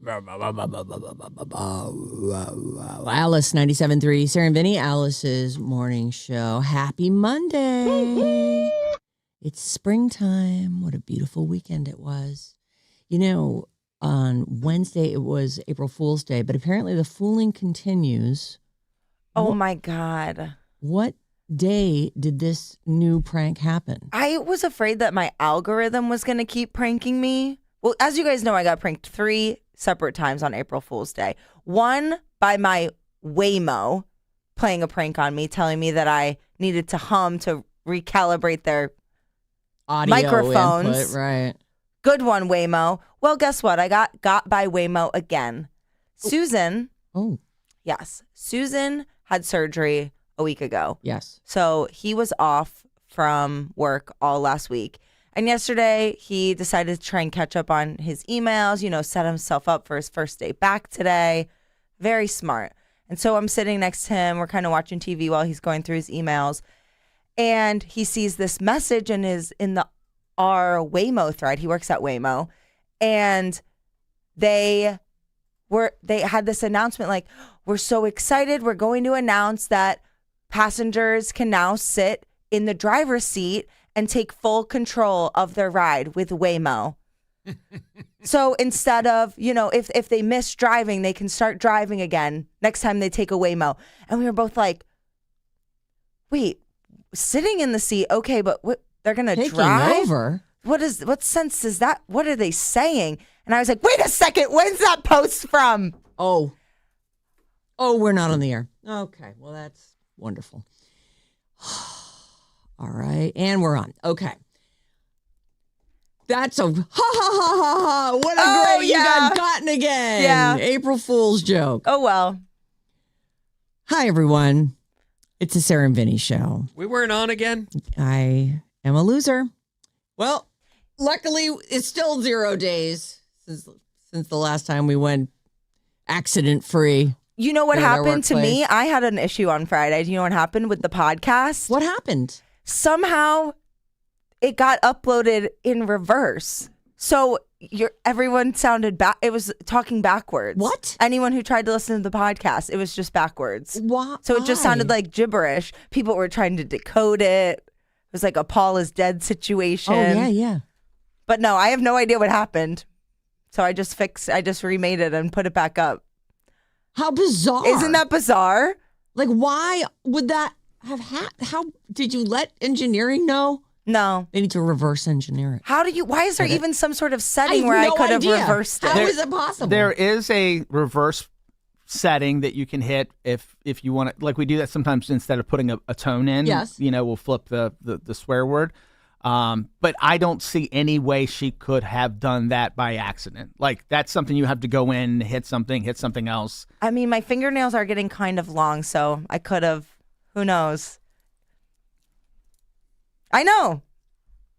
Alice 97.3, Sarah Vinnie, Alice's morning show. Happy Monday. It's springtime. What a beautiful weekend it was. You know, on Wednesday it was April Fool's Day, but apparently the fooling continues. Oh my God. What day did this new prank happen? I was afraid that my algorithm was going to keep pranking me. Well, as you guys know, I got pranked 3 separate times on April Fool's Day. One by my Waymo playing a prank on me, telling me that I needed to hum to recalibrate their Audio microphones. Input, right. Good one, Waymo. Well, guess what? I got by Waymo again. Susan. Oh. Yes. Susan had surgery a week ago. Yes. So he was off from work all last week. And yesterday, he decided to try and catch up on his emails, set himself up for his first day back today. Very smart. And so I'm sitting next to him. We're kind of watching TV while he's going through his emails. And he sees this message in our Waymo thread. He works at Waymo. And they had this announcement like, we're so excited. We're going to announce that passengers can now sit in the driver's seat and take full control of their ride with Waymo. So instead of, if they miss driving, they can start driving again next time they take a Waymo. And we were both like, wait, sitting in the seat, okay, but they're going to drive? Over? What sense is that? What are they saying? And I was like, wait a second, when's that post from? Oh, we're not on the air. Okay, well, that's wonderful. All right, and we're on. Okay. That's a ha ha ha ha ha. What a great, you got gotten again. Yeah. April Fool's joke. Oh, well. Hi, everyone. It's a Sarah and Vinnie show. We weren't on again? I am a loser. Well, luckily, it's still 0 days since the last time we went accident-free. You know what happened to me? I had an issue on Friday. Do you know what happened with the podcast? What happened? Somehow it got uploaded in reverse. So everyone sounded back. It was talking backwards. What? Anyone who tried to listen to the podcast, it was just backwards. Why? So it just sounded like gibberish. People were trying to decode it. It was like a Paul is dead situation. Oh, yeah. But no, I have no idea what happened. So I just remade it and put it back up. How bizarre. Isn't that bizarre? Like, why would that have how did you let engineering know? No. They need to reverse engineer it. Why is there even some sort of setting where I could have reversed it? How is it possible? There is a reverse setting that you can hit if you want to, like we do that sometimes instead of putting a tone in. Yes. We'll flip the swear word. But I don't see any way she could have done that by accident. Like, that's something you have to go in, hit something else. I mean, my fingernails are getting kind of long, so I could have, who knows? I know.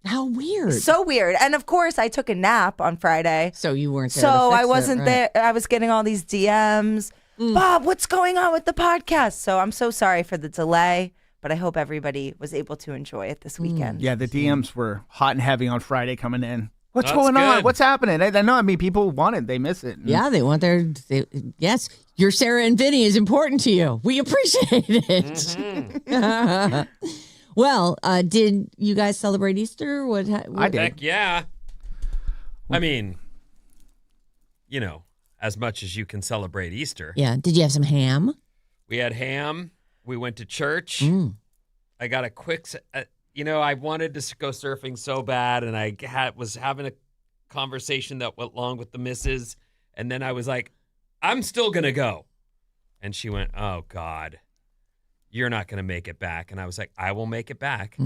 How weird. So weird. And of course, I took a nap on Friday. So you weren't there. So I wasn't there. I was getting all these DMs. Bob, what's going on with the podcast? So I'm so sorry for the delay. But I hope everybody was able to enjoy it this weekend. Yeah, the DMs were hot and heavy on Friday coming in. What's That's going on? good. What's happening? I know. I mean, people want it. They miss it. Yeah, they want yes, your Sarah and Vinnie is important to you. We appreciate it. Mm-hmm. Well, did you guys celebrate Easter? What I did. Heck yeah. I mean, as much as you can celebrate Easter. Yeah. Did you have some ham? We had ham. We went to church. I got a quick, I wanted to go surfing so bad, and I was having a conversation that went long with the missus, and then I was like, I'm still going to go. And she went, oh, God, you're not going to make it back. And I was like, I will make it back,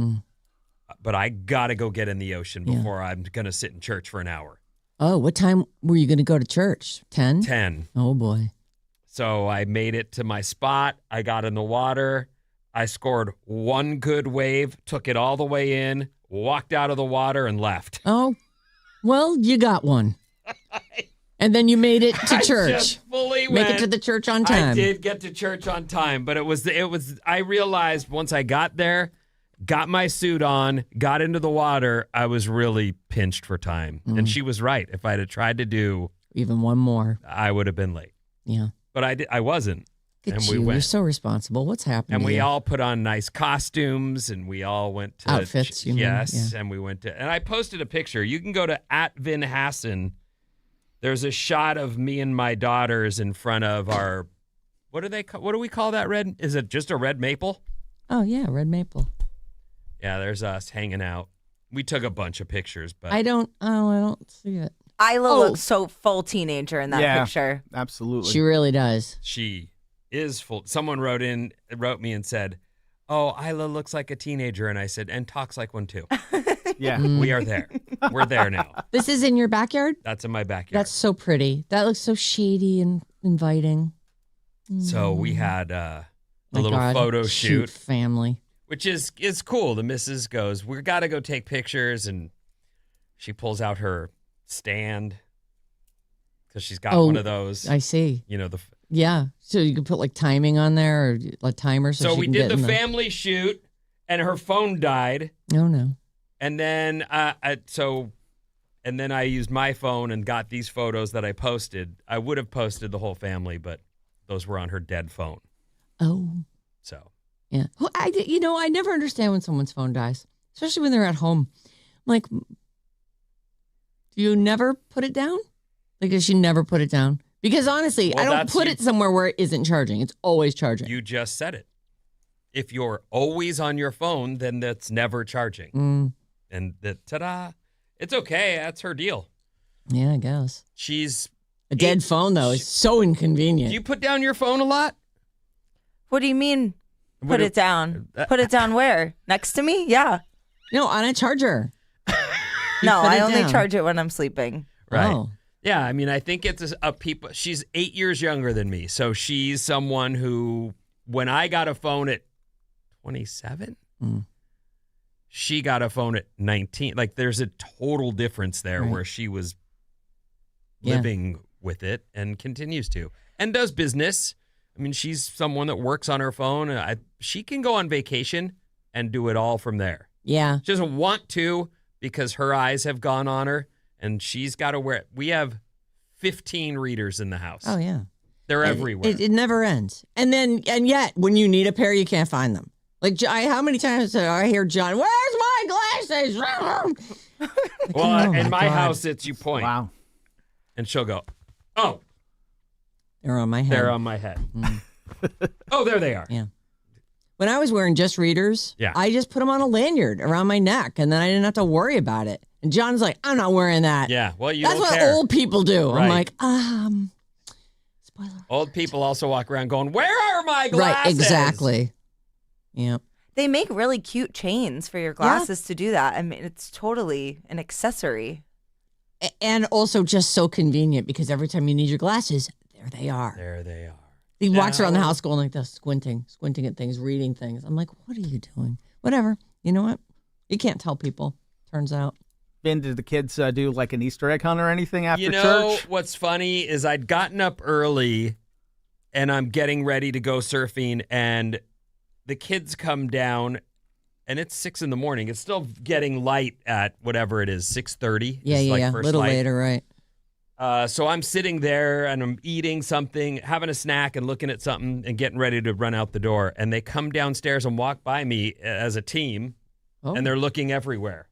but I got to go get in the ocean before I'm going to sit in church for an hour. Oh, what time were you going to go to church? 10? 10. Oh, boy. So I made it to my spot. I got in the water. I scored one good wave, took it all the way in, walked out of the water, and left. Oh, well, you got one. And then you made it to church. Just fully Make went. it to the church on time. I did get to church on time, but it was. I realized once I got there, got my suit on, got into the water, I was really pinched for time. And she was right. If I'd have tried to do Even one more. I would have been late. Yeah. But I wasn't. Good And you. we went. You're so responsible. What's happening? And to we you? all put on nice costumes, and we all went to Outfits, you mean? yes, Yeah. and we went to. And I posted a picture. You can go to @VinHassan. There's a shot of me and my daughters in front of our. What do we call that? Red? Is it just a red maple? Oh yeah, red maple. Yeah, there's us hanging out. We took a bunch of pictures, but I don't see it. Isla looks so full teenager in that picture. Absolutely. She really does. she is full. Someone wrote me and said, "Oh, Isla looks like a teenager," and I said, "And talks like one too." Yeah. We are there. We're there now. This is in your backyard? That's in my backyard. That's so pretty. That looks so shady and inviting. So we had a My little God. photo Cute shoot, family. which is cool. The missus goes, "We got to go take pictures," and she pulls out her stand because she's got one of those. I see. You know the. Yeah. So you could put like timing on there or a timer. So So she we can did get the in family shoot, and her phone died, Oh no. and then and then I used my phone and got these photos that I posted. I would have posted the whole family, but those were on her dead phone. Oh. So Yeah. Well, I never understand when someone's phone dies, especially when they're at home. I'm like, do you never put it down? Like, does she never put it down? Because honestly, Well, I don't that's put you- it somewhere where it isn't charging. It's always charging. you just said it. If you're always on your phone, then that's never charging. Mm, And ta-da. It's okay. That's her deal. yeah, I guess. She's. A dead phone, though, is so inconvenient. Do you put down your phone a lot? What do you mean? What Put do- it down. Put it down where? Next to me? Yeah. No, on a charger. No, put I it only down. charge it when I'm sleeping. Right. Oh. Yeah, I mean, I think it's a people. She's 8 years younger than me, so she's someone who, when I got a phone at 27, she got a phone at 19. Like, there's a total difference there, Right. where she was Yeah. living with it and continues to, and does business. I mean, she's someone that works on her phone. And she can go on vacation and do it all from there. Yeah. She doesn't want to because her eyes have gone on her, and she's got to wear it. We have 15 readers in the house. Oh, yeah. They're everywhere. It never ends. And yet, when you need a pair, you can't find them. Like, how many times do I hear John, where's my glasses? well, oh in my my God. house, it's you point, Wow. and she'll go, "Oh, They're on my head. they're on my head." Oh, there they are. Yeah. When I was wearing just readers, Yeah. I just put them on a lanyard around my neck, and then I didn't have to worry about it. And John's like, I'm not wearing that. Yeah. Well, you That's don't what care. old people do. Right. I'm like, spoiler. Old people also walk around going, "Where are my glasses?" Right, exactly. Yeah. They make really cute chains for your glasses to do that. I mean, it's totally an accessory. And also just so convenient because every time you need your glasses, there they are. There they are. He walks around the Now- house going like this, squinting at things, reading things. I'm like, what are you doing? Whatever. You know what? You can't tell people, turns out. Ben, did the kids do like an Easter egg hunt or anything after You know, church? what's funny is I'd gotten up early, and I'm getting ready to go surfing, and the kids come down, and it's 6 a.m. It's still getting light at whatever it is, 6:30. Yeah, It's yeah, like yeah. A first little light. later, right? So I'm sitting there, and I'm eating something, having a snack, and looking at something, and getting ready to run out the door. And they come downstairs and walk by me as a team, Oh. and they're looking everywhere.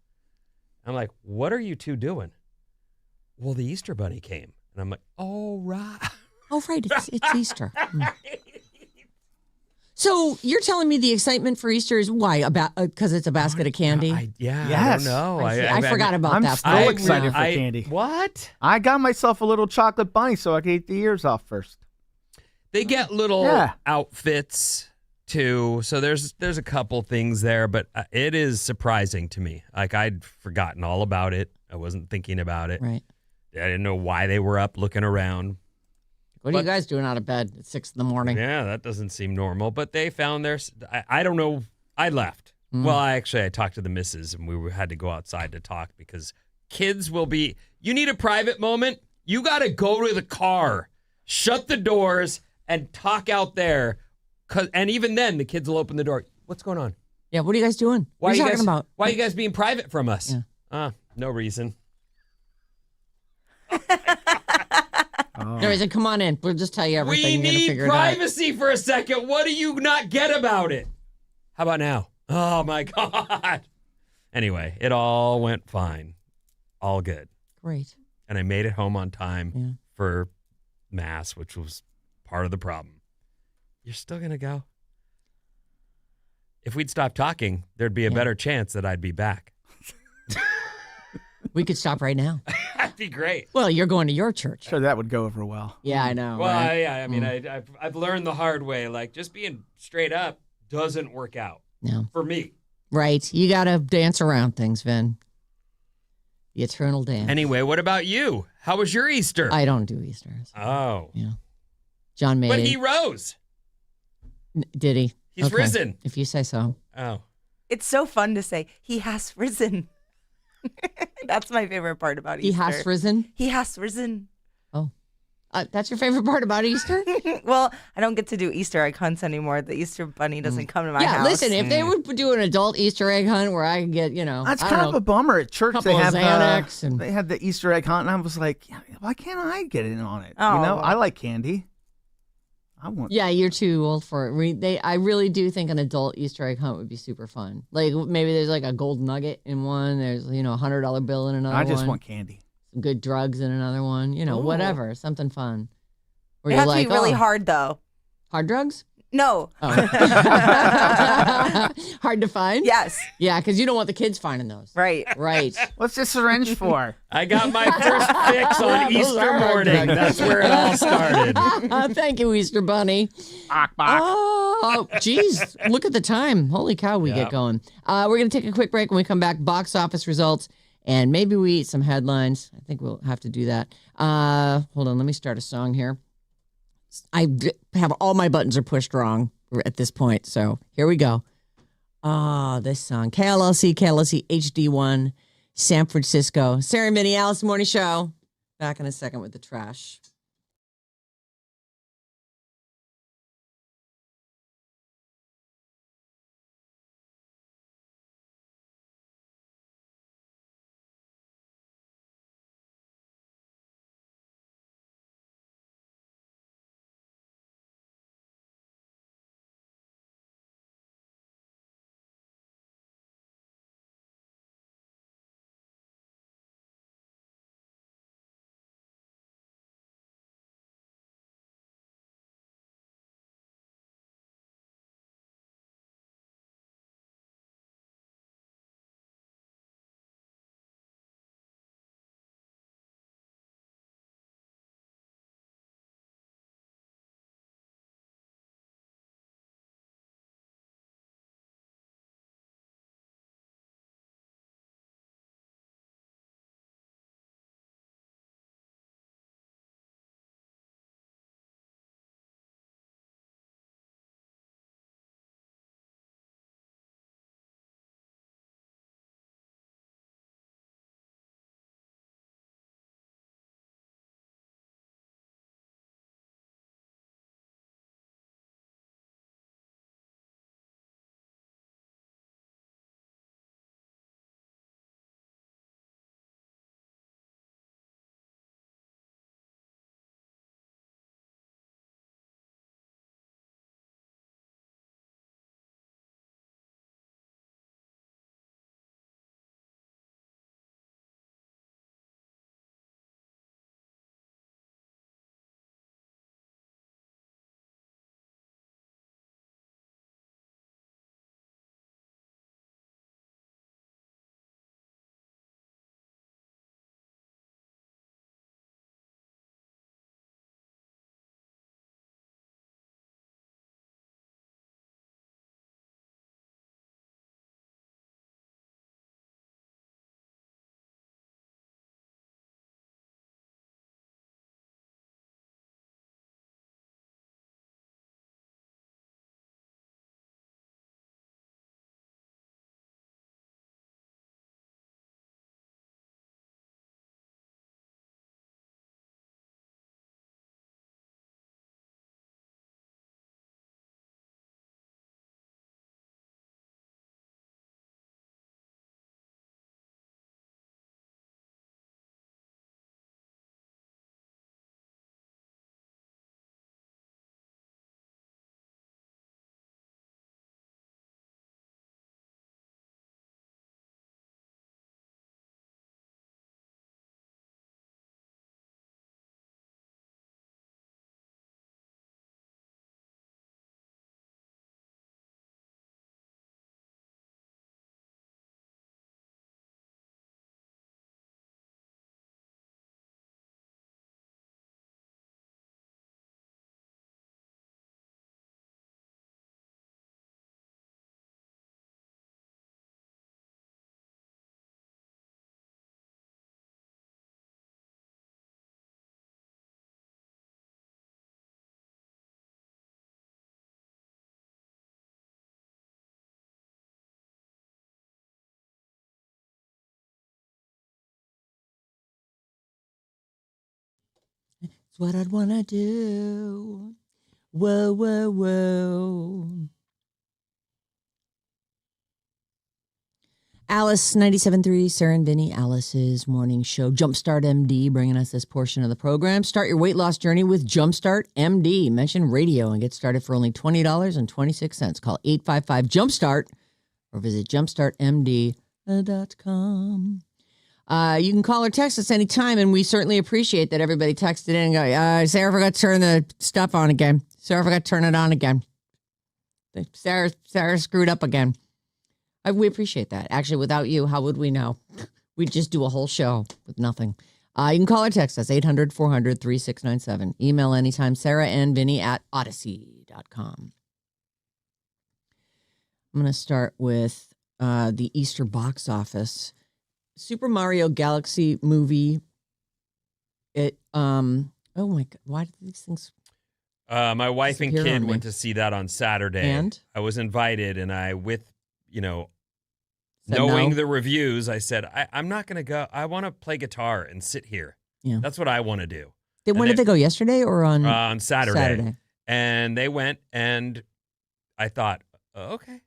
I'm like, "What are you two doing?" "Well, the Easter Bunny came." And I'm like, "Oh, right." Oh, right. It's Easter. So you're telling me the excitement for Easter is why? About because it's a basket of candy? I Yes. don't know. I forgot about I'm that. so part. excited for candy. What? I got myself a little chocolate bunny so I could eat the ears off first. They get little Yeah. outfits too. So there's a couple things there, but it is surprising to me. Like, I'd forgotten all about it. I wasn't thinking about it. Right. I didn't know why they were up looking around. What are you guys doing out of bed at 6 a.m? Yeah, that doesn't seem normal. But they found their. I don't know. I left. Well, I talked to the missus, and we had to go outside to talk because kids will be. You need a private moment. You got to go to the car, shut the doors, and talk out there. And even then, the kids will open the door. "What's going on? Yeah, what are you guys doing? Why what are you guys, talking about? Why are you guys being private from us?" Yeah. No reason. No, he said, come on in. We'll just tell you everything. We You're gonna need figure it out. privacy for a second. What do you not get about it? How about now? Oh, my God. Anyway, it all went fine. All good. Great. And I made it home on time for Mass, which was part of the problem. You're still going to go? If we'd stopped talking, there'd be a better chance that I'd be back. We could stop right now. That'd be great. Well, you're going to your church. Sure, that would go over well. Yeah, I know. Well, right? I mean, I've learned the hard way. Like, just being straight up doesn't work out No. for me. Right. You got to dance around things, Vin. The eternal dance. Anyway, what about you? How was your Easter? I don't do Easter. Oh. Yeah. John made But it. he rose. Did he? He's Okay. risen. If you say so. Oh. It's so fun to say, he has risen. That's my favorite part about Easter. He has risen? He has risen. Oh. That's your favorite part about Easter? Well, I don't get to do Easter egg hunts anymore. The Easter bunny doesn't come to my house. Yeah, listen, if they would do an adult Easter egg hunt where I could get, That's I kind don't of know, a bummer. At church, couple they of have Xanax and- they had the Easter egg hunt, and I was like, why can't I get in on it? Oh. You know, I like candy. I want. Yeah, you're too old for it. I really do think an adult Easter egg hunt would be super fun. Like maybe there's like a gold nugget in one. There's a $100 bill in another one. I just want candy. Some good drugs in another one. Whatever, something fun. Where It you're has like, to be really oh, hard, though. hard drugs? No. Oh. Hard to find? Yes. Yeah, because you don't want the kids finding those. Right. Right. What's this syringe for? I got my first fix on Those Easter are hard morning. drugs. That's where it all started. Thank you, Easter Bunny. Bok, bok. Oh, geez. Look at the time. Holy cow, we get going. We're going to take a quick break. When we come back, box office results, and maybe we eat some headlines. I think we'll have to do that. Hold on. Let me start a song here. I have all my buttons are pushed wrong at this point. So here we go. This song. KLLC HD1, San Francisco. Sarah Vinnie, Alice Morning Show. Back in a second with the trash. what I'd want to do. Whoa, whoa, whoa. Alice 97.3, Sarah and Vinnie, Alice's morning show. Jumpstart MD bringing us this portion of the program. Start your weight loss journey with Jumpstart MD. Mention radio and get started for only $20.26. Call 855-JUMPSTART or visit jumpstartmd.com. You can call or text us anytime, and we certainly appreciate that everybody texted in and go, Sarah forgot to turn the stuff on again. Sarah forgot to turn it on again. Sarah screwed up again. We appreciate that. Actually, without you, how would we know? We'd just do a whole show with nothing. You can call or text us, 800-400-3697. Email anytime, Sarah and Vinnie at odyssey.com. I'm going to start with the Easter box office. Super Mario Galaxy movie. Oh my God, why did these things... My wife and kid went to see that on Saturday. And? I was invited, and Said knowing no? the reviews, I said, I'm not going to go. I want to play guitar and sit here. Yeah. That's what I want to do. When did they go, yesterday or on Saturday? And they went, and I thought, okay.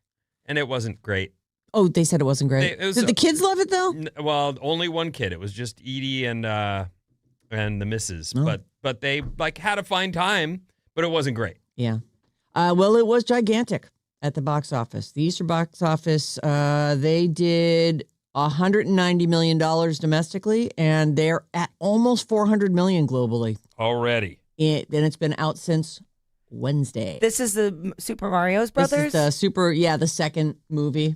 And it wasn't great. Oh, they said it wasn't great. Did the kids love it, though? Well, only one kid. It was just Edie and the missus. Oh. But they had a fine time, but it wasn't great. Yeah. Well, it was gigantic at the box office. The Easter box office, they did $190 million domestically, and they're at almost $400 million globally. Already. And it's been out since Wednesday. This is the Super Mario's Brothers? This is the second movie.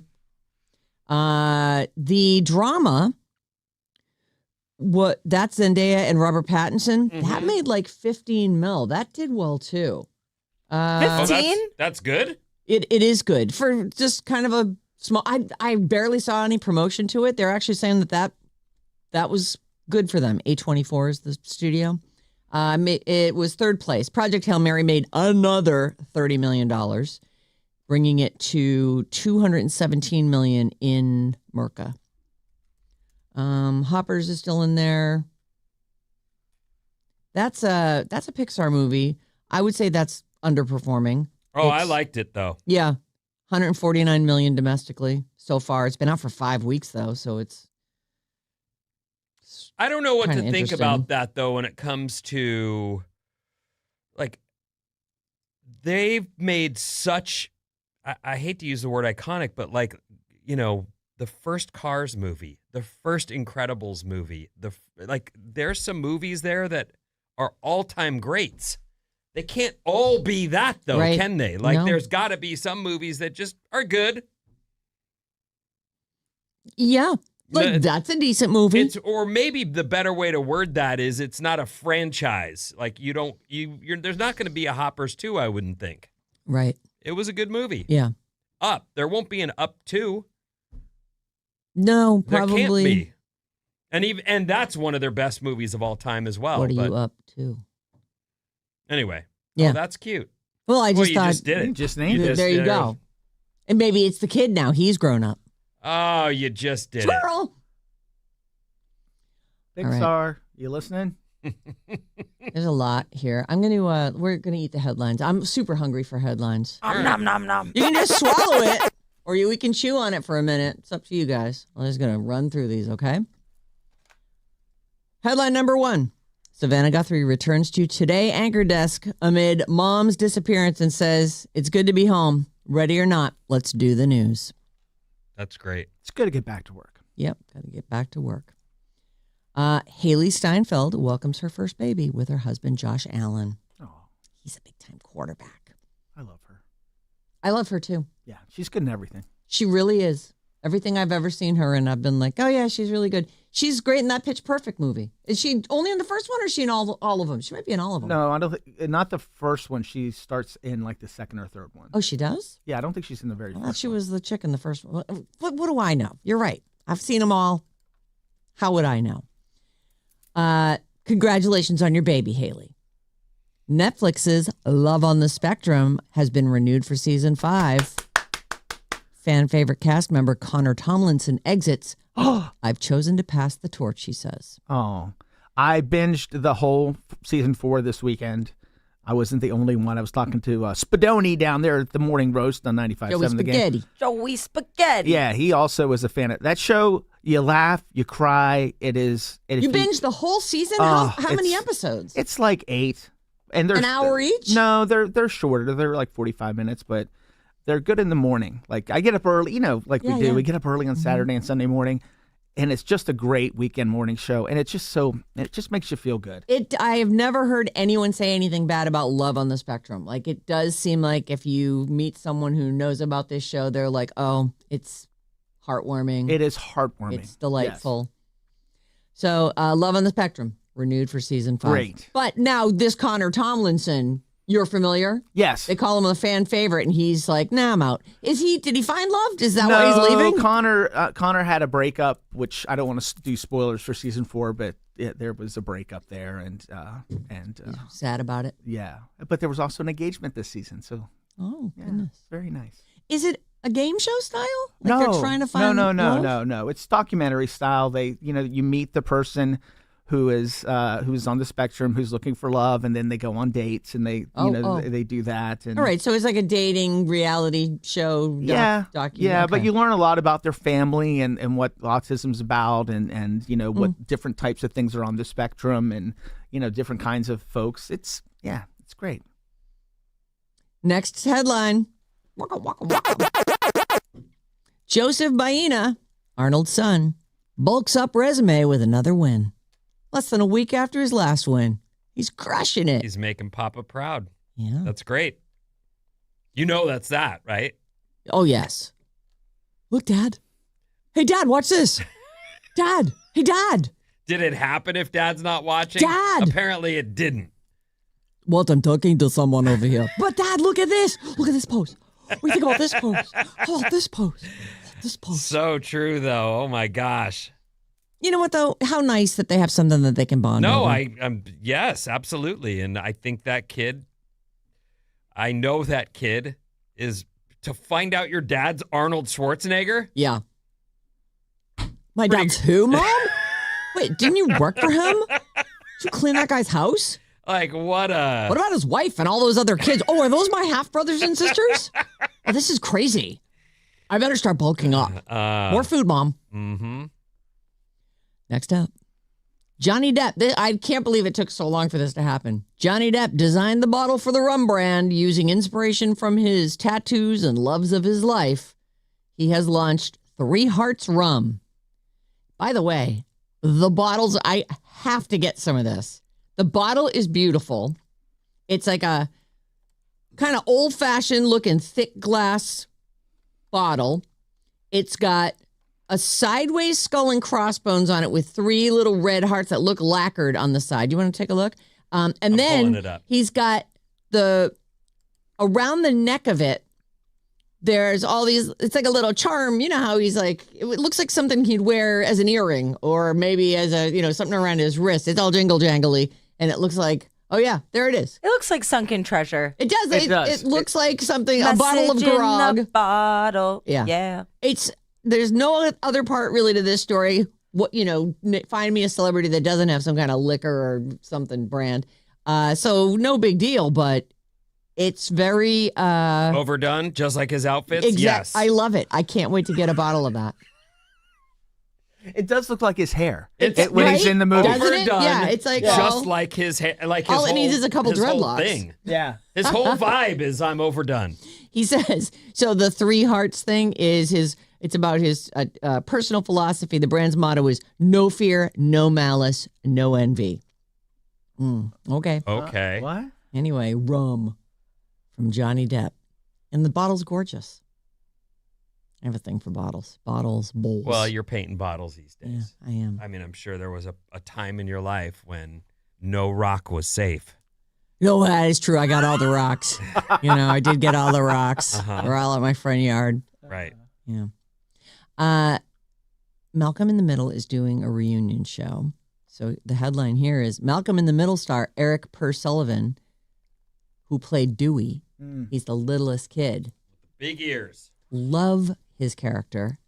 The drama, that's Zendaya and Robert Pattinson. Mm-hmm. That made like 15 mil. That did well too. 15? That's good. It is good for just kind of a small. I barely saw any promotion to it. They're actually saying that was good for them. A24 is the studio. It was third place. Project Hail Mary made another $30 million, bringing it to $217 million in Merca. Hoppers is still in there. That's a Pixar movie. I would say that's underperforming. I liked it though. Yeah, $149 million domestically so far. It's been out for 5 weeks though, so it's. I don't know what to Kinda think interesting. about that though when it comes to they've made such. I hate to use the word iconic, but the first Cars movie, the first Incredibles movie, there's some movies there that are all-time greats. They can't all be that, though, Right. can they? No. There's got to be some movies that just are good. Yeah, that's a decent movie. Or maybe the better way to word that is it's not a franchise. There's not going to be a Hoppers 2, I wouldn't think. Right. It was a good movie. Yeah. Up. There won't be an Up 2. No, There probably. can't be. And that's one of their best movies of all time as well. What are you up to? Anyway. Yeah. Oh, that's cute. Well, I just you thought. just did it. Just named You it. There you did go. And maybe it's the kid now. He's grown up. Oh, you just did it. Squirrel. Pixar, you listening? There's a lot here. We're gonna eat the headlines. I'm super hungry for headlines. Nom, nom, nom. You can just swallow it, or we can chew on it for a minute. It's up to you guys. I'm just gonna run through these, okay? Headline number 1. Savannah Guthrie returns to Today anchor desk amid mom's disappearance and says, "It's good to be home. Ready or not, let's do the news." That's great. It's good to get back to work. Yep, got to get back to work. Haley Steinfeld welcomes her first baby with her husband, Josh Allen. Oh, He's a big-time quarterback. I love her. I love her, too. Yeah, she's good in everything. She really is. Everything I've ever seen her in, I've been like, oh, yeah, she's really good. She's great in that Pitch Perfect movie. Is she only in the first one, or is she in all of them? She might be in all of them. No, I don't think, not the first one. She starts in the second or third one. Oh, she does? Yeah, I don't think she's in the very I thought first she one. was the chick in the first one. What do I know? You're right. I've seen them all. How would I know? Congratulations on your baby, Haley. Netflix's Love on the Spectrum has been renewed for season 5. Fan favorite cast member Connor Tomlinson exits. I've chosen to pass the torch, she says. Oh, I binged the whole season 4 this weekend. I wasn't the only one. I was talking to Spadoni down there at the morning roast on 95.7 Joey The Game. Spaghetti. Joey Spaghetti. Yeah, he also was a fan of that show. You laugh, you cry. It is. You binged the whole season? Oh, How many it's- episodes? It's like 8, and they're An hour each? No, they're shorter. They're like 45 minutes, but they're good in the morning. Like I get up early, like we Yeah, do. yeah. We get up early on Saturday and Sunday morning, and it's just a great weekend morning show. And it's just it just makes you feel good. I have never heard anyone say anything bad about Love on the Spectrum. Like, it does seem like if you meet someone who knows about this show, they're like, oh, it's heartwarming. It is heartwarming. It's delightful. So, Love on the Spectrum, renewed for season 5. Great. But now this Connor Tomlinson, you're familiar? Yes. They call him a fan favorite, and he's like, nah, I'm out. Did he find love? Is that no, why he's leaving? Connor had a breakup, which I don't want to do spoilers for season 4, but there was a breakup there, and Sad about it. yeah. But there was also an engagement this season, so Oh, yeah, goodness. very nice. Is it a game show style? Like no, they're trying to find love? no. It's documentary style. You meet the person who's on the spectrum, who's looking for love, and then they go on dates, and they they do that. And All right, so it's like a dating reality show. Yeah, but you learn a lot about their family and what autism's about, and what different types of things are on the spectrum, and different kinds of folks. It's great. Next headline. Waka, waka, waka. Joseph Baena, Arnold's son, bulks up resume with another win. Less than a week after his last win. He's crushing it. He's making Papa proud. Yeah. That's great. That's that, right? Oh, yes. Look, Dad. Hey, Dad, watch this. Dad. Hey, Dad. Did it happen if Dad's not watching? Dad! Apparently it didn't. What? I'm talking to someone over here. But, Dad, look at this. Look at this pose. What do you think about this pose? How about this pose? This pose. So true, though. Oh, my gosh. You know what, though? How nice that they have something that they can bond No, over. yes, absolutely. And I think I know that kid is to find out your dad's Arnold Schwarzenegger. Yeah. My dad's who, Mom? Wait, didn't you work for him? Did you clean that guy's house? Like, what about his wife and all those other kids? Oh, are those my half brothers and sisters? Oh, this is crazy. I better start bulking up. More food, Mom. Mm-hmm. Next up, Johnny Depp. I can't believe it took so long for this to happen. Johnny Depp designed the bottle for the rum brand using inspiration from his tattoos and loves of his life. He has launched 3 Hearts Rum. By the way, the bottles, I have to get some of this. The bottle is beautiful. It's like a kind of old-fashioned looking thick glass bottle. It's got a sideways skull and crossbones on it with 3 little red hearts that look lacquered on the side. You want to take a look? And I'm then pulling it up. he's got around the neck of it, there's all these, it's like a little charm. You know how he's like, it looks like something he'd wear as an earring or maybe as something around his wrist. It's all jingle jangly. And it looks like, oh yeah, there it is. It looks like sunken treasure. It does. It does. It looks like something, a bottle of Message in grog. a bottle. Yeah. There's no other part really to this story. Find me a celebrity that doesn't have some kind of liquor or something brand. So no big deal, but it's very Overdone, just like his outfits? Yes. I love it. I can't wait to get a bottle of that. It does look like his hair It's when he's right? in the movie. Doesn't it? Overdone, Yeah, it's like just like his hair. Like his all it whole, needs is a couple his whole dreadlocks. thing. Yeah. His whole vibe is I'm overdone. He says, so the 3 Hearts thing is it's about his personal philosophy. The brand's motto is no fear, no malice, no envy. Okay. Okay. What? Anyway, rum from Johnny Depp. And the bottle's gorgeous. I have a thing for bottles. Bottles, bowls. Well, you're painting bottles these yeah, days. I am. I mean, I'm sure there was a time in your life when no rock was safe. That is true. I got all the rocks. I did get all the rocks. Uh-huh. They're all at my front yard. Right. Yeah. Malcolm in the Middle is doing a reunion show. So the headline here is Malcolm in the Middle star Eric Pursullivan, who played Dewey. He's the littlest kid. Big ears. Love his character.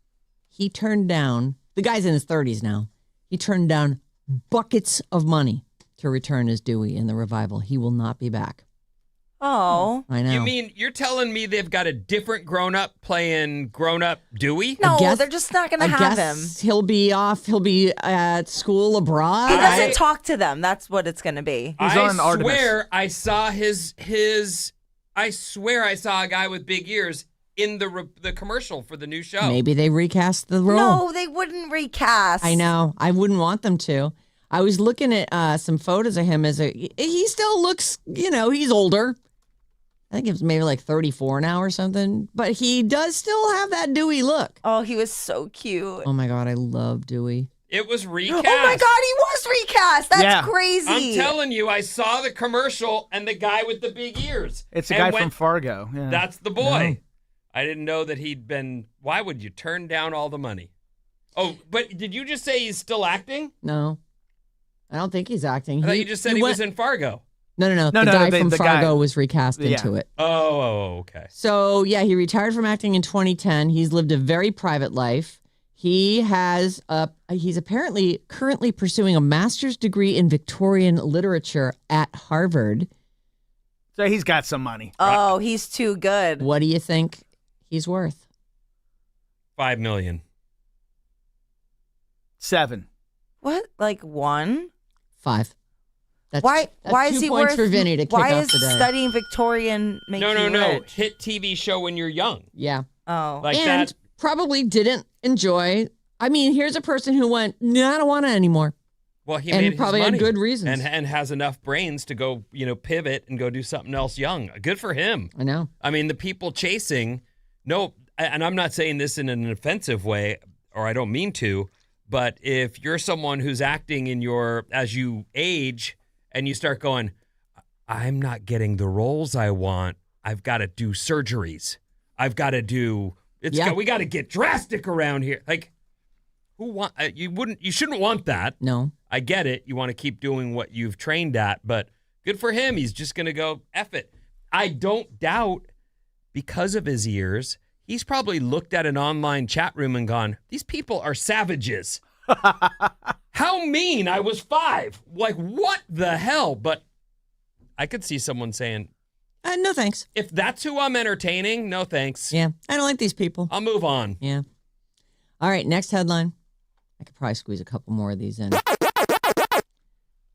He turned down, the guy's in his 30s now. He turned down buckets of money to return as Dewey in the revival. He will not be back. Oh. I know. You mean you're telling me they've got a different grown-up playing grown-up Dewey? No, guess- they're just not going to I have him. guess he'll be off. He'll be at school abroad. He doesn't talk to them. That's what it's going to be. He's on Artemis. Swear I saw I swear I saw a guy with big ears in the commercial for the new show. Maybe they recast the role. No, they wouldn't recast. I know. I wouldn't want them to. I was looking at some photos of him he still looks, he's older. I think it was maybe like 34 now or something. But he does still have that Dewey look. Oh, he was so cute. Oh my God, I love Dewey. It was recast. Oh my God, he was recast. That's Yeah. crazy. I'm telling you, I saw the commercial and the guy with the big ears. It's the And guy went, from Fargo. Yeah. That's the boy. I didn't know that he'd been. Why would you turn down all the money? Oh, but did you just say he's still acting? No, I don't think he's acting. I thought you just said he was in Fargo. No. The guy from the Fargo guy- was recast into it. Oh, okay. So, yeah, he retired from acting in 2010. He's lived a very private life. He has he's apparently currently pursuing a master's degree in Victorian literature at Harvard. So he's got some money. Oh, he's too good. What do you think he's worth? $5 million. 7. What? Like 1? 5. That's, Why that's is 2 he points worth? for Vinny to kick why off is the day. studying Victorian make No. you rich? Hit TV show when you're young. Yeah. Oh, Like and that. probably didn't enjoy. I mean, here's a person who went, no, I don't want it anymore. Well, he And made his probably had money good reasons. and has enough brains to go, pivot and go do something else young. Good for him. I know. I mean, the people chasing, no, and I'm not saying this in an offensive way, or I don't mean to, but if you're someone who's acting as you age and you start going, I'm not getting the roles I want, I've got to do surgeries. I've got to do, we got to get drastic around here. Like, you shouldn't want that. No. I get it. You want to keep doing what you've trained at, but good for him. He's just going to go F it. I don't doubt because of his ears, he's probably looked at an online chat room and gone, these people are savages. How mean. I was 5. Like, what the hell? But I could see someone saying, No, thanks. if that's who I'm entertaining, no thanks. Yeah. I don't like these people. I'll move on. Yeah. All right, next headline. I could probably squeeze a couple more of these in.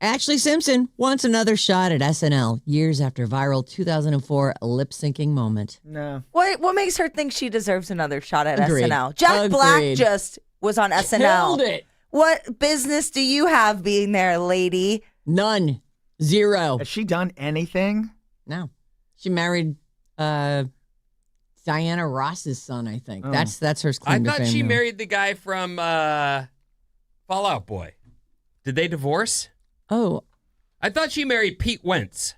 Ashley Simpson wants another shot at SNL years after viral 2004 lip-syncing moment. No. what makes her think she deserves another shot at Agreed. SNL? Jack Black Agreed. just was on SNL. Killed it. What business do you have being there, lady? None. 0. Has she done anything? No. She married Diana Ross's son, I think. Oh. That's her I claim to thought fame she now. married the guy from Fallout Boy. Did they divorce? Oh, I thought she married Pete Wentz.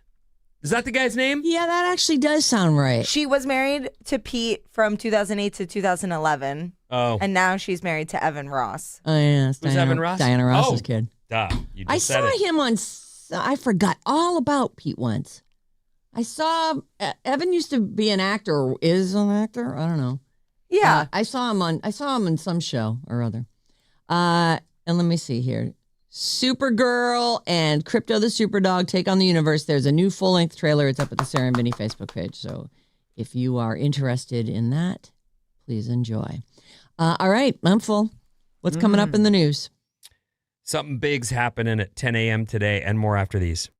Is that the guy's name? yeah, that actually does sound right. She was married to Pete from 2008 to 2011, Oh, and now she's married to Evan Ross. Oh, yeah. It's Who's Evan Ross? Diana Ross's Oh. kid. duh. You just I said saw it. him on. I forgot all about Pete Wentz. I saw Evan used to be an actor, or is an actor. I don't know. Yeah. I saw him in some show or other. And let me see here. Supergirl and Crypto the Superdog take on the universe. There's a new full-length trailer. It's up at the Sarah Vinnie Facebook page. So if you are interested in that, please enjoy. All right, I'm full. What's coming up in the news? Something big's happening at 10 a.m. today, and more after these.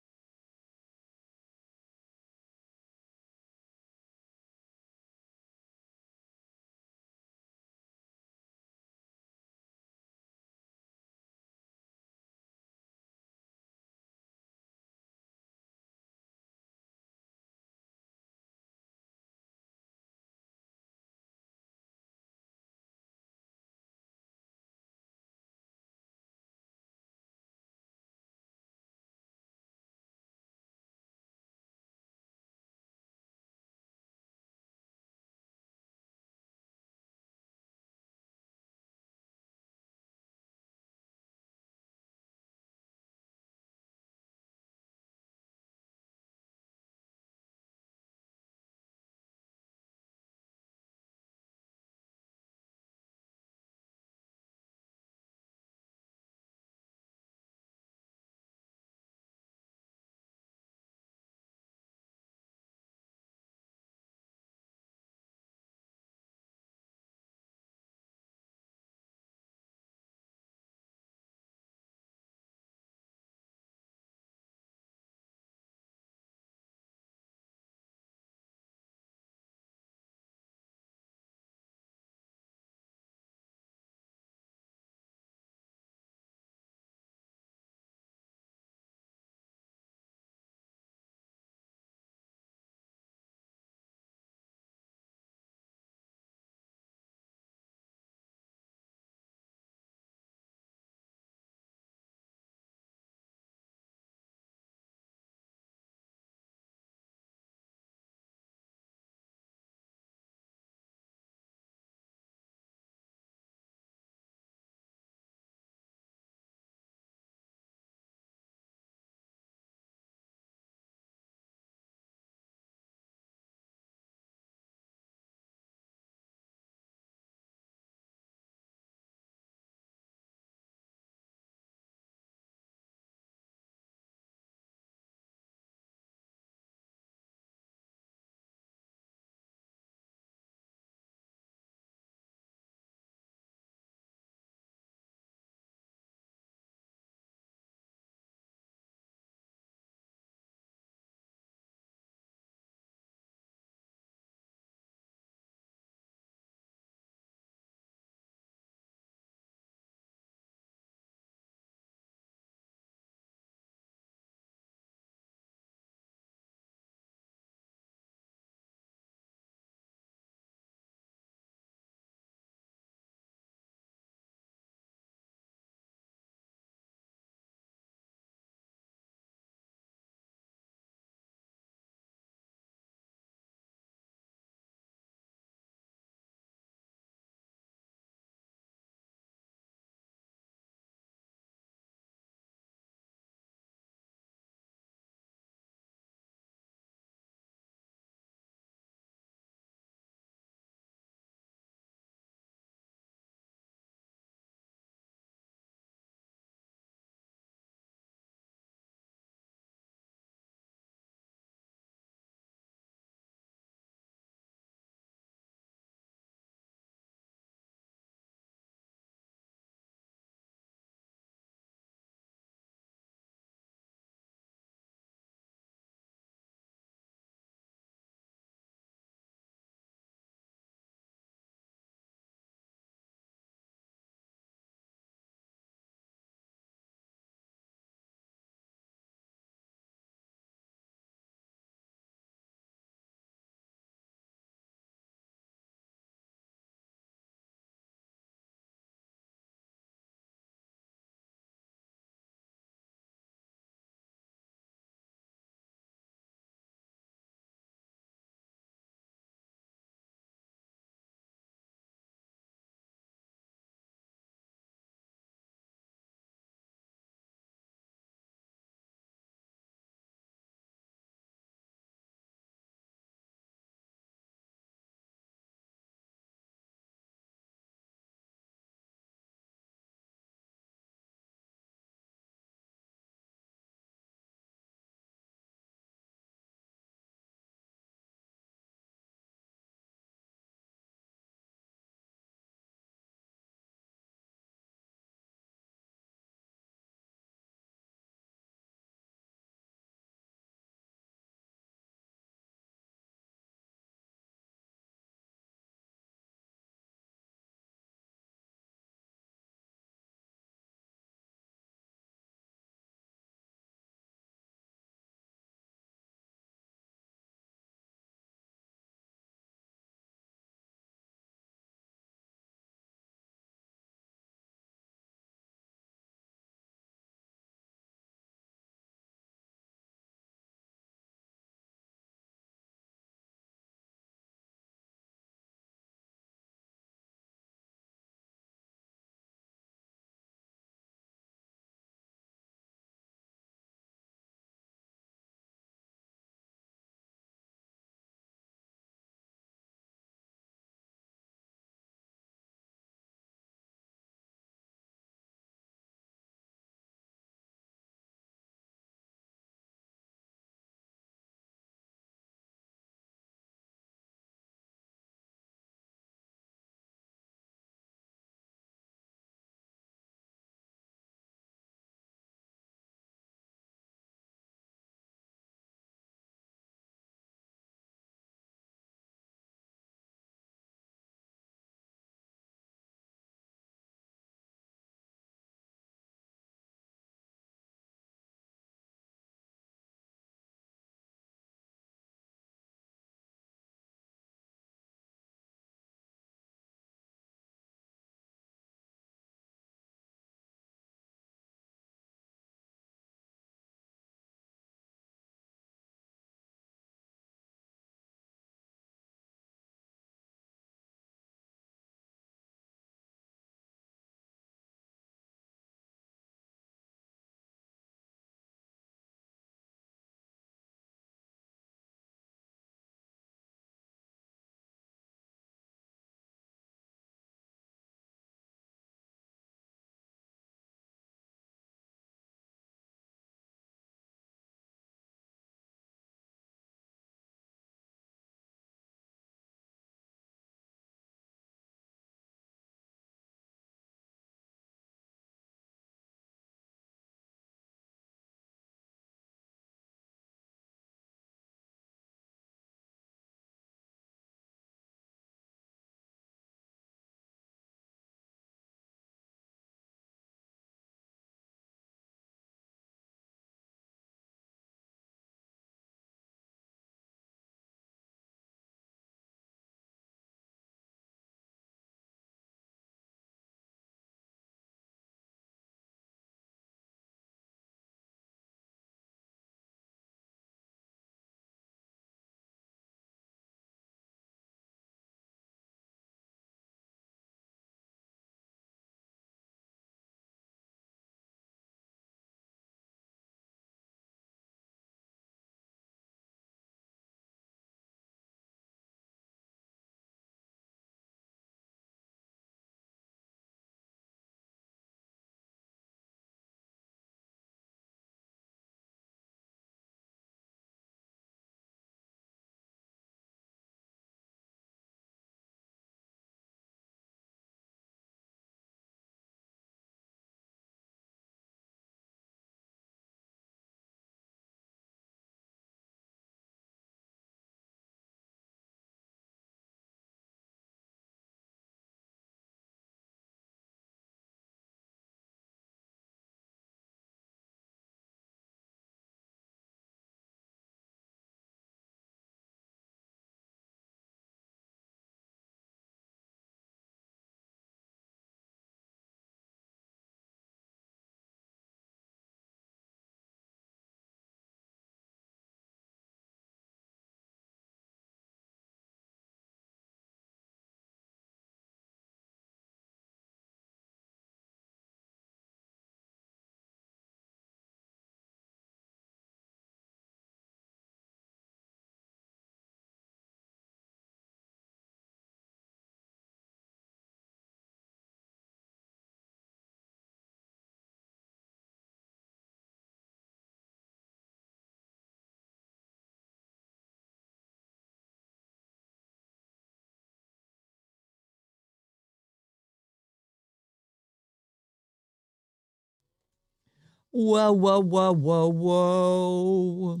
Whoa, whoa, whoa, whoa, whoa.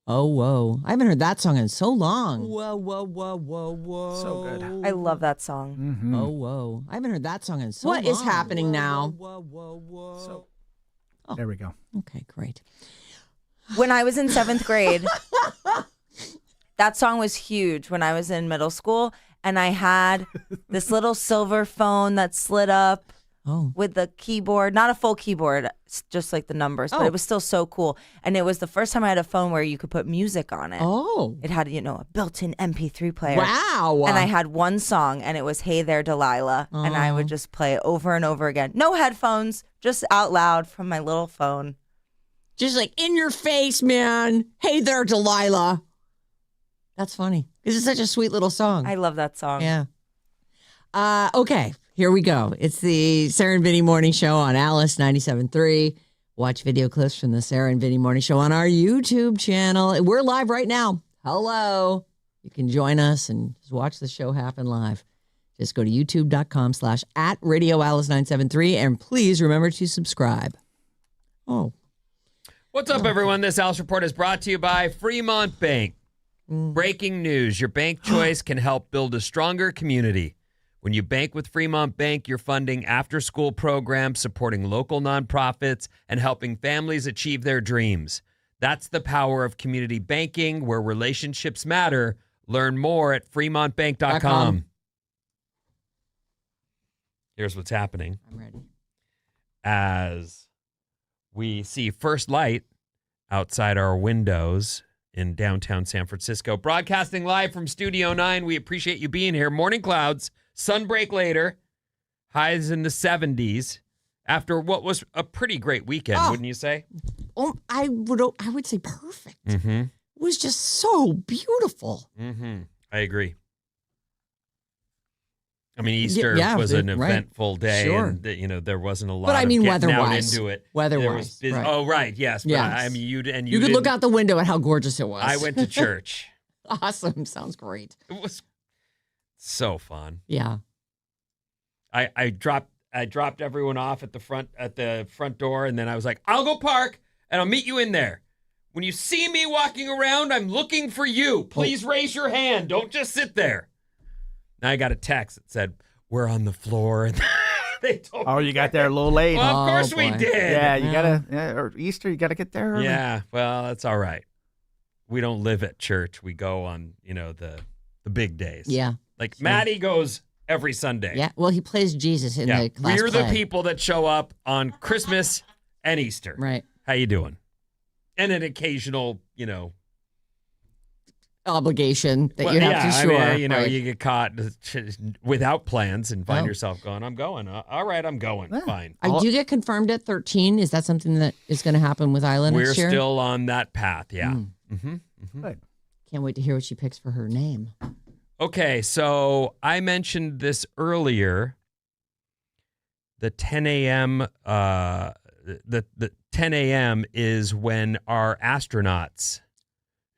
Oh, whoa. I haven't heard that song in so long. Whoa, whoa, whoa, whoa, whoa. So good. I love that song. Mm-hmm. Oh, whoa. I haven't heard that song in so long. What is happening now? Whoa, whoa, whoa, whoa. There we go. Okay, great. When I was in 7th grade, that song was huge when I was in middle school. And I had this little silver phone that slid up with the keyboard, not a full keyboard, just like the numbers, but it was still so cool. And it was the first time I had a phone where you could put music on it. Oh. It had, a built-in MP3 player. Wow. And I had one song, and it was Hey There, Delilah. And I would just play it over and over again. No headphones, just out loud from my little phone. Just like in your face, man. Hey there, Delilah. That's funny. This is such a sweet little song. I love that song. Yeah. Okay, here we go. It's the Sarah and Vinnie Morning Show on Alice 97.3. Watch video clips from the Sarah and Vinnie Morning Show on our YouTube channel. We're live right now. Hello. You can join us and just watch the show happen live. Just go to youtube.com/@RadioAlice973 and please remember to subscribe. Oh. What's up, everyone? This Alice Report is brought to you by Fremont Bank. Breaking news. Your bank choice can help build a stronger community. When you bank with Fremont Bank, you're funding after-school programs, supporting local nonprofits, and helping families achieve their dreams. That's the power of community banking, where relationships matter. Learn more at fremontbank.com. Here's what's happening. I'm ready. As we see first light outside our windows in downtown San Francisco. Broadcasting live from Studio 9. We appreciate you being here. Morning clouds, sunbreak later, highs in the 70s after what was a pretty great weekend, wouldn't you say? Oh, I would say perfect. Mm-hmm. It was just so beautiful. Mm-hmm. I agree. I mean, Easter was an eventful day, and there wasn't a lot. But I mean, of getting weather-wise, out into it. Weather-wise, right. Oh, right, yes. But I mean, you could look out the window at how gorgeous it was. I went to church. Awesome, sounds great. It was so fun. Yeah. I dropped everyone off at the front door, and then I was like, I'll go park, and I'll meet you in there. When you see me walking around, I'm looking for you. Please raise your hand. Don't just sit there. Now I got a text that said, we're on the floor. And they told me you got there a little late. Well, of course we did. Yeah, you got to, or Easter, you got to get there early. Yeah, well, that's all right. We don't live at church. We go on, the big days. Yeah. Like Maddie goes every Sunday. Yeah, well, he plays Jesus in the class We're play. the people that show up on Christmas and Easter. Right. How you doing? And an occasional, obligation that you have to shore. I mean, you get caught without plans and find yourself going, I'm going. All right, I'm going. Fine. Do you get confirmed at 13? Is that something that is going to happen with Isla next year? We're still on that path, yeah. Mm-hmm. Good. Can't wait to hear what she picks for her name. Okay, so I mentioned this earlier. The 10 a.m. The 10 a.m. is when our astronauts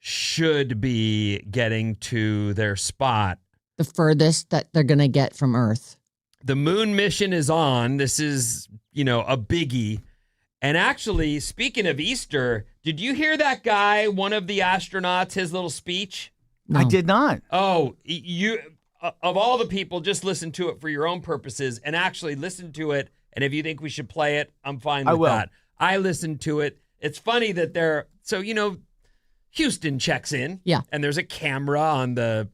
should be getting to their spot. The furthest that they're going to get from Earth. The moon mission is on. This is, a biggie. And actually, speaking of Easter, did you hear that guy, one of the astronauts, his little speech? No. I did not. Oh, you of all the people, just listen to it for your own purposes and actually listen to it. And if you think we should play it, I'm fine with that. I listened to it. It's funny that Houston checks in. Yeah. And there's a camera on the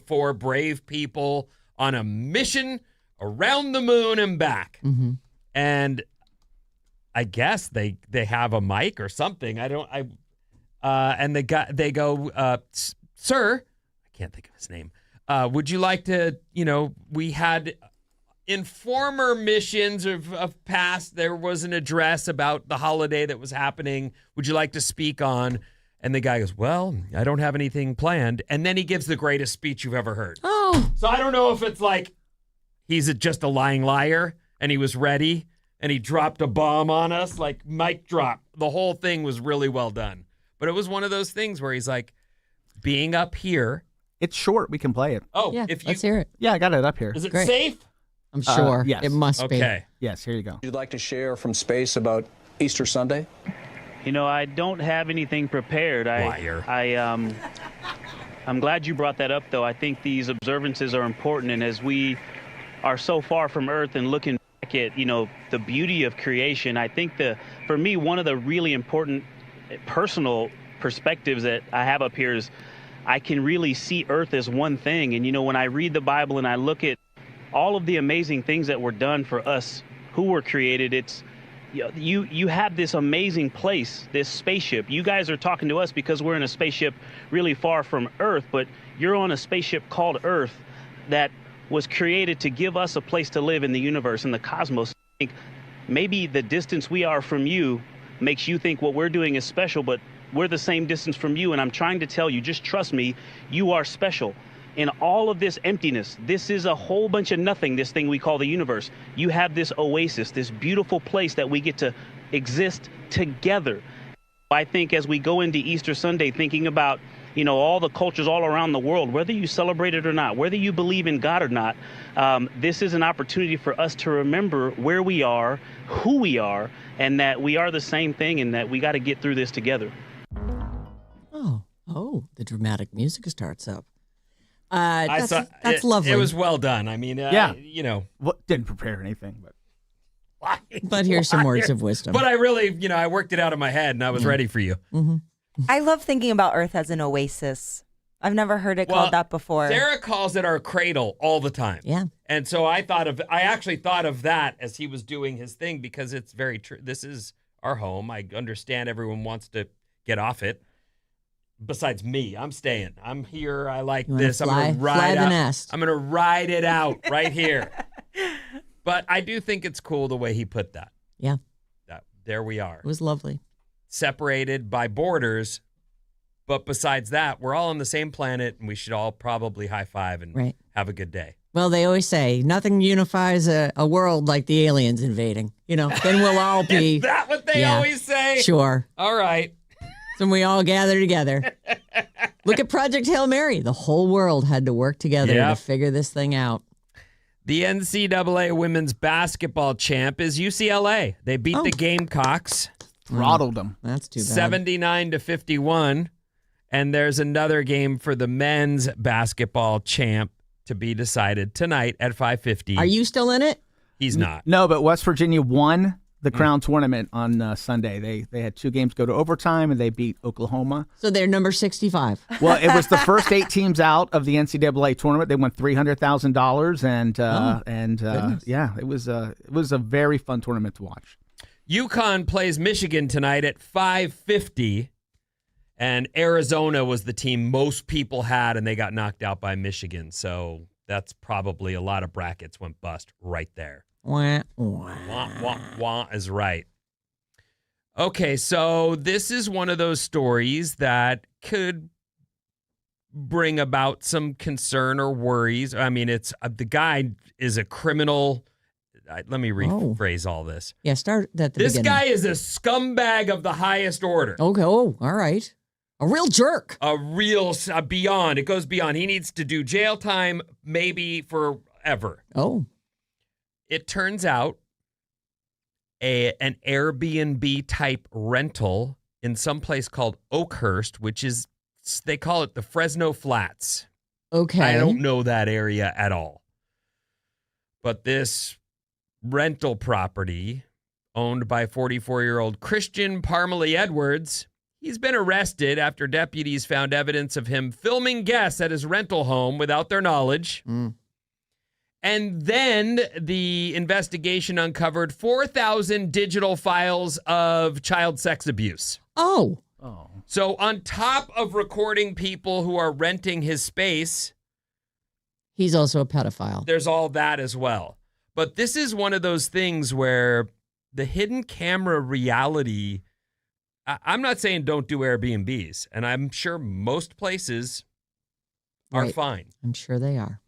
four brave people on a mission around the moon and back. Mm-hmm. And I guess they have a mic or something. And they go, sir, I can't think of his name. Would you like to, we had in former missions of past, there was an address about the holiday that was happening. Would you like to speak on? And the guy goes, well, I don't have anything planned. And then he gives the greatest speech you've ever heard. Oh. So I don't know if it's like he's just a lying liar and he was ready and he dropped a bomb on us, like mic drop. The whole thing was really well done. But it was one of those things where he's like, being up here. It's short. We can play it. Oh, yeah, let's hear it. Yeah, I got it up here. Is it Great. safe? I'm sure. Yes. It must be. Okay. Yes, here you go. You'd like to share from space about Easter Sunday? I don't have anything prepared. Liar. I'm glad you brought that up, though. I think these observances are important, and as we are so far from Earth and looking back at, the beauty of creation, I think for me, one of the really important personal perspectives that I have up here is I can really see Earth as one thing. And, when I read the Bible and I look at all of the amazing things that were done for us who were created, it's you have this amazing place, this spaceship. You guys are talking to us because we're in a spaceship really far from Earth, but you're on a spaceship called Earth that was created to give us a place to live in the universe, in the cosmos. I think maybe the distance we are from you makes you think what we're doing is special, but we're the same distance from you, and I'm trying to tell you, just trust me, you are special. In all of this emptiness, this is a whole bunch of nothing, this thing we call the universe. You have this oasis, this beautiful place that we get to exist together. I think as we go into Easter Sunday, thinking about, all the cultures all around the world, whether you celebrate it or not, whether you believe in God or not, this is an opportunity for us to remember where we are, who we are, and that we are the same thing, and that we got to get through this together. Oh, the dramatic music starts up. That's lovely. It was well done. I mean, Yeah. Well, Didn't prepare anything, but But here's some words of wisdom. But I really, I worked it out in my head and I was ready for you. Mm-hmm. I love thinking about Earth as an oasis. I've never heard it called that before. Sarah calls it our cradle all the time. Yeah. And so I actually thought of that as he was doing his thing because it's very true. This is our home. I understand everyone wants to get off it. Besides me, I'm staying. I'm here. I like this. I'm going to ride the nest. I'm going to ride it out right here. But I do think it's cool the way he put that. Yeah. There we are. It was lovely. Separated by borders. But besides that, we're all on the same planet and we should all probably high five and have a good day. Well, they always say nothing unifies a world like the aliens invading. Then we'll all be. Is that what they always say? Sure. All right. So we all gather together. Look at Project Hail Mary. The whole world had to work together to figure this thing out. The NCAA women's basketball champ is UCLA. They beat the Gamecocks. Throttled them. That's too bad. 79-51. And there's another game for the men's basketball champ to be decided tonight at 5:50. Are you still in it? He's not. No, but West Virginia won the Crown tournament on Sunday. They had 2 games go to overtime, and they beat Oklahoma. So they're number 65. Well, it was the first 8 teams out of the NCAA tournament. They won $300,000, it was a very fun tournament to watch. UConn plays Michigan tonight at 5:50, and Arizona was the team most people had, and they got knocked out by Michigan. So that's probably a lot of brackets went bust right there. Wah, wah. Wah, wah is right. Okay, so this is one of those stories that could bring about some concern or worries. I mean, it's the guy is a criminal. Let me rephrase all this. Yeah, start at the beginning. This guy is a scumbag of the highest order. Okay, all right. A real jerk. A real beyond. It goes beyond. He needs to do jail time maybe forever. Oh. It turns out an Airbnb type rental in some place called Oakhurst, which is, they call it the Fresno Flats. Okay. I don't know that area at all. But this rental property owned by 44-year-old Christian Parmalee Edwards, he's been arrested after deputies found evidence of him filming guests at his rental home without their knowledge. And then the investigation uncovered 4,000 digital files of child sex abuse. Oh. So on top of recording people who are renting his space, he's also a pedophile. There's all that as well. But this is one of those things where the hidden camera reality, I'm not saying don't do Airbnbs, and I'm sure most places are fine. I'm sure they are.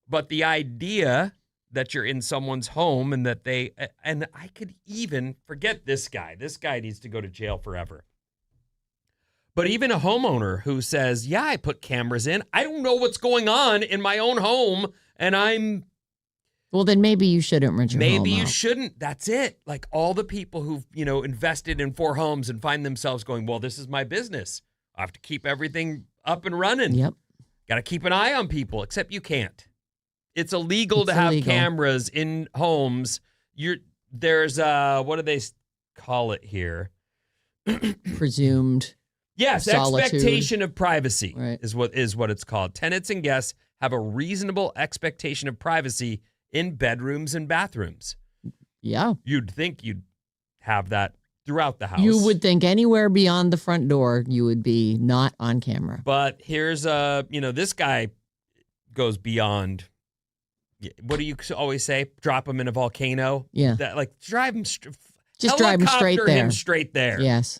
But the idea that you're in someone's home and that and I could even forget this guy. This guy needs to go to jail forever. But even a homeowner who says, yeah, I put cameras in. I don't know what's going on in my own home. And Well, then maybe you shouldn't rent your home Maybe you out. shouldn't. That's it. Like all the people who've, invested in 4 homes and find themselves going, well, this is my business. I have to keep everything up and running. Yep. Got to keep an eye on people, except you can't. It's illegal to have illegal. cameras in homes. There's what do they call it here? Presumed. Yes, Solitude. expectation of privacy Right. is what it's called. Tenants and guests have a reasonable expectation of privacy in bedrooms and bathrooms. Yeah. You'd think you'd have that throughout the house. You would think anywhere beyond the front door, you would be not on camera. But here's this guy goes beyond. What do you always say? Drop him in a volcano. Yeah. That drive him. Just drive him straight Helicopter there. him straight there. Yes.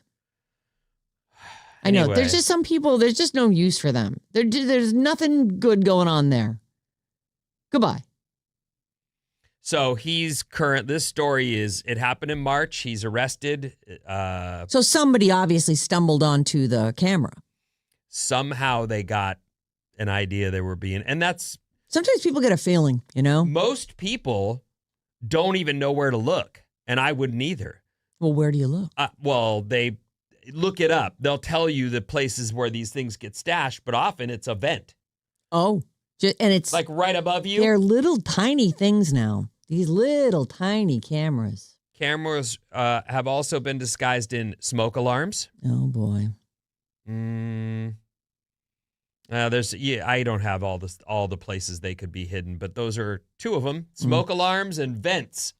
I know. Anyway. There's just some people, there's just no use for them. There's nothing good going on there. Goodbye. So this story it happened in March. He's arrested. So somebody obviously stumbled onto the camera. Somehow they got an idea they were being, and that's. Sometimes people get a feeling, Most people don't even know where to look, and I wouldn't either. Well, where do you look? Well, they look it up. They'll tell you the places where these things get stashed, but often it's a vent. Oh, and it's Like right above you. They're little tiny things now. These little tiny cameras. Cameras have also been disguised in smoke alarms. Oh, boy. I don't have all the places they could be hidden, but those are 2 of them: smoke alarms and vents.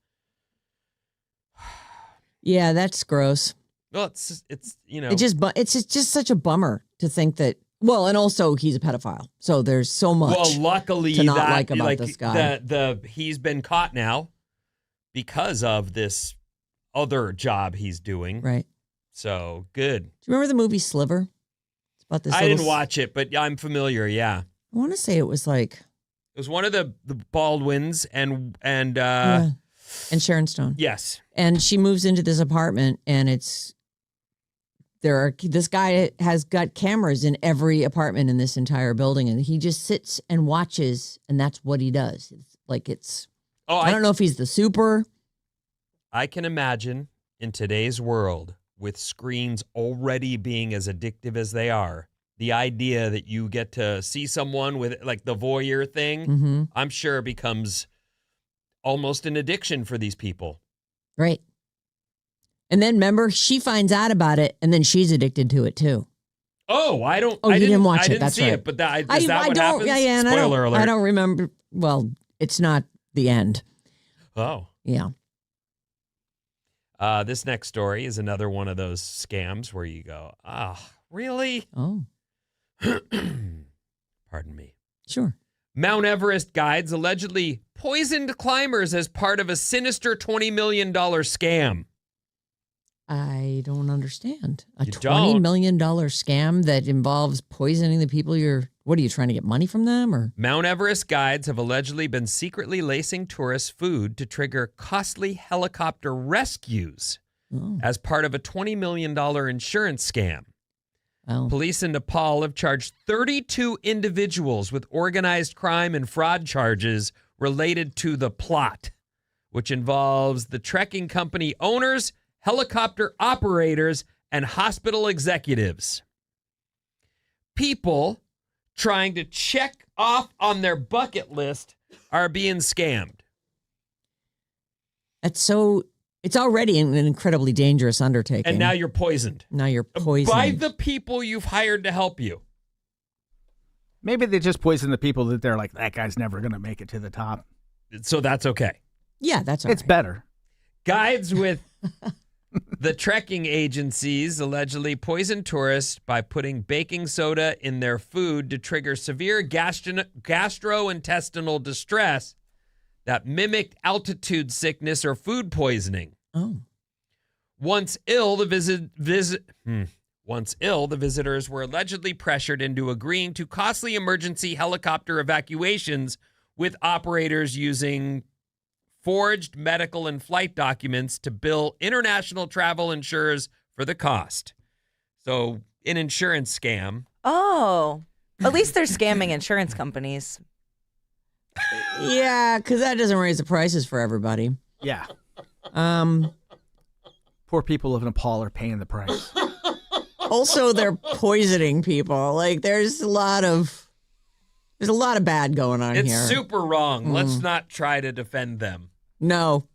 Yeah, that's gross. Well, it's It's just such a bummer to think that. Well, and also he's a pedophile, so there's so much. Well, luckily to not like about this guy. He's been caught now because of this other job he's doing. Right. So good. Do you remember the movie Sliver? It's about this. I didn't watch it, but I'm familiar. Yeah, I want to say it was like. it was one of the Baldwins and Yeah. And Sharon Stone. yes. And she moves into this apartment, and this guy has got cameras in every apartment in this entire building, and he just sits and watches, and that's what he does. I don't know if he's the super. I can imagine in today's world, with screens already being as addictive as they are, the idea that you get to see someone with like the voyeur thing, Mm-hmm. I'm sure becomes almost an addiction for these people. Right. And then remember, she finds out about it, and then she's addicted to it too. Oh, I don't. Oh, I you didn't watch I it. didn't That's see right. it, but is that I what don't. happens? Yeah, and Spoiler alert. I don't remember. Well, it's not the end. Oh. Yeah. This next story is another one of those scams where you go, really? Oh, Pardon me. sure. Mount Everest guides allegedly poisoned climbers as part of a sinister $20 million scam. I don't understand. A You $20 don't? million scam that involves poisoning the people what are you trying to get money from them or? Mount Everest guides have allegedly been secretly lacing tourists' food to trigger costly helicopter rescues Oh, as part of a $20 million insurance scam. well, Police in Nepal have charged 32 individuals with organized crime and fraud charges related to the plot, which involves the trekking company owners, helicopter operators, and hospital executives. People trying to check off on their bucket list are being scammed. it's already an incredibly dangerous undertaking. And now you're poisoned. Now you're poisoned. By the people you've hired to help you. Maybe they just poison the people that they're like, that guy's never going to make it to the top. So that's okay. Yeah, that's all It's right. better. Guides with the trekking agencies allegedly poisoned tourists by putting baking soda in their food to trigger severe gastrointestinal distress that mimicked altitude sickness or food poisoning. Oh, Once ill, the visitors were allegedly pressured into agreeing to costly emergency helicopter evacuations, with operators using forged medical and flight documents to bill international travel insurers for the cost. So, an insurance scam. Oh, at least they're scamming insurance companies. Yeah, because that doesn't raise the prices for everybody. Yeah. Um, Poor people of Nepal are paying the price. Also, they're poisoning people. Like, there's a lot of bad going on It's here. super wrong. Let's not try to defend them. No.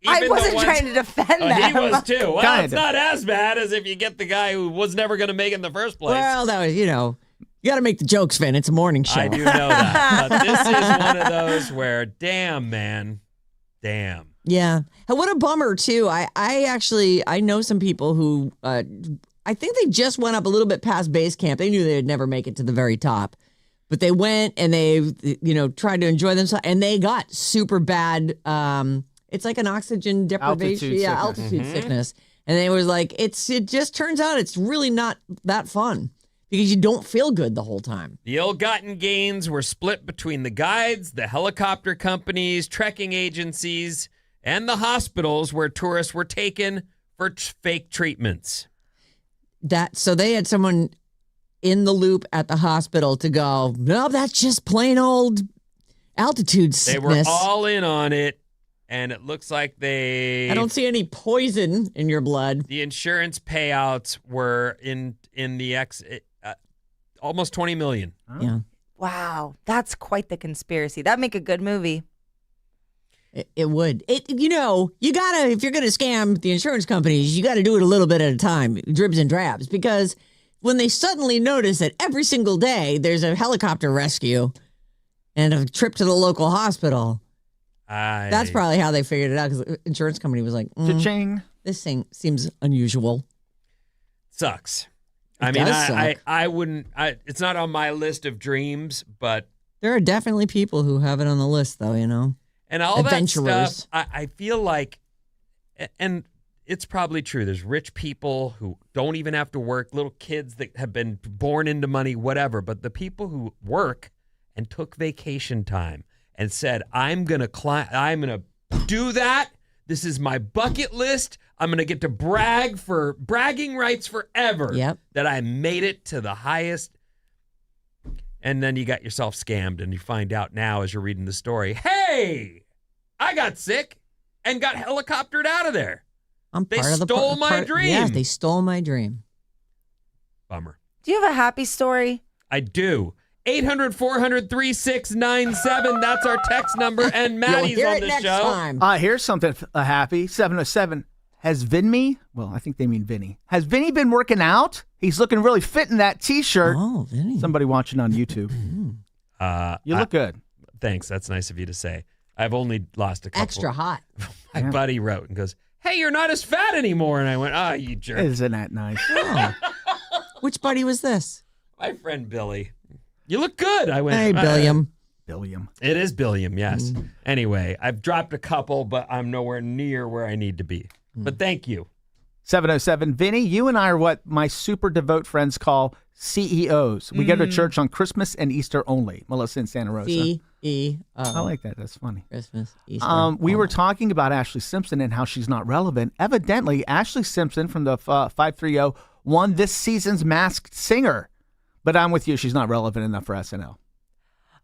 I Even the wasn't ones- trying to defend them. He was too. Well, Kinda. it's not as bad as if you get the guy who was never going to make it in the first place. Well, that was, you got to make the jokes, Finn. It's a morning show. I do know that. But this is one of those where, damn, man. Damn. Yeah. And what a bummer, too. I know some people who, I think they just went up a little bit past base camp. They knew they'd never make it to the very top. But they went and they, tried to enjoy themselves. And they got super bad, it's like an oxygen deprivation. Altitude sickness. And they was like, it just turns out it's really not that fun because you don't feel good the whole time. The ill-gotten gains were split between the guides, the helicopter companies, trekking agencies, and the hospitals where tourists were taken for fake treatments. So they had someone in the loop at the hospital to go, no, that's just plain old altitude They sickness. were all in on it, and it looks like I don't see any poison in your blood. the insurance payouts were in the almost $20 million. Yeah. Wow, that's quite the conspiracy. That'd make a good movie. It would. You gotta, if you're gonna scam the insurance companies, you gotta do it a little bit at a time, dribs and drabs, because when they suddenly notice that every single day there's a helicopter rescue and a trip to the local hospital, that's probably how they figured it out, because the insurance company was like, Cha-ching. this thing seems unusual. Sucks. It does suck. I wouldn't. It's not on my list of dreams, but There are definitely people who have it on the list, though, and all that Adventurers. stuff. I feel like, and it's probably true. There's rich people who don't even have to work, little kids that have been born into money, whatever. But the people who work and took vacation time and said, I'm gonna do that. This is my bucket list. I'm going to get to brag for bragging rights forever. Yep. That I made it to the highest. And then you got yourself scammed, and you find out now as you're reading the story, hey, I got sick and got helicoptered out of there. They stole my dream. Yes, they stole my dream. Bummer. Do you have a happy story? I do. 800-400-3697. That's our text number, and Maddie's You'll hear on it the next show. time. Here's something happy. 707. Has Vinnie, well, I think they mean Vinnie. Has Vinnie been working out? He's looking really fit in that T-shirt. Oh, Vinny. Somebody watching on YouTube. You look good. Thanks. That's nice of you to say. I've only lost a couple. Extra hot. My buddy wrote and goes, hey, you're not as fat anymore. And I went, you jerk. Isn't that nice? Oh. Which buddy was this? My friend Billy. You look good. I went, Hey, Billiam. Billiam. It is Billiam, yes. Anyway, I've dropped a couple, but I'm nowhere near where I need to be. But thank you. 707. Vinny, you and I are what my super devout friends call CEOs. We go to church on Christmas and Easter only. Melissa in Santa Rosa. CEO. I like that. That's funny. Christmas, Easter. We were talking about Ashley Simpson and how she's not relevant. Evidently, Ashley Simpson from the 530 won this season's Masked Singer. But I'm with you. She's not relevant enough for SNL.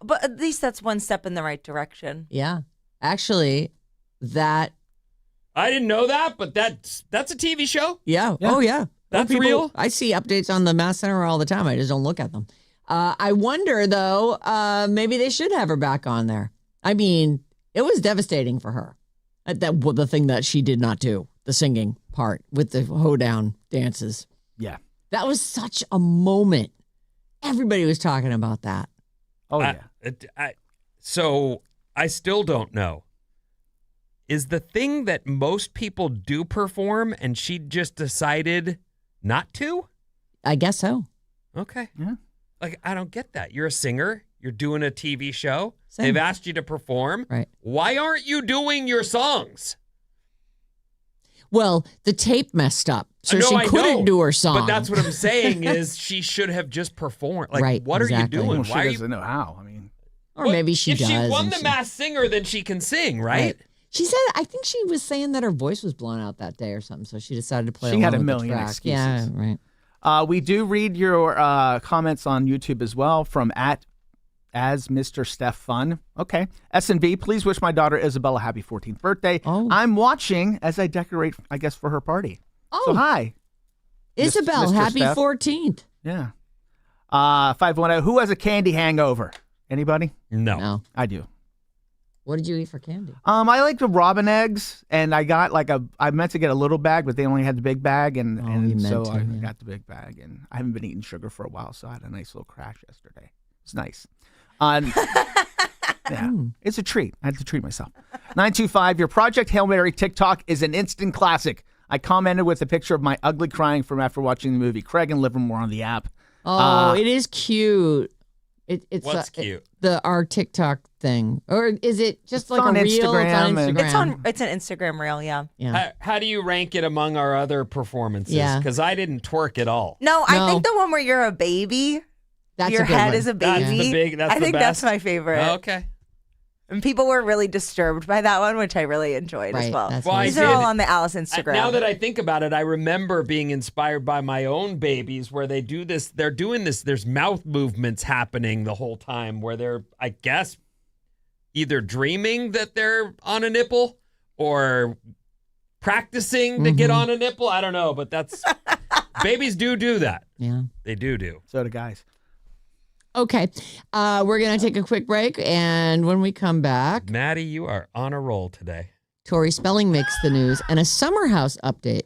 But at least that's one step in the right direction. Yeah. Actually, that. I didn't know that, but that's a TV show. Yeah. Yeah. Oh, yeah. That's People- real? I see updates on the Mass Center all the time. I just don't look at them. I wonder, though, maybe they should have her back on there. I mean, it was devastating for her. The thing that she did not do, the singing part with the hoedown dances. Yeah. That was such a moment. Everybody was talking about that. Oh, yeah. So I still don't know. Is the thing that most people do perform and she just decided not to? I guess so. Okay. Yeah. Like, I don't get that. You're a singer. You're doing a TV show. Same. They've asked you to perform. Right. Why aren't you doing your songs? Well, the tape messed up, so No, she I couldn't know, do her song. But that's what I'm saying is she should have just performed. Like, Right, what are exactly. you doing? Well, she Why are doesn't you? know how. I mean, Or Well, maybe she if does. she won and the she- Masked Singer, then she can sing, right? She said, I think she was saying that her voice was blown out that day or something, so she decided to play She along had a with the million track. excuses. Yeah, right. we do read your comments on YouTube as well from as Mr. Steph Fun. Okay. S&V, please wish my daughter Isabella happy 14th birthday. Oh. I'm watching as I decorate, I guess, for her party. Oh. So hi. Isabel, Mr. happy Steph. 14th. Yeah. 510, who has a candy hangover? Anybody? No. I do. What did you eat for candy? I like the robin eggs, and I got I meant to get a little bag, but they only had the big bag, and so I got the big bag, and I haven't been eating sugar for a while, so I had a nice little crash yesterday. It's nice. Yeah, it's a treat. I had to treat myself. 925, your Project Hail Mary TikTok is an instant classic. I commented with a picture of my ugly crying from after watching the movie. Craig and Livermore on the app. Oh, it is cute. It's What's cute? Our TikTok thing, or is it just like on a reel? It's on Instagram Instagram. It's an Instagram reel, yeah. Yeah. How do you rank it among our other performances? Yeah. Because I didn't twerk at all. No, I No. think the one where you're a baby, That's your a good head one. is a That's baby. that's I the think best? that's my favorite. Okay. And people were really disturbed by that one, which I really enjoyed as Right, well. that's Well, I These did- are all on the Alice Instagram. Now that I think about it, I remember being inspired by my own babies where they do this. They're doing this. There's mouth movements happening the whole time where they're, I guess, either dreaming that they're on a nipple or practicing to get on a nipple. I don't know, but that's babies do that. Yeah. They do. So do guys. Okay. We're going to take a quick break. And when we come back, Maddie, you are on a roll today. Tori Spelling makes the news and a summer house update.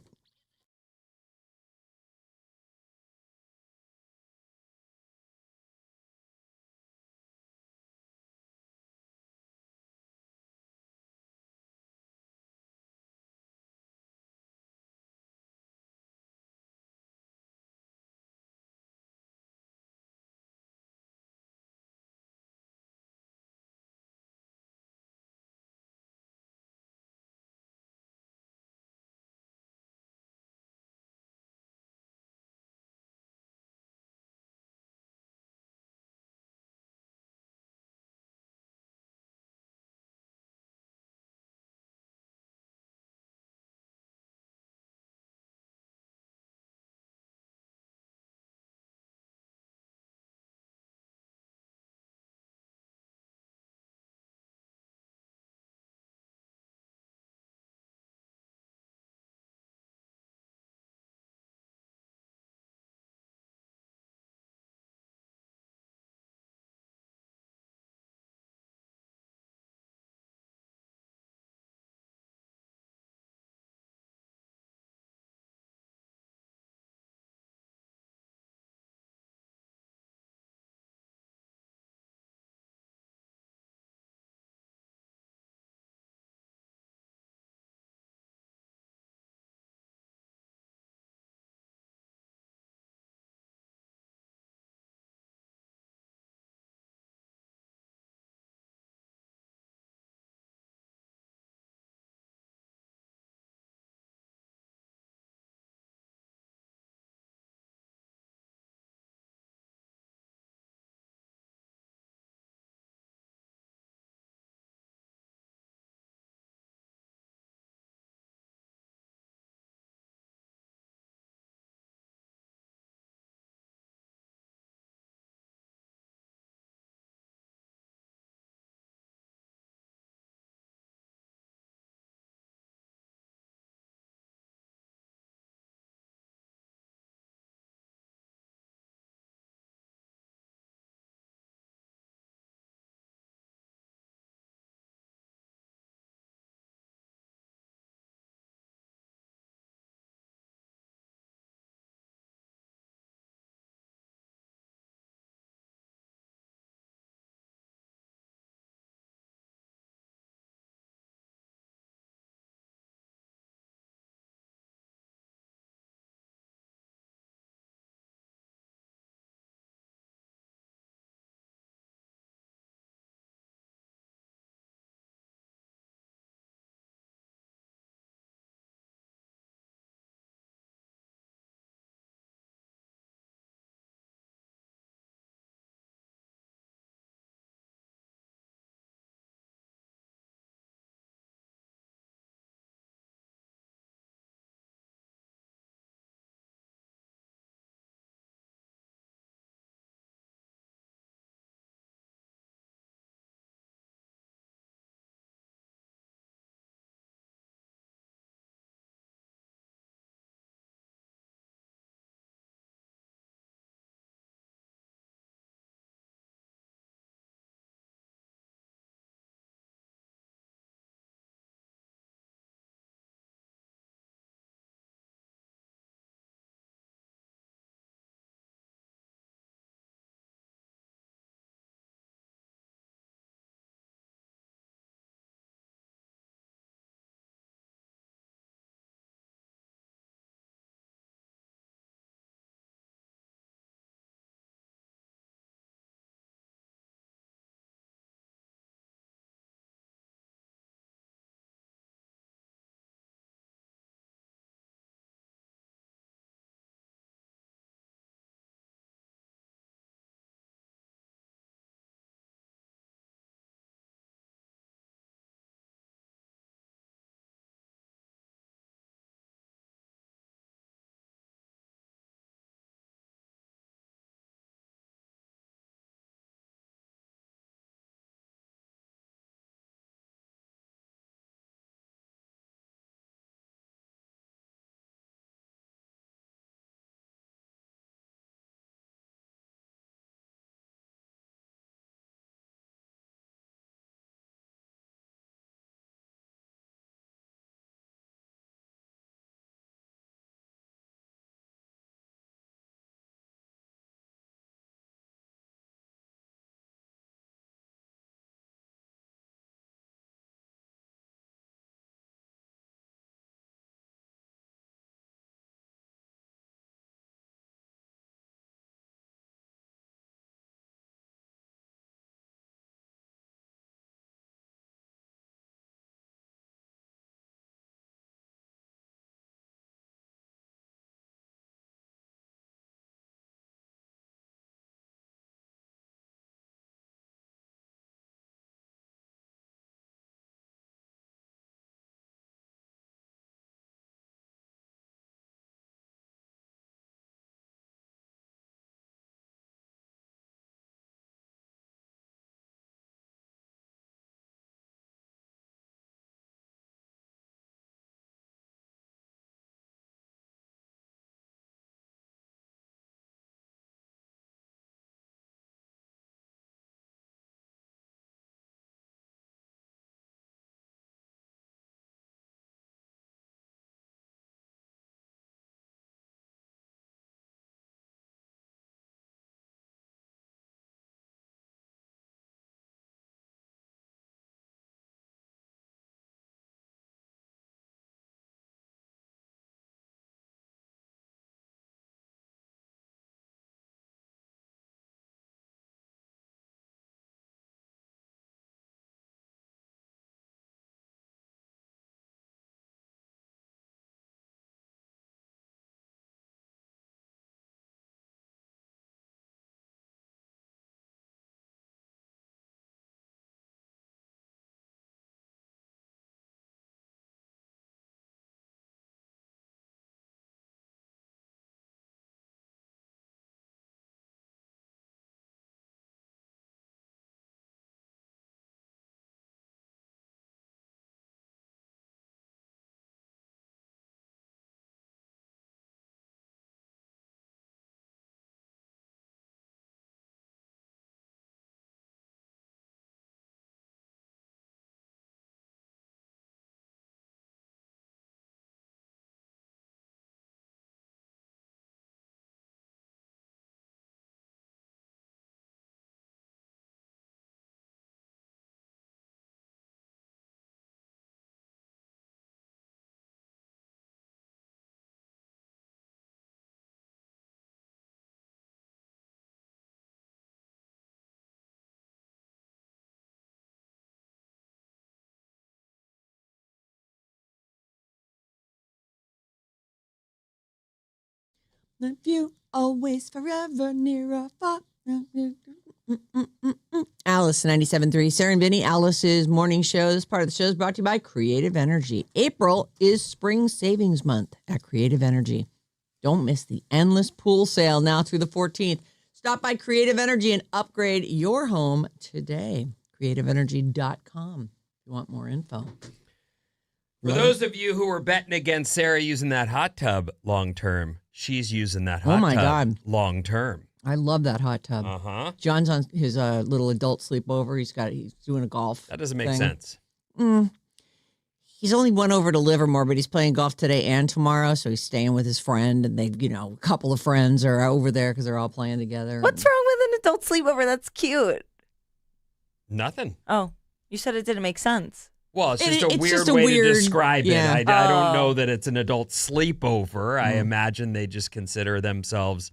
If you always, forever, near or far. Alice 97.3, Sarah and Vinnie, Alice's morning show. This part of the show is brought to you by Creative Energy. April is Spring Savings Month at Creative Energy. Don't miss the endless pool sale now through the 14th. Stop by Creative Energy and upgrade your home today. CreativeEnergy.com if you want more info. For those of you who are betting against Sarah using that hot tub long term, she's using that hot tub God. long term. I love that hot tub. Uh-huh. John's on his little adult sleepover. He's doing a golf. That doesn't make thing. sense. He's only went over to Livermore, but he's playing golf today and tomorrow, so he's staying with his friend, and they, a couple of friends are over there because they're all playing together. What's wrong with an adult sleepover? That's cute. Nothing. Oh, you said it didn't make sense. Well, it's just a weird just a way weird- to describe yeah. it. I don't know that it's an adult sleepover. I imagine they just consider themselves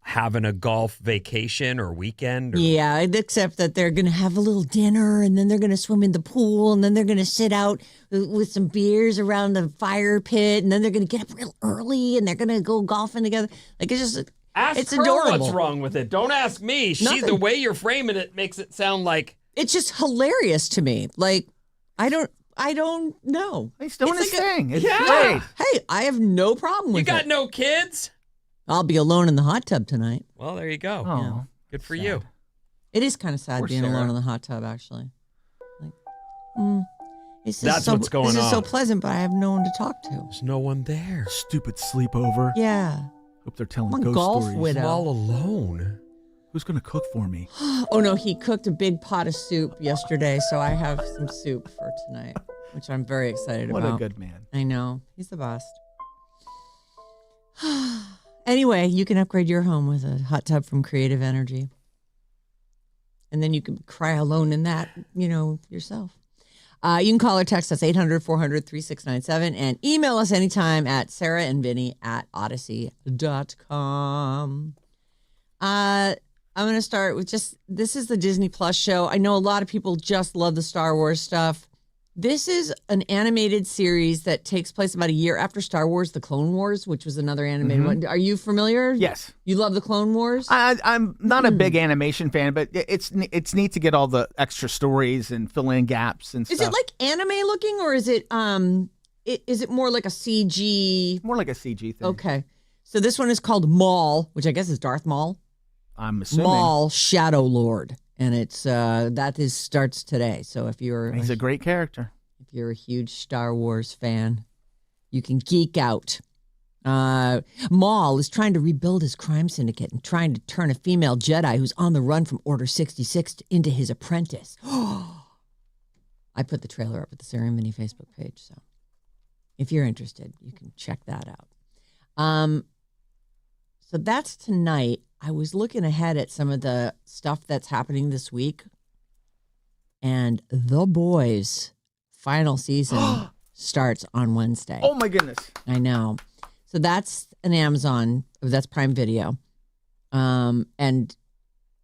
having a golf vacation or weekend. Or... Yeah, except that they're going to have a little dinner, and then they're going to swim in the pool, and then they're going to sit out with some beers around the fire pit, and then they're going to get up real early, and they're going to go golfing together. Like, it's just, Ask it's her adorable. what's wrong with it. Don't ask me. Nothing. The way you're framing it makes it sound like... It's just hilarious to me. Like, I don't know. He's doing It's his thing. It's Yeah. great. Hey, I have no problem with You got it. no kids? I'll be alone in the hot tub tonight. Well, there you go. Oh, Good for sad. you. It is kind of sad Poor being Sarah. alone in the hot tub, actually. Like, this is That's so, what's going This is so on. pleasant, but I have no one to talk to. There's no one there. Stupid sleepover. Yeah. Hope they're telling I'm a ghost golf stories. widow. I'm all alone. Who's going to cook for me? Oh, no, he cooked a big pot of soup yesterday, so I have some soup for tonight, which I'm very excited What about. a good man. I know. He's the best. Anyway, you can upgrade your home with a hot tub from Creative Energy. And then you can cry alone in that, yourself. You can call or text us 800-400-3697 and email us anytime at sarahandvinny@odyssey.com. I'm going to start with this is the Disney Plus show. I know a lot of people just love the Star Wars stuff. This is an animated series that takes place about a year after Star Wars, The Clone Wars, which was another animated one. Are you familiar? Yes. You love The Clone Wars? I'm not a big animation fan, but it's neat to get all the extra stories and fill in gaps and Is stuff. it like anime looking, or is it is it more like a CG? More like a CG thing. Okay. So this one is called Maul, which I guess is Darth Maul. I'm assuming. Maul Shadow Lord. And it's starts today. So if you're He's a great character. if you're a huge Star Wars fan, you can geek out. Maul is trying to rebuild his crime syndicate and trying to turn a female Jedi who's on the run from Order 66 into his apprentice. I put the trailer up at the Sarah Vinnie Facebook page, so if you're interested, you can check that out. So that's tonight. I was looking ahead at some of the stuff that's happening this week, and The Boys final season starts on Wednesday. Oh my goodness. I know. So that's an Amazon. That's Prime Video. And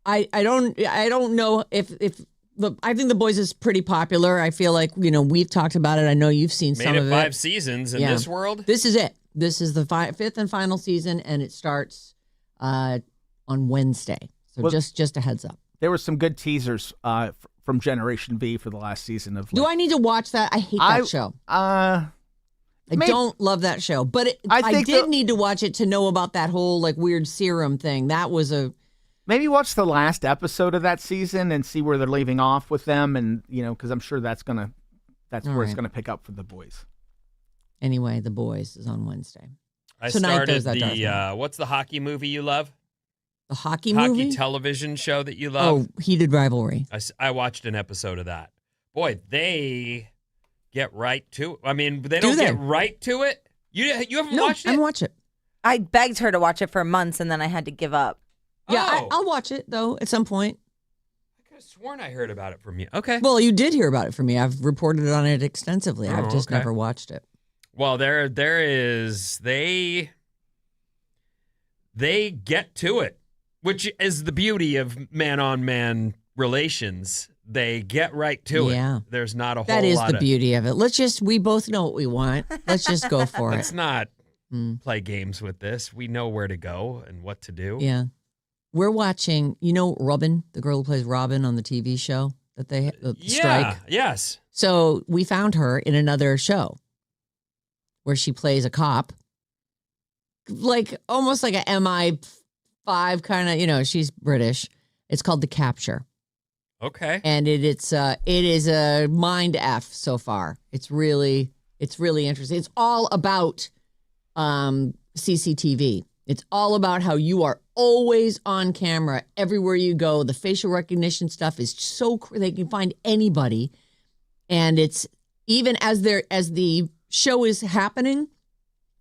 I don't know if I think The Boys is pretty popular. I feel like we've talked about it. I know you've seen Made some it of 5 it. seasons in Yeah. this world. This is it. This is the fifth and final season, and it starts on Wednesday. So Well- just a heads up. There were some good teasers from Generation V for the last season of. Do I need to watch that? I hate that show. I don't love that show, but I did need to watch it to know about that whole weird serum thing. That was Maybe watch the last episode of that season and see where they're leaving off with them, and because I'm sure that's where it's right. gonna pick up for the boys. anyway. The Boys is on Wednesday. I Tonight started goes that Darth the what's the hockey movie you love? The hockey Hockey movie. television show that you love? Oh, Heated Rivalry. I watched an episode of that. Boy, they get right to it. I mean, they don't they? get right to it. You haven't No, watched I it? haven't watched it. I begged her to watch it for months, and then I had to give up. Yeah, Oh. I'll watch it though at some point. I could have sworn I heard about it from you. Okay. Well, you did hear about it from me. I've reported on it extensively. I've Oh, just okay. never watched it. Well, there is they get to it, which is the beauty of man-on-man relations. They get right to Yeah. it. There's not a whole That is lot the of beauty of it. We both know what we want. Let's just go for it. Let's not play games with this. We know where to go and what to do. Yeah. We're watching, Robin, the girl who plays Robin on the TV show that they the strike. Yes. So we found her in another show where she plays a cop, like almost like a MI5 kind of, she's British. It's called The Capture. Okay. And it is a mind F so far. It's really interesting. It's all about CCTV. It's all about how you are always on camera everywhere you go. The facial recognition stuff is they can find anybody. And it's even as the show is happening,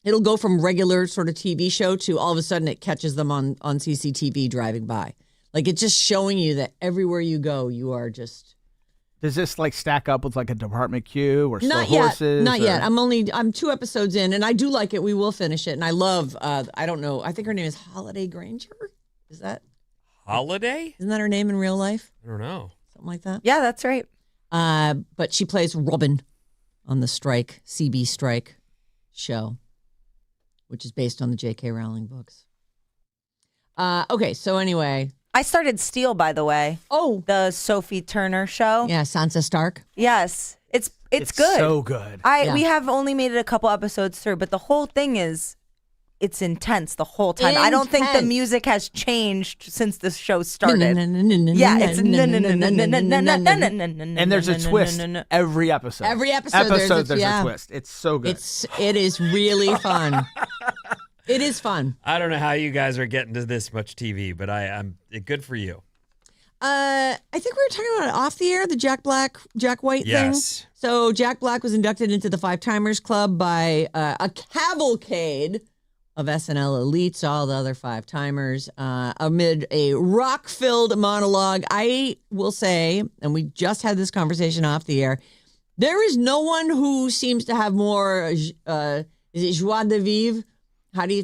it'll go from regular sort of TV show to all of a sudden it catches them on CCTV driving by. Like it's just showing you that everywhere you go, you are just. Does this like stack up with like a Department Q or Slow Not yet. Horses? Not yet. I'm 2 episodes in, and I do like it. We will finish it, and I love. I don't know. I think her name is Holiday Granger. Is that Holiday? Isn't that her name in real life? I don't know. Something like that. Yeah, that's right. But she plays Robin on the CB strike show, which is based on the J.K. Rowling books. Okay, so anyway. I started Steel, by the way. Oh. The Sophie Turner show. Yeah, Sansa Stark. Yes. It's good. So good. We have only made it a couple episodes through, but the whole thing is it's intense the whole time. I don't think the music has changed since the show started. Yeah, it's and there's a twist every episode. Every episode there's a twist. It's so good. It is really fun. It is fun. I don't know how you guys are getting to this much TV, but I'm good for you. I think we were talking about it off the air, the Jack White thing. Yes. So Jack Black was inducted into the Five Timers Club by a cavalcade of SNL elites, all the other Five Timers, amid a rock-filled monologue. I will say, and we just had this conversation off the air, there is no one who seems to have more, is it joie de vivre? How do you,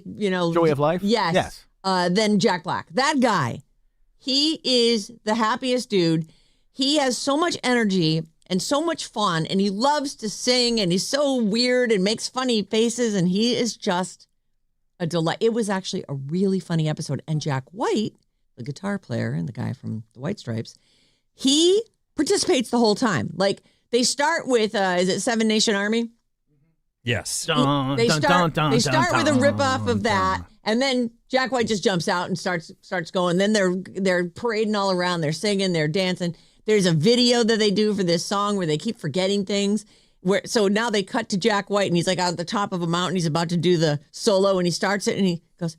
Joy of life? Yes. Than Jack Black. That guy, he is the happiest dude. He has so much energy and so much fun, and he loves to sing, and he's so weird and makes funny faces, and he is just a delight. It was actually a really funny episode. And Jack White, the guitar player and the guy from the White Stripes, he participates the whole time. Like, they start with, is it Seven Nation Army? Yes. They start with a rip-off of that, and then Jack White just jumps out and starts going. Then they're parading all around. They're singing. They're dancing. There's a video that they do for this song where they keep forgetting things. So now they cut to Jack White, and he's like out at the top of a mountain. He's about to do the solo, and he starts it, and he goes,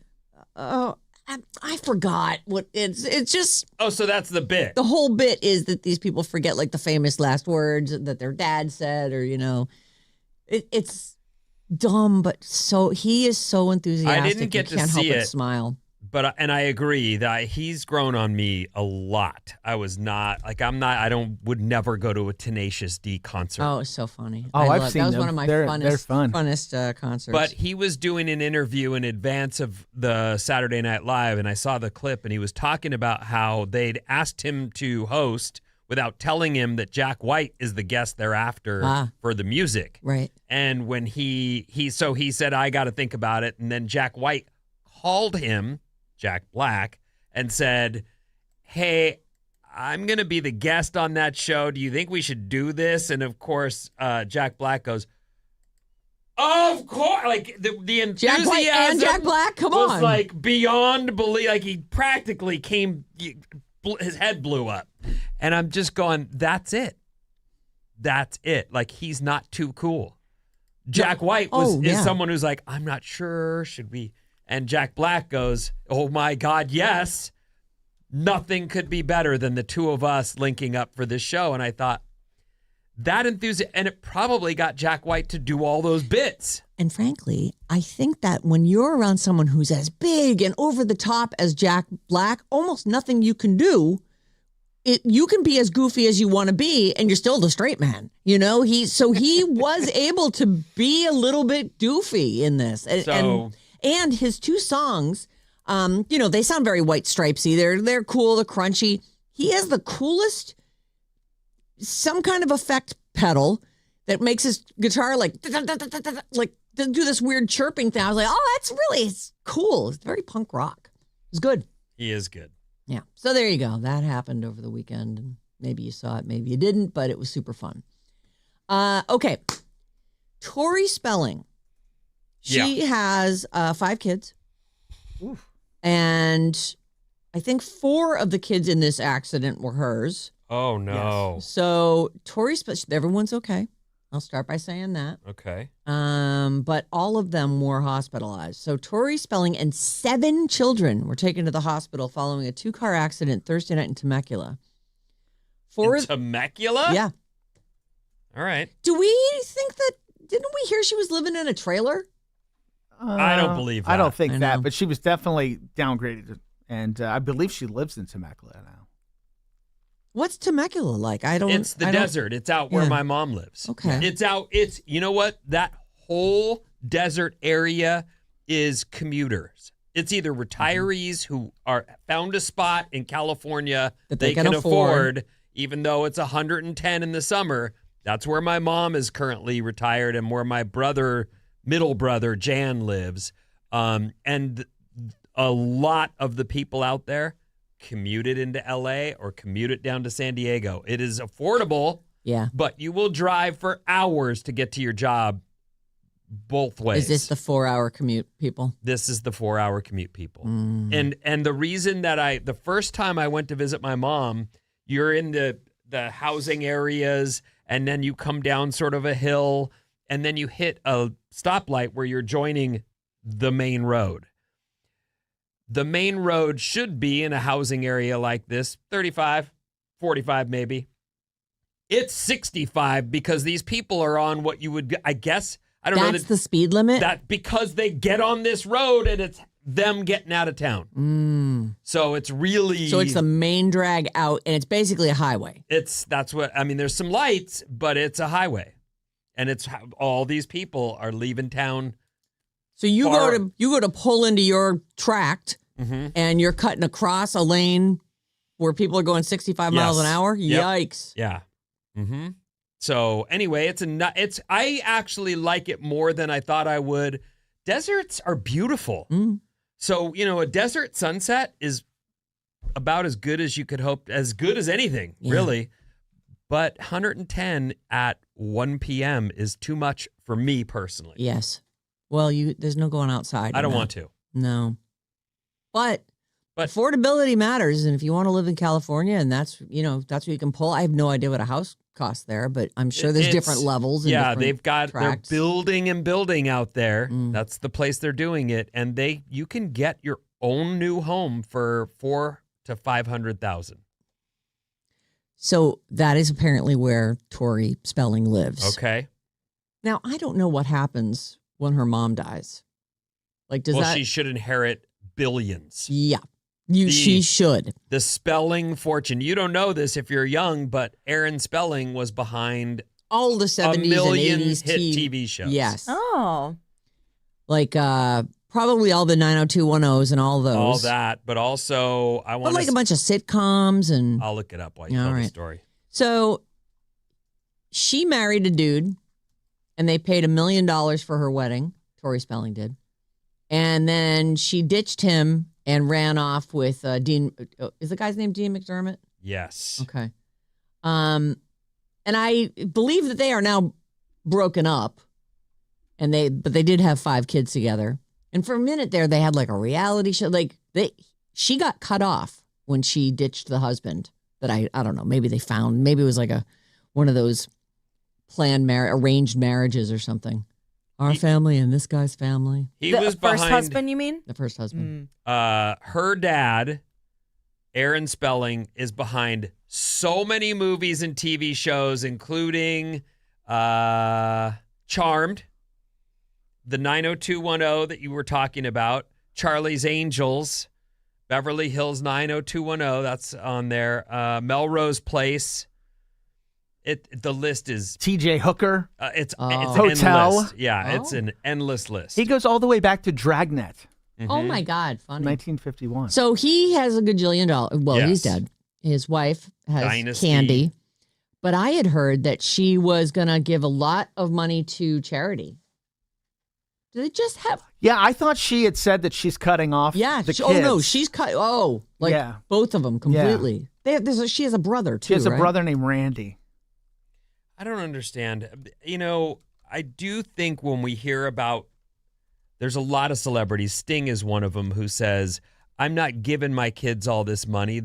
"Oh, I forgot what it's just." Oh, so that's the bit. The whole bit is that these people forget like the famous last words that their dad said, or it's dumb, but he is so enthusiastic. I didn't get you to can't see help but it, smile. but I agree that he's grown on me a lot. I was not like would never go to a Tenacious D concert. Oh, it's so funny. I've seen that was them. one of my They're funnest concerts. But he was doing an interview in advance of the Saturday Night Live, and I saw the clip, and he was talking about how they'd asked him to host without telling him that Jack White is the guest thereafter for the music. Right. And when he said, I got to think about it. And then Jack White called him, Jack Black, and said, hey, I'm going to be the guest on that show. Do you think we should do this? And of course, Jack Black goes, of course. Like the enthusiasm. Jack White and Jack Black, come on. Was like beyond belief. Like he practically his head blew up. And I'm just going, that's it. That's it. Like, he's not too cool. Jack White is someone who's like, I'm not sure. Should we? And Jack Black goes, oh, my God, yes. Nothing could be better than the two of us linking up for this show. And I thought, that enthusiasm, and it probably got Jack White to do all those bits. And frankly, I think that when you're around someone who's as big and over the top as Jack Black, almost nothing you can do. You can be as goofy as you want to be, and you're still the straight man. He was able to be a little bit goofy in this. And his two songs, they sound very White Stripesy. They're cool, they're crunchy. He has the coolest, some kind of effect pedal that makes his guitar like do this weird chirping thing. I was like, oh, it's cool. It's very punk rock. It's good. He is good. Yeah. So there you go. That happened over the weekend. And maybe you saw it, maybe you didn't, but it was super fun. Okay. Tori Spelling. She has 5 kids. Oof. And I think 4 of the kids in this accident were hers. Oh, no. So Tori Spelling, everyone's okay. I'll start by saying that. Okay. But all of them were hospitalized. So Tori Spelling and 7 children were taken to the hospital following a 2-car accident Thursday night in Temecula. Temecula? Yeah. All right. Do we think that, didn't we hear she was living in a trailer? I don't believe that. I don't think I that, know. but she was definitely downgraded, and I believe she lives in Temecula now. What's Temecula like? It's the desert. It's out where my mom lives. Okay. It's out. You know what? That whole desert area is commuters. It's either retirees who found a spot in California That they can afford, even though it's 110 in the summer. That's where my mom is currently retired and where my middle brother, Jan, lives. And a lot of the people out there commuted into LA or commuted down to San Diego. It is affordable, but you will drive for hours to get to your job both ways. Is this the 4-hour commute, people? This is the 4-hour commute, people. And the reason that the first time I went to visit my mom, you're in the housing areas, and then you come down sort of a hill, and then you hit a stoplight where you're joining the main road. The main road should be in a housing area like this, 35, 45 maybe. It's 65 because these people are on what you would, I guess, I don't know. That's the speed limit? That because they get on this road and it's them getting out of town. So it's really... So it's the main drag out, and it's basically a highway. There's some lights, but it's a highway. And it's all these people are leaving town. So you go to pull into your tract, and you're cutting across a lane where people are going 65 miles an hour. Yep. Yikes! Yeah. So anyway, I actually like it more than I thought I would. Deserts are beautiful. So a desert sunset is about as good as you could hope, as good as anything, really. But 110 at 1 p.m. is too much for me personally. Yes. Well, there's no going outside. I don't want to. No. But affordability matters, and if you want to live in California, and that's what you can pull. I have no idea what a house costs there, but I'm sure there's different levels. And they're building and building out there. That's the place they're doing it, and you can get your own new home for $400,000 to $500,000. So that is apparently where Tori Spelling lives. Okay. Now I don't know what happens when her mom dies. Like, she should inherit billions. Yeah. She should. The Spelling fortune. You don't know this if you're young, but Aaron Spelling was behind all the 70s and 80s hit TV shows. Yes. Oh. Like probably all the 90210s and all those. All that, but also I want a bunch of sitcoms and I'll look it up while you tell the story. So she married a dude and they paid $1 million for her wedding. Tori Spelling did. And then she ditched him and ran off with Dean. Is the guy's name Dean McDermott? Yes. Okay. And I believe that they are now broken up, but they did have 5 kids together. And for a minute there, they had like a reality show. Like she got cut off when she ditched the husband. That I don't know. Maybe maybe it was like one of those arranged marriages or something. Our family and this guy's family. He was behind... first husband, you mean? The first husband. Her dad, Aaron Spelling, is behind so many movies and TV shows, including Charmed, the 90210 that you were talking about, Charlie's Angels, Beverly Hills 90210, that's on there, Melrose Place. The list is TJ Hooker. It's Hotel. endless. Yeah, it's an endless list. He goes all the way back to Dragnet. Oh my God, funny. 1951. So he has a gajillion dollars. Well, he's dead. His wife has Dynasty. Candy. But I had heard that she was going to give a lot of money to charity. Do they just have? Yeah, I thought she had said that she's cutting off Yeah. the kids. Oh no, she's cut. Oh, like Yeah. both of them completely. She has a brother too. She has a right? brother named Randy. I don't understand. You know, I do think when we hear about, there's a lot of celebrities. Sting is one of them who says, "I'm not giving my kids all this money."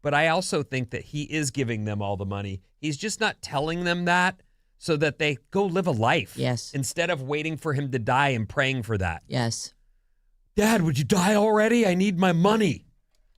But I also think that he is giving them all the money. He's just not telling them that so that they go live a life. Yes. Instead of waiting for him to die and praying for that. Yes. Dad, would you die already? I need my money.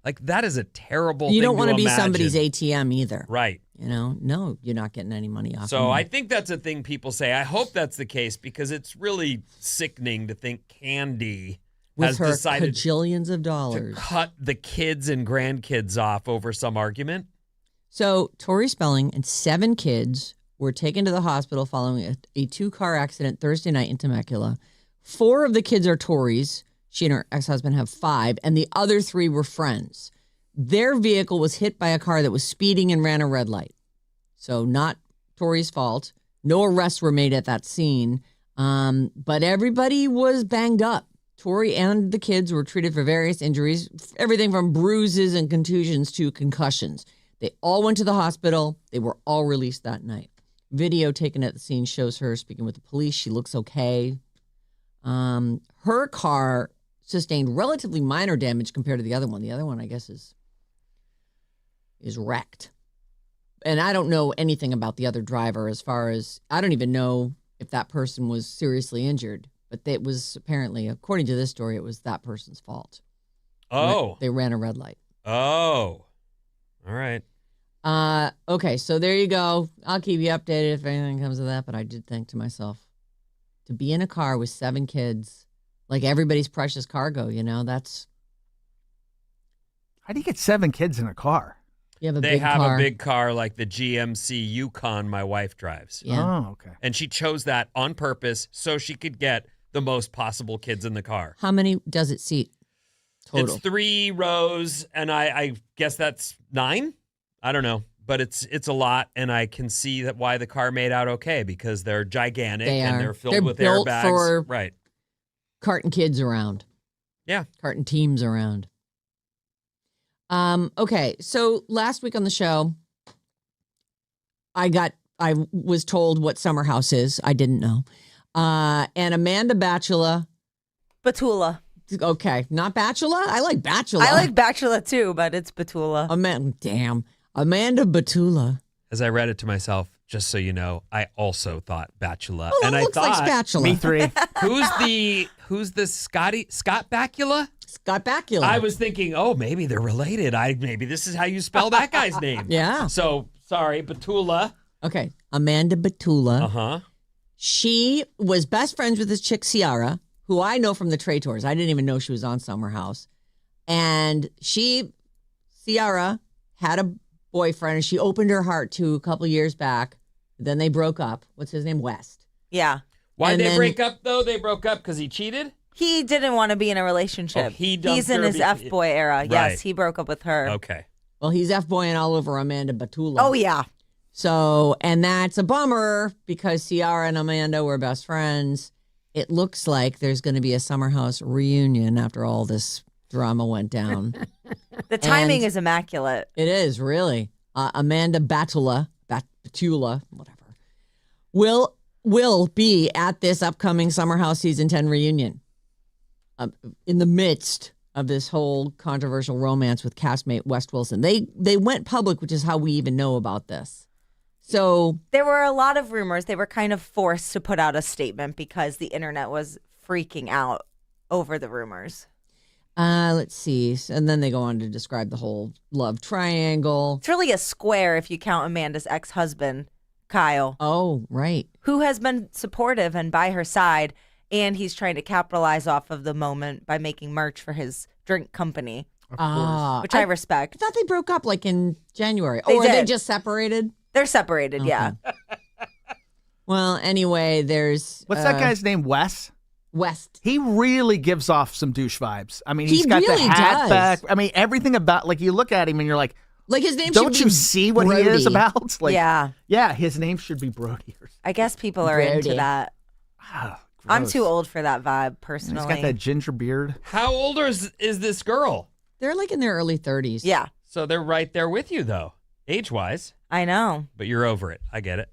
Like, that is a terrible thing You don't want to be imagine. somebody's ATM either. Right. You know, no, you're not getting any money off. So of them. I think that's a thing people say. I hope that's the case because it's really sickening to think Candy with has her decided cajillions of to dollars. cut the kids and grandkids off over some argument. So Tori Spelling and 7 kids were taken to the hospital following a 2-car accident Thursday night in Temecula. 4 of the kids are Tori's. She and her ex-husband have 5, and the other 3 were friends. Their vehicle was hit by a car that was speeding and ran a red light. So not Tori's fault. No arrests were made at that scene, but everybody was banged up. Tori and the kids were treated for various injuries, everything from bruises and contusions to concussions. They all went to the hospital. They were all released that night. Video taken at the scene shows her speaking with the police. She looks okay. Her car sustained relatively minor damage compared to the other one. The other one, I guess, is wrecked. And I don't know anything about the other driver as far as, I don't even know if that person was seriously injured. But it was apparently, according to this story, it was that person's fault. Oh. They ran a red light. Oh. All right. Okay, so there you go. I'll keep you updated if anything comes of that. But I did think to myself, to be in a car with 7 kids, like everybody's precious cargo, you know, that's... How do you get 7 kids in a car? You have a They big have car. a big car like the GMC Yukon my wife drives. Yeah. Oh, okay. And she chose that on purpose so she could get the most possible kids in the car. How many does it seat total? It's 3 rows, and I guess that's 9? I don't know. But it's a lot, and I can see that why the car made out okay, because they're gigantic and they're filled with built airbags. for Right. carting kids around. Yeah. Carting teams around. Okay, so last week on the show, I was told what Summer House is. I didn't know. And Amanda Batula. Batula. Okay, not Bachelor. I like Bachelor. I like Bachelor too, but it's Batula. Amanda Batula. As I read it to myself, just so you know, I also thought Bachelor. Oh, that and I looks thought, like Spatula. Me 3. who's the Scott Bakula? Scott Bakula. I was thinking, oh, maybe they're related. Maybe this is how you spell that guy's name. Yeah. So, sorry, Batula. Okay, Amanda Batula. Uh-huh. She was best friends with this chick, Ciara, who I know from the Trey Tours. I didn't even know she was on Summer House. And Ciara had a boyfriend, and she opened her heart to a couple years back. Then they broke up. What's his name? West. Yeah. Why'd they break up, though? They broke up because he cheated? He didn't want to be in a relationship. Oh, he dumped He's in her his F-boy era. Right. Yes, he broke up with her. Okay. Well, he's F-boying all over Amanda Batula. Oh, yeah. So, and that's a bummer because Ciara and Amanda were best friends. It looks like there's going to be a Summer House reunion after all this drama went down. The timing And is immaculate. it is, really. Amanda Batula, whatever, will be at this upcoming Summer House Season 10 reunion in the midst of this whole controversial romance with castmate West Wilson. They went public, which is how we even know about this. So There were a lot of rumors. They were kind of forced to put out a statement because the internet was freaking out over the rumors. let's see. And then they go on to describe the whole love triangle. It's really a square if you count Amanda's ex-husband, Kyle, Oh, right. who has been supportive and by her side, and he's trying to capitalize off of the moment by making merch for his drink company, Of course. which I respect. I thought they broke up like in January. They Or are they did. just separated? They're separated, Okay. yeah. Well, anyway, there's What's that guy's name? Wes? West. He really gives off some douche vibes. I mean, He he's got really the hat does. back. I mean, everything about, like, you look at him and you're like, Like his name don't should you be see what he is Brody. about? Like, Yeah. yeah, his name should be Brody. I guess people are into Brody. that. Ah, I'm too old for that vibe, personally. He's got that ginger beard. How old is this girl? They're like in their early 30s. Yeah, So they're right there with you, though, age-wise. I know. But you're over it. I get it.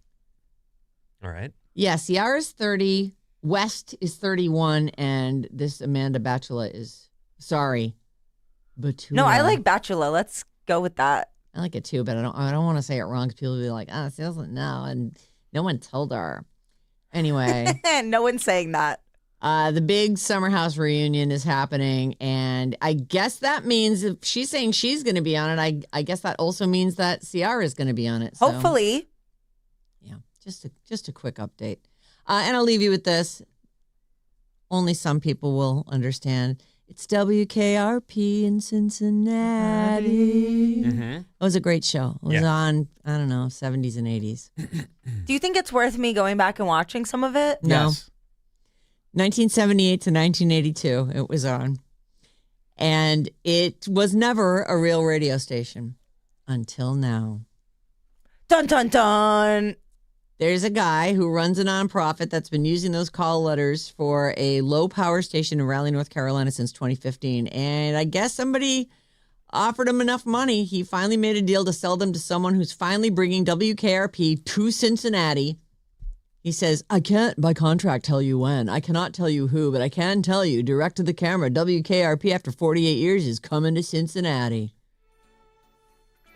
All right. Yeah, Ciara's 30, West is 31, and this Amanda Batula is, sorry, Batula. No, I like Bachelor. Let's go with that. I like it too, but I don't want to say it wrong because people will be like, she doesn't know, and no one told her. Anyway. No one's saying that. The big summer house reunion is happening, and I guess that means if she's saying she's going to be on it, I guess that also means that Ciara is going to be on it. So, Hopefully. yeah, just a quick update. And I'll leave you with this. Only some people will understand. It's WKRP in Cincinnati. Mm-hmm. It was a great show. It was Yeah. on, I don't know, 70s and 80s. Do you think it's worth me going back and watching some of it? No. Yes. 1978 to 1982, it was on. And it was never a real radio station until now. Dun, dun, dun. There's a guy who runs a nonprofit that's been using those call letters for a low power station in Raleigh, North Carolina since 2015. And I guess somebody offered him enough money. He finally made a deal to sell them to someone who's finally bringing WKRP to Cincinnati. He says, I can't by contract tell you when. I cannot tell you who, but I can tell you direct to the camera, WKRP after 48 years is coming to Cincinnati.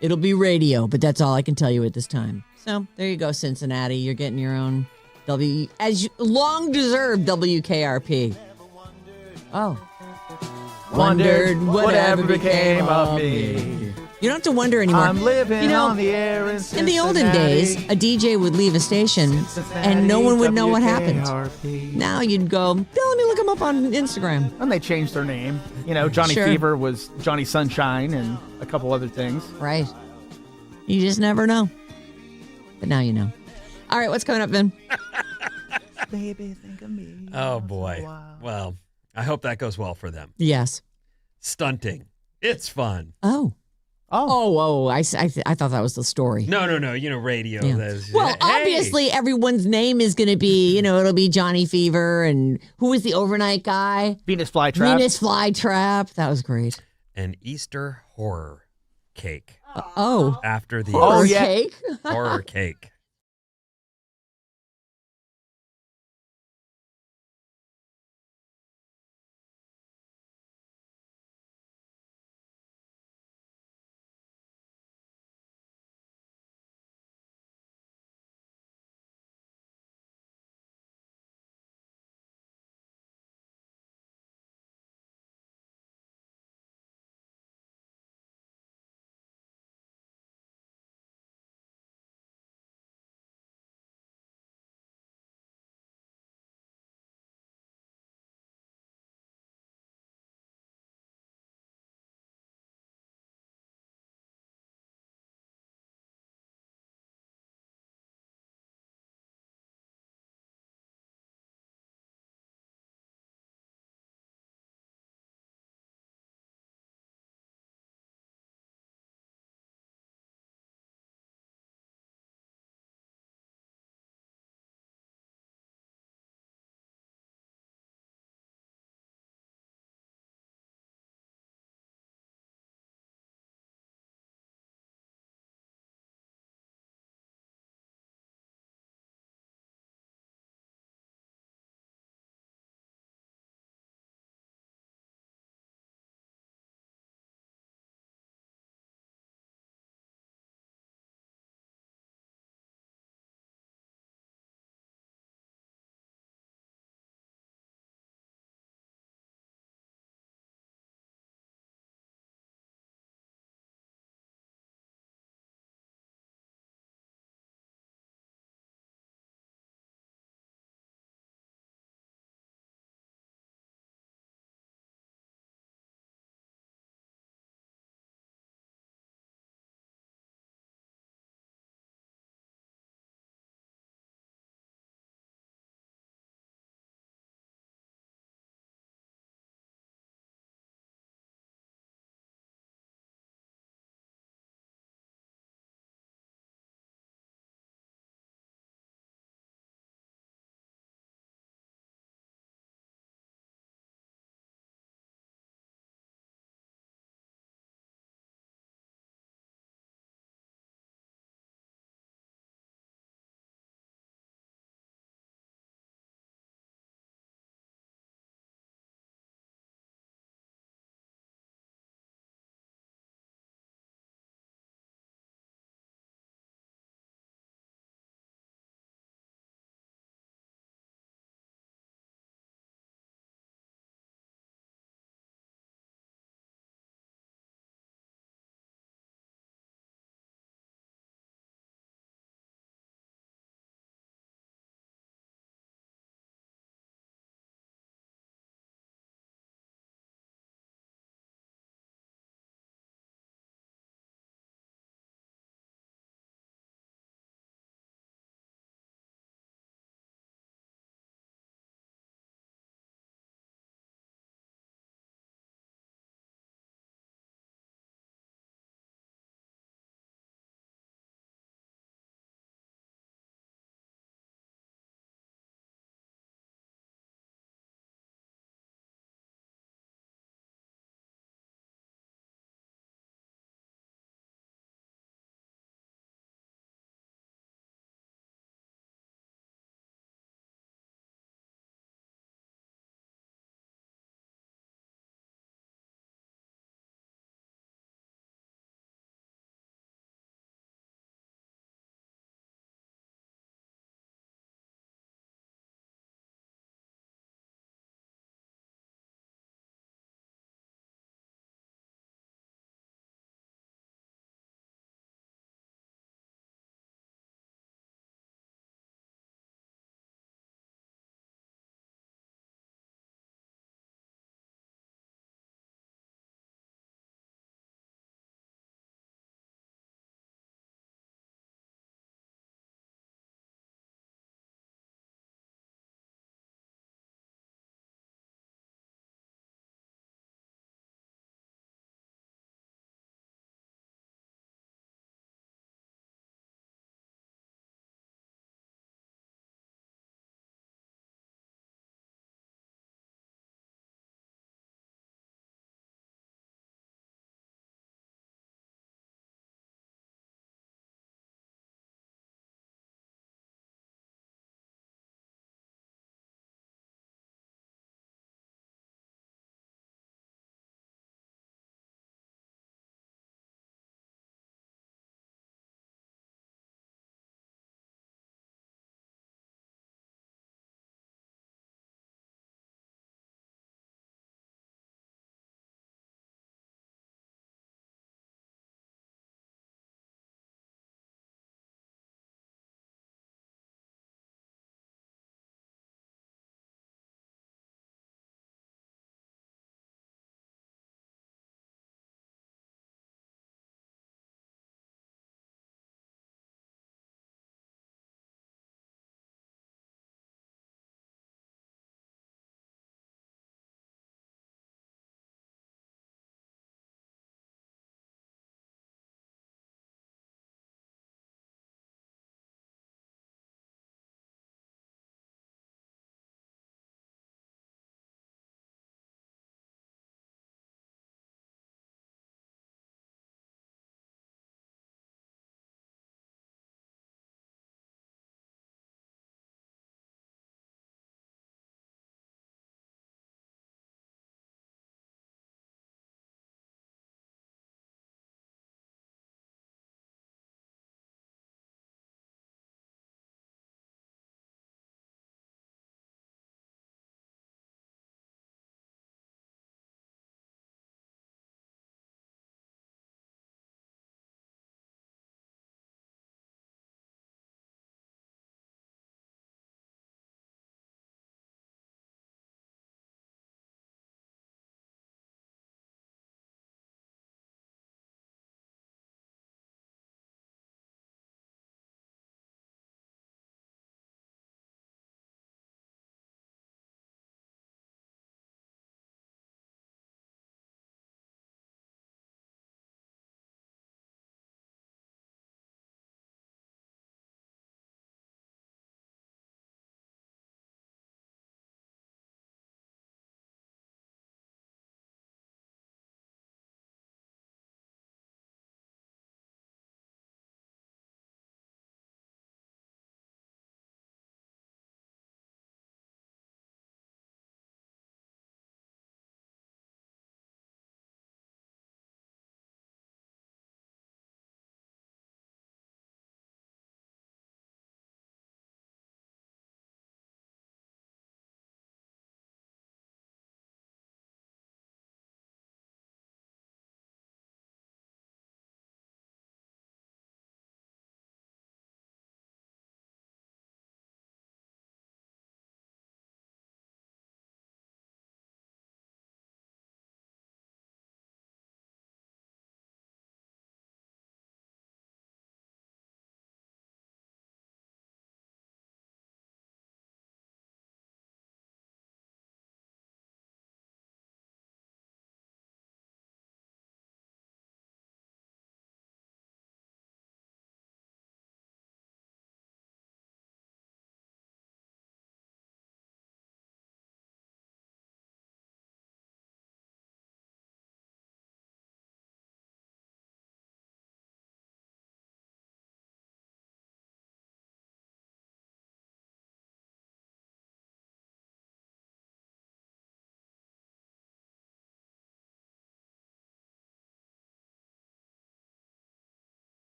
It'll be radio, but that's all I can tell you at this time. So there you go, Cincinnati. You're getting your own long-deserved WKRP. Oh. Wondered whatever became of me. You don't have to wonder anymore. I'm living You know, on the air in in the olden days, a DJ would leave a station and no one would know what happened. Now you'd go, let me look him up on Instagram. And they changed their name. You know, Johnny Sure. Fever was Johnny Sunshine and a couple other things. Right. You just never know. But now you know. All right, what's coming up, Vin? Baby, think of me. Oh, boy. Well, I hope that goes well for them. Yes. Stunting. It's fun. Oh. I thought that was the story. No. You know, radio. Yeah. That's- Well, hey. obviously, everyone's name is going to be, it'll be Johnny Fever and who was the overnight guy? Venus Flytrap. Venus Flytrap. That was great. An Easter horror cake after the Oh, yeah. Cake. horror cake.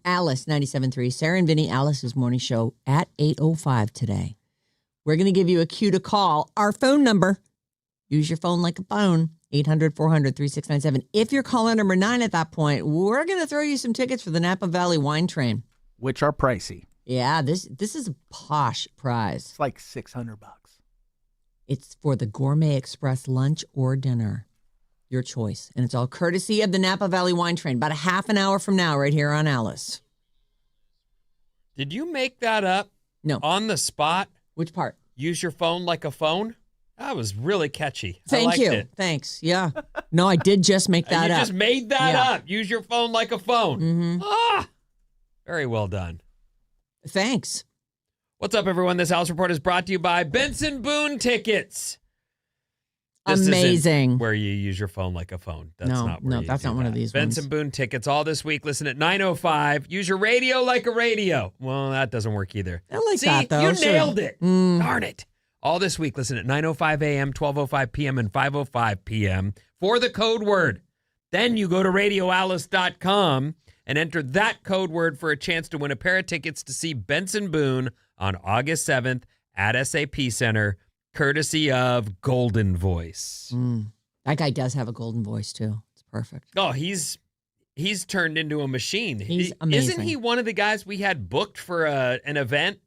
Alice 97.3, Sarah and Vinnie, Alice's morning show at 8:05 today. We're going to give you a cue to call our phone number. Use your phone like a phone, 800-400-3697. If you're caller number 9 at that point, we're going to throw you some tickets for the Napa Valley Wine Train. Which are pricey. Yeah, this is a posh prize. It's like $600. It's for the Gourmet Express lunch or dinner. Your choice. And it's all courtesy of the Napa Valley Wine Train. About a half an hour from now, right here on Alice. Did you make that up? No. On the spot? Which part? Use your phone like a phone? That was really catchy. I Thank liked you. it. Thanks. Yeah. No, I did just make that you up. just made that up. Use your phone like a phone. Mm-hmm. Ah, very well done. Thanks. What's up, everyone? This Alice Report is brought to you by Benson Boone Tickets. This Amazing. isn't where you use your phone like a phone. That's not where that's not one of these Benson ones. Boone Tickets all this week. Listen at 9:05. Use your radio like a radio. Well, that doesn't work either. I like See, that, though. you Sure. nailed it. Darn it. All this week, listen at 9:05 a.m., 12:05 p.m., and 5:05 p.m. for the code word. Then you go to radioalice.com and enter that code word for a chance to win a pair of tickets to see Benson Boone on August 7th at SAP Center, courtesy of Golden Voice. That guy does have a golden voice, too. It's perfect. Oh, he's turned into a machine. He's amazing. Isn't he one of the guys we had booked for an event,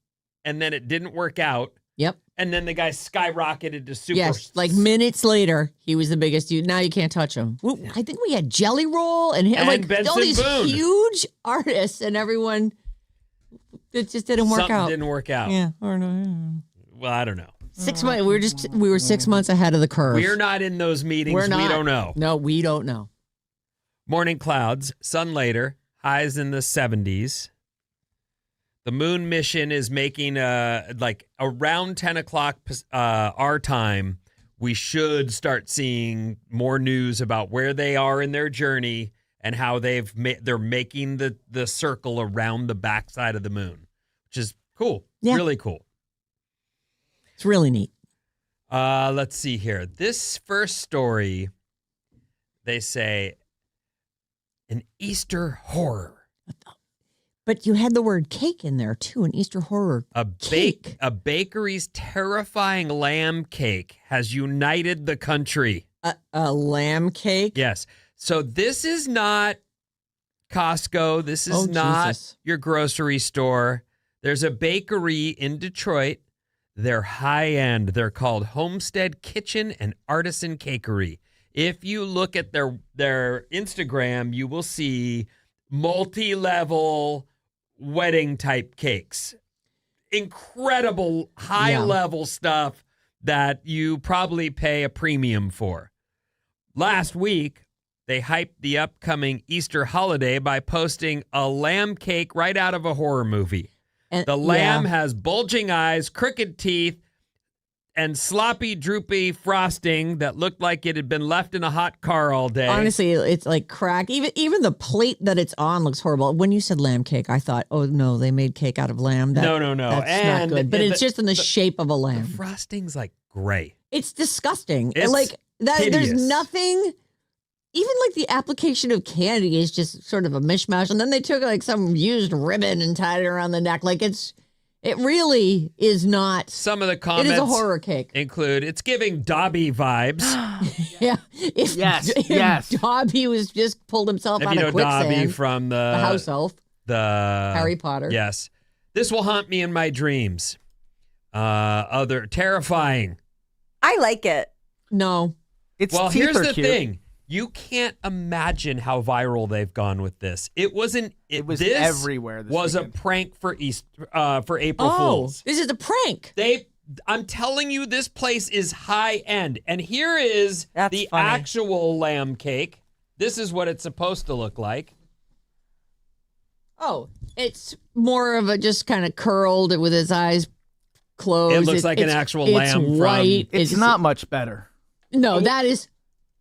and then it didn't work out? Yep. And then the guy skyrocketed to super. Yes, like minutes later, he was the biggest dude. Now you can't touch him. I think we had Jelly Roll and like Benson all these Boone. huge artists, and everyone, it just didn't work Something out. didn't work out. Yeah, or no. Well, I don't know. 6 months. We were 6 months ahead of the curve. We're not in those meetings. We're not. We don't know. No, we don't know. Morning clouds, sun later, highs in the 70s. The moon mission is making like around 10 o'clock our time. We should start seeing more news about where they are in their journey and how they're making the circle around the backside of the moon, which is cool. Yeah. Really cool. It's really neat. Let's see here. This first story, they say, an Easter horror. But you had the word cake in there, too, an Easter horror cake. A bakery's terrifying lamb cake has united the country. A lamb cake? Yes. So this is not Costco. This is not Jesus. your grocery store. There's a bakery in Detroit. They're high-end. They're called Homestead Kitchen and Artisan Cakery. If you look at their Instagram, you will see multi-level wedding type cakes. Incredible high-level stuff that you probably pay a premium for. Last week, they hyped the upcoming Easter holiday by posting a lamb cake right out of a horror movie. And, The lamb has bulging eyes, crooked teeth, and sloppy, droopy frosting that looked like it had been left in a hot car all day. Honestly, it's like crack. Even the plate that it's on looks horrible. When you said lamb cake, I thought, oh, no, they made cake out of lamb. No. That's And not good. But it's just in the shape of a The lamb. frosting's like gray. It's disgusting. It's like that. hideous. There's nothing. Even like the application of candy is just sort of a mishmash. And then they took like some used ribbon and tied it around the neck. Like it really is not. Some of the comments It is a horror cake. include, it's giving Dobby vibes. Yeah. If Yes. Dobby was just pulled himself If out you know of quicksand. Dobby from the house elf. the Harry Potter. Yes. This will haunt me in my dreams. Other terrifying. I like it. No. Its Well, teeth here's are the cute. thing. You can't imagine how viral they've gone with this. It was was everywhere this was a weekend. prank for April Fools. This is a prank. I'm telling you, this place is high end. And here is That's the funny. actual lamb cake. This is what it's supposed to look like. Oh, it's more of a just kind of curled with his eyes closed. It looks like an it's- actual it's lamb from- white. It's not much better. No, that is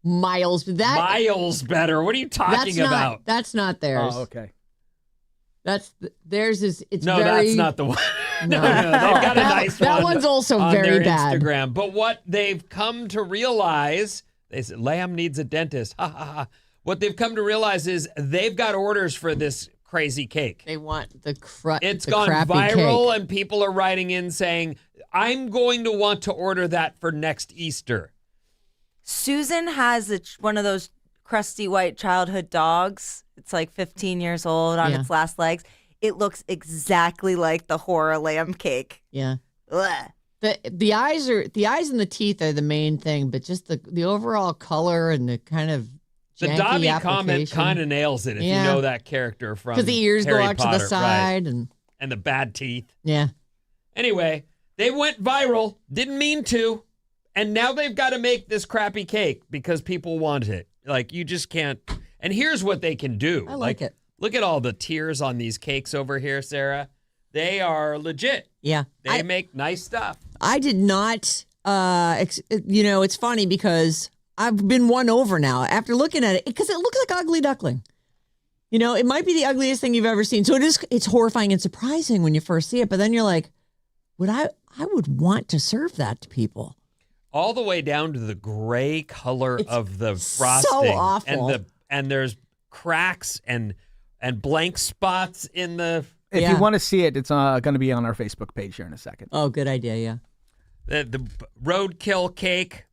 miles. Miles better. What are you talking about? That's not theirs. Oh, okay. Theirs is. It's No, very, that's not the one. No. They've got a nice one. That one's also on very their bad. Instagram. But what they've come to realize, they said, lamb needs a dentist. Ha ha ha. What they've come to realize is they've got orders for this crazy cake. They want It's the gone crappy viral, cake. and people are writing in saying, I'm going to want to order that for next Easter. Susan has one of those crusty white childhood dogs. It's like 15 years old on its last legs. It looks exactly like the horror lamb cake. Yeah. Ugh. The eyes and the teeth are the main thing, but just the overall color and the kind of The janky Dobby comment application. kind of nails it if you know that character from because the ears Harry go out Potter, to the side right. and the bad teeth. Yeah. Anyway, they went viral, didn't mean to, and now they've got to make this crappy cake because people want it. Like, you just can't. And here's what they can do. I like it. Look at all the tiers on these cakes over here, Sarah. They are legit. Yeah. They make nice stuff. I did not, it's funny because I've been won over now after looking at it because it looks like ugly duckling. It might be the ugliest thing you've ever seen. So it's horrifying and surprising when you first see it. But then you're like, I would want to serve that to people. All the way down to the gray color of the frosting. So awful. And there's cracks and blank spots in the. If you want to see it, it's going to be on our Facebook page here in a second. Oh, good idea. Yeah. The roadkill cake.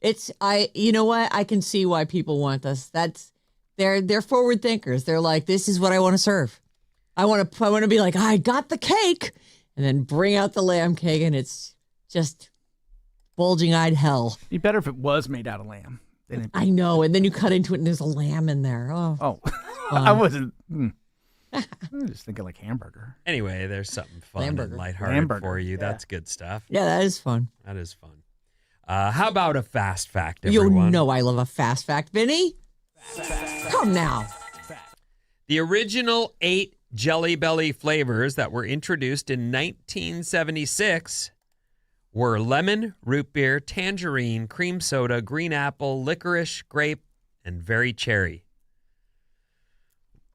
You know what? I can see why people want this. They're forward thinkers. They're like, this is what I want to serve. I want to be like, I got the cake, and then bring out the lamb cake, and it's just bulging-eyed hell. It'd be better if it was made out of lamb. I know, and then you cut into it, and there's a lamb in there. Oh. I wasn't. I'm just thinking like hamburger. Anyway, there's something fun Hamburger. and lighthearted Hamburger, for you. yeah. That's good stuff. Yeah, that is fun. That is fun. How about a fast fact, everyone? You know I love a fast fact, Vinny. Come now. The original 8 Jelly Belly flavors that were introduced in 1976 were lemon, root beer, tangerine, cream soda, green apple, licorice, grape, and very cherry.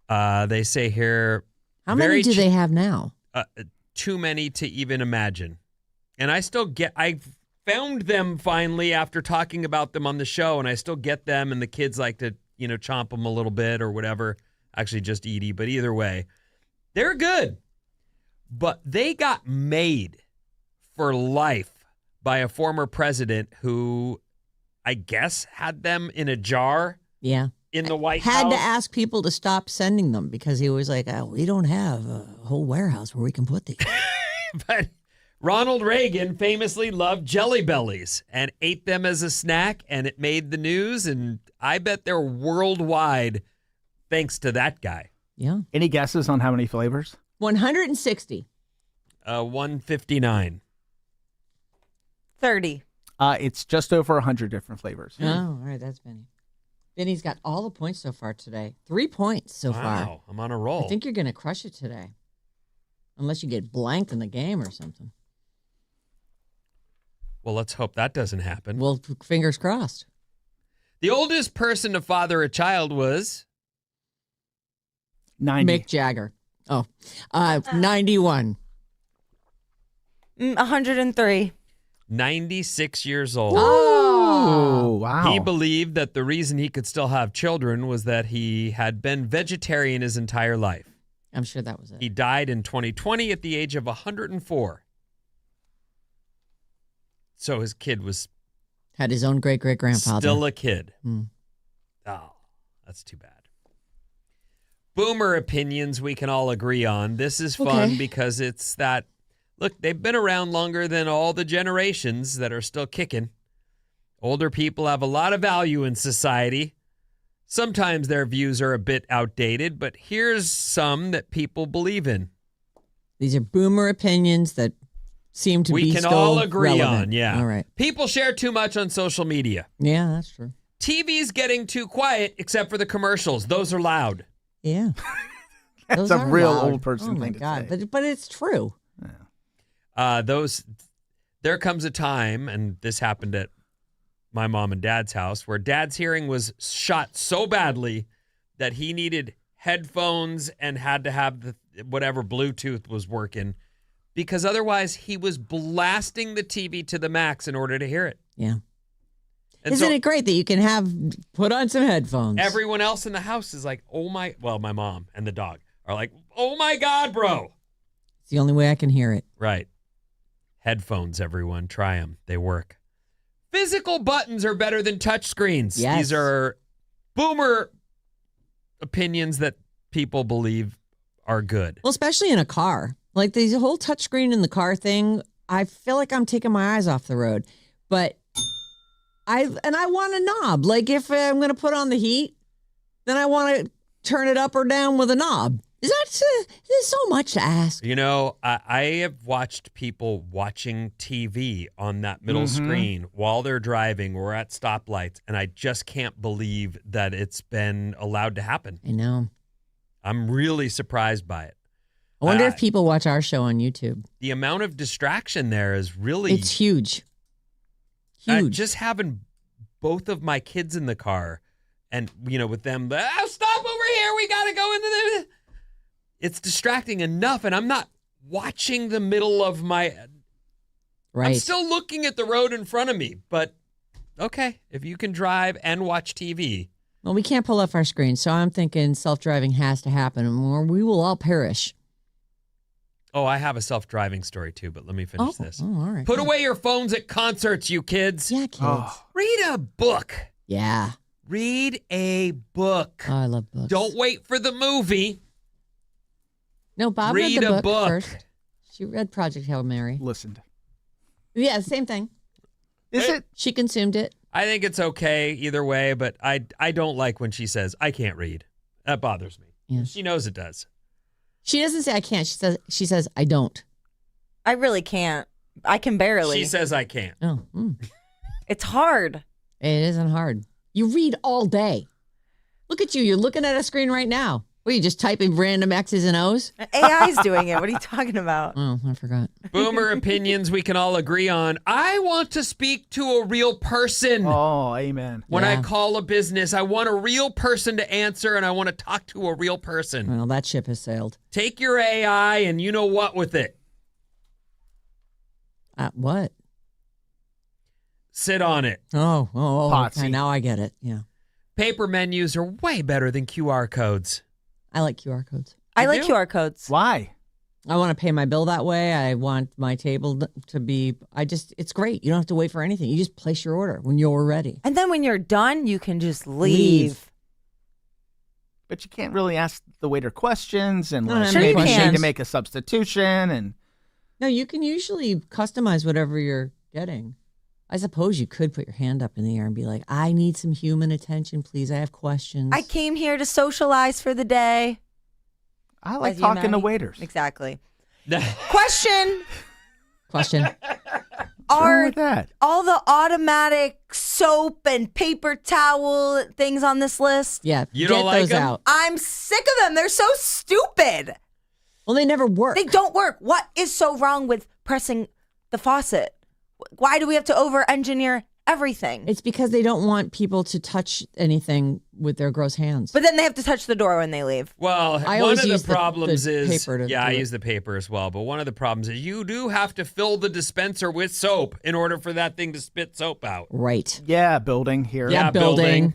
They say here... How many do they have now? Too many to even imagine. And I found them finally after talking about them on the show, and I still get them, and the kids like to, chomp them a little bit or whatever. Actually, just Edie, but either way, they're good. But they got made for life by a former president who, I guess, had them in a jar. Yeah. In the White House. Had to ask people to stop sending them because he was like, we don't have a whole warehouse where we can put these. But Ronald Reagan famously loved Jelly Bellies and ate them as a snack, and it made the news, and I bet they're worldwide thanks to that guy. Yeah. Any guesses on how many flavors? 160. 159. 30. It's just over 100 different flavors. Oh, all right. That's Vinny. Vinny's got all the points so far today. 3 points so far. Wow, I'm on a roll. I think you're going to crush it today. Unless you get blanked in the game or something. Well, let's hope that doesn't happen. Well, fingers crossed. The oldest person to father a child was 90. Mick Jagger. 91. 103. 96 years old. Oh, wow. He believed that the reason he could still have children was that he had been vegetarian his entire life. I'm sure that was it. He died in 2020 at the age of 104. So his kid was Had his own great-great-grandfather. still a kid. Mm. Oh, that's too bad. Boomer opinions we can all agree on. This is fun because it's that, look, they've been around longer than all the generations that are still kicking. Older people have a lot of value in society. Sometimes their views are a bit outdated, but here's some that people believe in. These are boomer opinions that seem to be We can still all agree relevant. on, yeah. All right. People share too much on social media. Yeah, that's true. TV's getting too quiet except for the commercials. Those are loud. Yeah. That's Those a are real loud. old person Oh my thing to God. say. But it's true. There comes a time, and this happened at my mom and dad's house, where dad's hearing was shot so badly that he needed headphones and had to have whatever Bluetooth was working, because otherwise he was blasting the TV to the max in order to hear it. Yeah. And Isn't so it great that you can put on some headphones? everyone else in the house is like, my mom and the dog. are like, oh my God, bro. It's the only way I can hear it. Right. Headphones, everyone. Try them. They work. Physical buttons are better than touch screens. Yes. These are boomer opinions that people believe are good. Well, especially in a car. Like the whole touchscreen in the car thing, I feel like I'm taking my eyes off the road. But I want a knob. Like if I'm going to put on the heat, then I want to turn it up or down with a knob. Is so much to ask? You know, I have watched people watching TV on that middle screen while they're driving or at stoplights, and I just can't believe that it's been allowed to happen. I know. I'm really surprised by it. I wonder if people watch our show on YouTube. The amount of distraction there is really... It's huge. Huge. Just having both of my kids in the car and, with them, stop over here. We got to go into the... It's distracting enough, and I'm not watching the middle of my... Right. I'm still looking at the road in front of me, but okay, if you can drive and watch TV... Well, we can't pull off our screen, so I'm thinking self-driving has to happen, or we will all perish. Oh, I have a self-driving story too, but let me finish this. Oh, all right. Put away your phones at concerts, you kids. Yeah, kids. Oh. Read a book. Yeah. Read a book. Oh, I love books. Don't wait for the movie. No, Bob Read read the a book book. first. She read Project Hail Mary. Listened. Yeah, same thing. Is it? She consumed it. I think it's okay either way, but I don't like when she says, I can't read. That bothers me. Yeah. She knows it does. She doesn't say I can't. She says I don't. I really can't. I can barely. She says I can't. Oh, It's hard. it isn't hard. You read all day. Look at you. You're looking at a screen right now. What, are you just typing random X's and O's? AI's doing it. What are you talking about? Oh, I forgot. Boomer opinions we can all agree on. I want to speak to a real person. Oh, amen. When I Yeah. call a business, I want a real person to answer, and I want to talk to a real person. Well, that ship has sailed. Take your AI and you know what with it. What? Sit on it. Oh, Potsy. okay. Now I get it. Yeah. Paper menus are way better than QR codes. I like QR codes. I You like do? QR codes. Why? I want to pay my bill that way. I want my table to be, it's great. You don't have to wait for anything. You just place your order when you're ready. And then when you're done, you can just leave. But you can't really ask the waiter questions and No, like, Sure you maybe can. need to make a substitution and No, you can usually customize whatever you're getting. I suppose you could put your hand up in the air and be like, I need some human attention, please. I have questions. I came here to socialize for the day. I like As you, talking to Maddie? waiters. Exactly. Question. Question. What's wrong Are with that? all the automatic soap and paper towel things on this list? Yeah. You get don't like those them? out. I'm sick of them. They're so stupid. Well, they never work. They don't work. What is so wrong with pressing the faucet? Why do we have to over-engineer everything? It's because they don't want people to touch anything with their gross hands. But then they have to touch the door when they leave. Well, I one always of the use the problems is, paper to yeah, I do it. use the paper as well. But one of the problems is you do have to fill the dispenser with soap in order for that thing to spit soap out. Right. Yeah, building here. Yeah, building.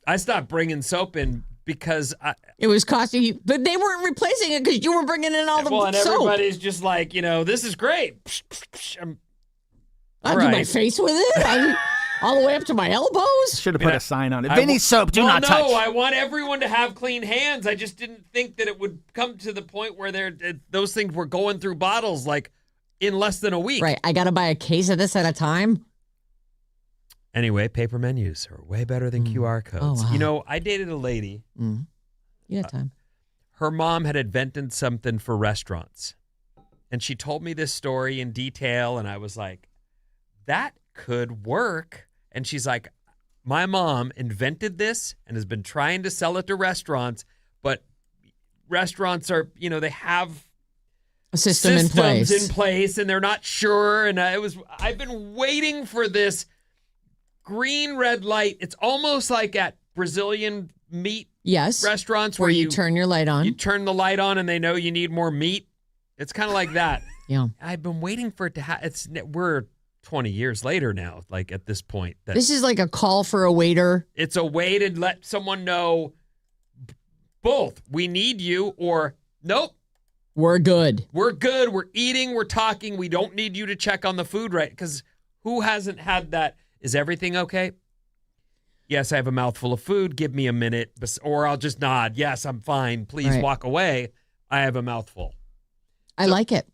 I stopped bringing soap in because It was costing you, but they weren't replacing it because you were bringing in all the and soap. everybody's just like, this is great. I do my right. face with it. All the way up to my elbows. Should have put a sign on it. I Vinny w- soap, do well, not no, touch. I want everyone to have clean hands. I just didn't think that it would come to the point where those things were going through bottles like in less than a week. Right. I got to buy a case of this at a time. Anyway, paper menus are way better than QR codes. Oh, wow. I dated a lady. You got time. Her mom had invented something for restaurants. And she told me this story in detail, and I was like, that could work. And she's like, my mom invented this and has been trying to sell it to restaurants, but restaurants are, they have A system in systems place. in place, and they're not sure. And I've been waiting for this green red light. It's almost like at Brazilian meat Yes. restaurants Where you turn your light on. you turn the light on and they know you need more meat. It's kind of like that. Yeah. I've been waiting for it to happen. We're 20 years later now, like at this point. That This is like a call for a waiter. it's a way to let someone know both. We need you, or nope. We're good. We're good. We're eating. We're talking. We don't need you to check on the food, right? Because who hasn't had that? Is everything okay? Yes, I have a mouthful of food. Give me a minute. Or I'll just nod. Yes, I'm fine. Please walk away. I have a mouthful. I like it.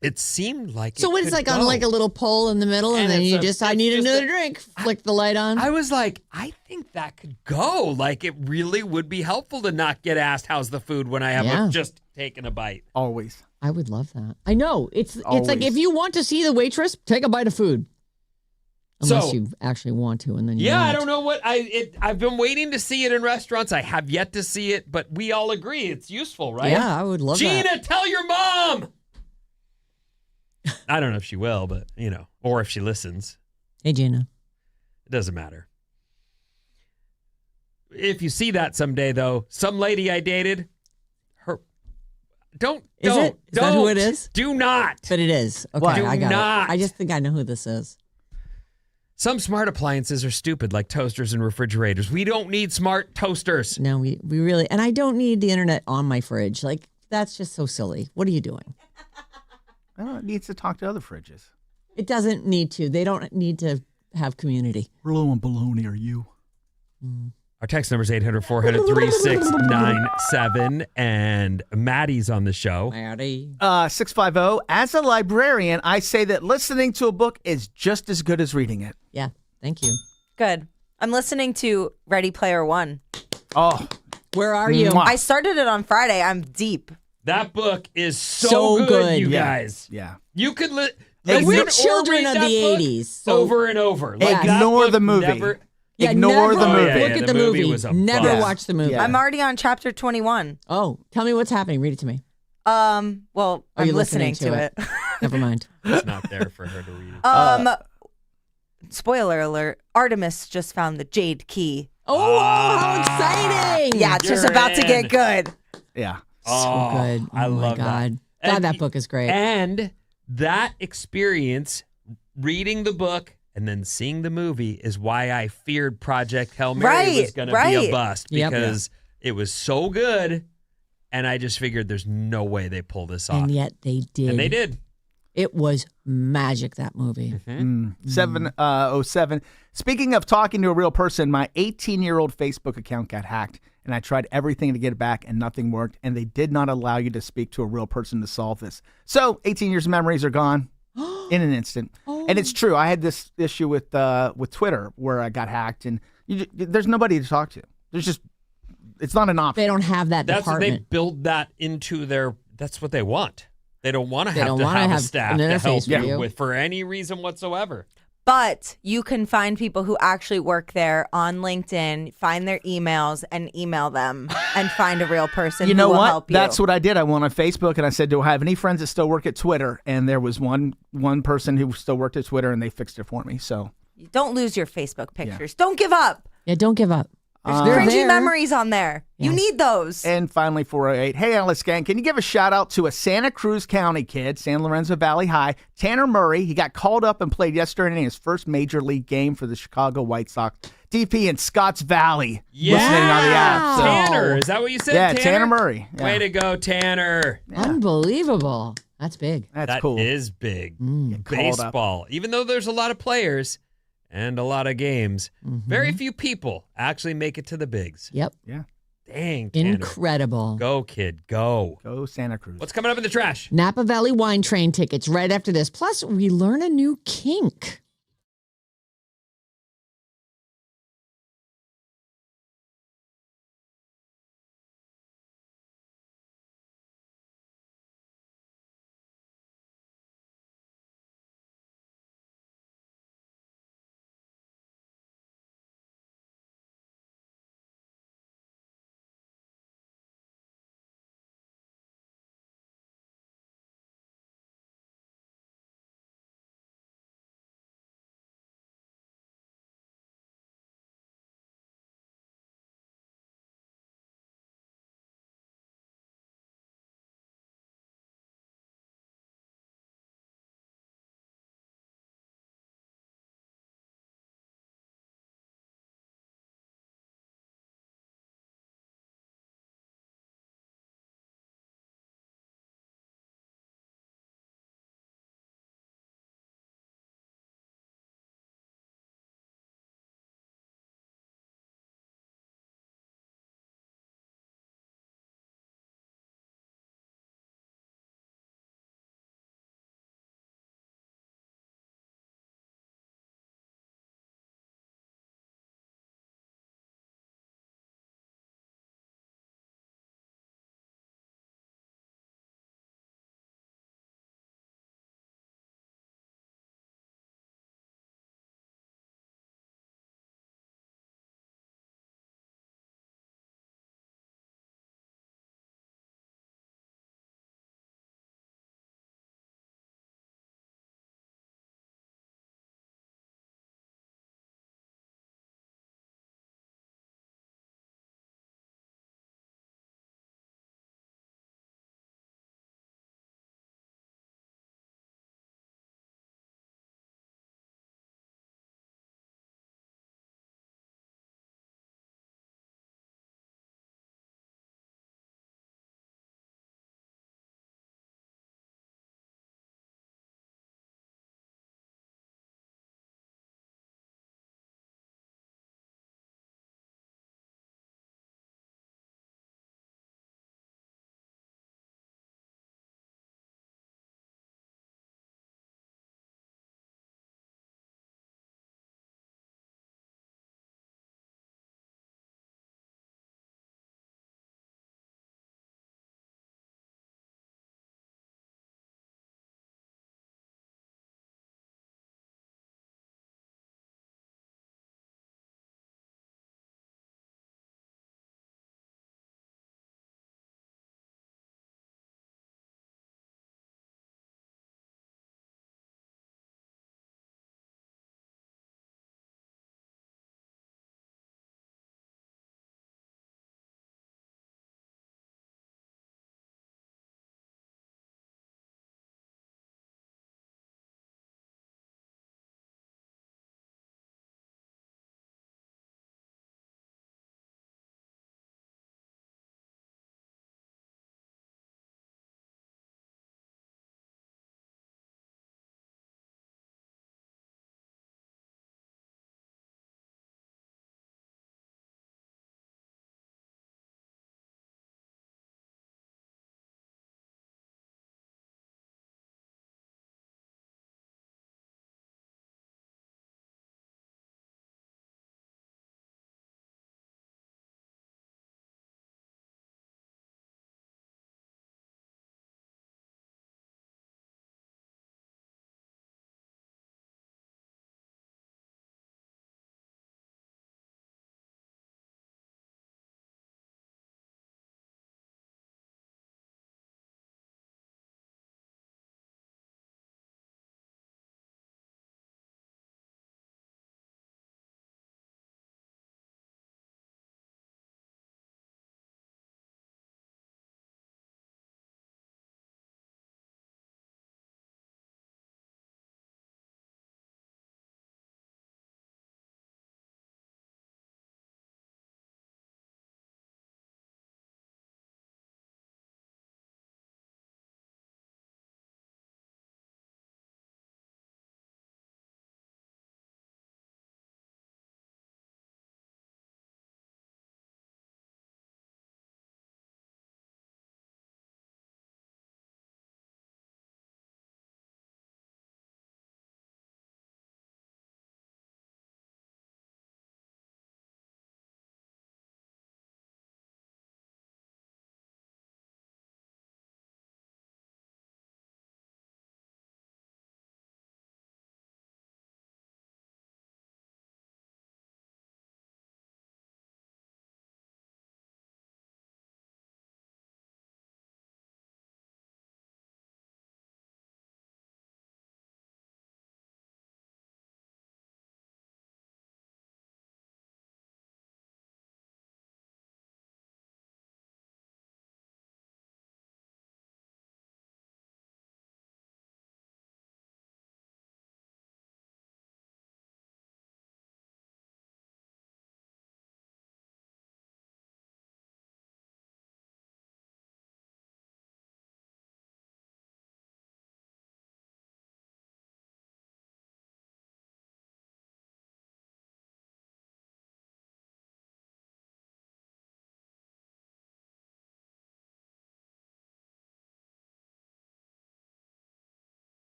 It seemed like So it when it's could like go. on like a little pole in the middle, and then you I need another drink. Flick the light on. I was like, I think that could go. Like, it really would be helpful to not get asked, how's the food, when I have just taken a bite. Always. I would love that. I know. It's Always. like if you want to see the waitress, take a bite of food. Unless So- you actually want to, and then you Yeah, won't. I don't know what I've been waiting to see it in restaurants. I have yet to see it, but we all agree it's useful, right? Yeah, I would love Gina, that. tell your mom. I don't know if she will, but or if she listens. Hey, Gina. It doesn't matter. If you see that someday, though, some lady I dated, don't. Is that who it is? Do not. But it is. Okay, What? I got Do not. it. I just think I know who this is. Some smart appliances are stupid, like toasters and refrigerators. We don't need smart toasters. No, we really, and I don't need the internet on my fridge. Like, that's just so silly. What are you doing? Well, it needs to talk to other fridges. It doesn't need to. They don't need to have community. We're low on baloney, are you? Our text number is 800-400-3697, and Maddie's on the show. Maddie. 650. As a librarian, I say that listening to a book is just as good as reading it. Yeah, thank you. Good. I'm listening to Ready Player One. Oh, Where are you? Mwah. I started it on Friday. I'm deep. That book is So so good. you yeah. guys. Yeah. You could And listen we're or children read of that the book 80s. So over and over. Like, that Ignore book the movie. never- Yeah, Ignore never the movie. yeah, Look yeah, at the the movie movie. was a Never bust. watch the movie. Yeah. I'm already on chapter 21. Oh, tell me what's happening. Read it to me. Well, Are I'm you listening to it. Never mind. It's not there for her to read. Spoiler alert, Artemis just found the Jade Key. Oh, how exciting! Yeah, it's just You're about to in. get good. Yeah. So good. Oh, I my love God. that. God, And- that book is great. And that experience, reading the book and then seeing the movie, is why I feared Project Hail Mary was going to be a bust, Yep. because it was so good, and I just figured there's no way they pull this off. And yet they did. And they did. It was magic, that movie. 707. Speaking of talking to a real person, my 18-year-old Facebook account got hacked, and I tried everything to get it back, and nothing worked, and they did not allow you to speak to a real person to solve this. So 18 years of memories are gone in an instant. And it's true. I had this issue with Twitter where I got hacked, and there's nobody to talk to. It's not an option. They don't have that They department. build that into that's what they want. They don't want to They have don't to wanna have a have staff an to interface help for you you. with for any reason whatsoever. But you can find people who actually work there on LinkedIn, find their emails and email them and find a real person You know who will what? help you. That's what I did. I went on Facebook and I said, do I have any friends that still work at Twitter? And there was one person who still worked at Twitter, and they fixed it for me. So Don't lose your Facebook pictures. Don't give up. Yeah, don't give up. There's They're cringy there. memories on there. You Yes. need those. And finally, 408. Hey, Alice Gang, can you give a shout out to a Santa Cruz County kid, San Lorenzo Valley High, Tanner Murray? He got called up and played yesterday in his first major league game for the Chicago White Sox. DP in Scotts Valley. Yeah. Listening on the app. So. Tanner, is that what you said? Yeah, Tanner Murray. Yeah. Way to go, Tanner. Unbelievable. That's big. That's That cool. is big. Get called up. Baseball. Even though there's a lot of players and a lot of games, very few people actually make it to the bigs. Yep. Yeah. Dang, Tanner. Incredible. Go, kid, go. Go Santa Cruz. What's coming up in the trash? Napa Valley Wine Train tickets right after this. Plus, we learn a new kink.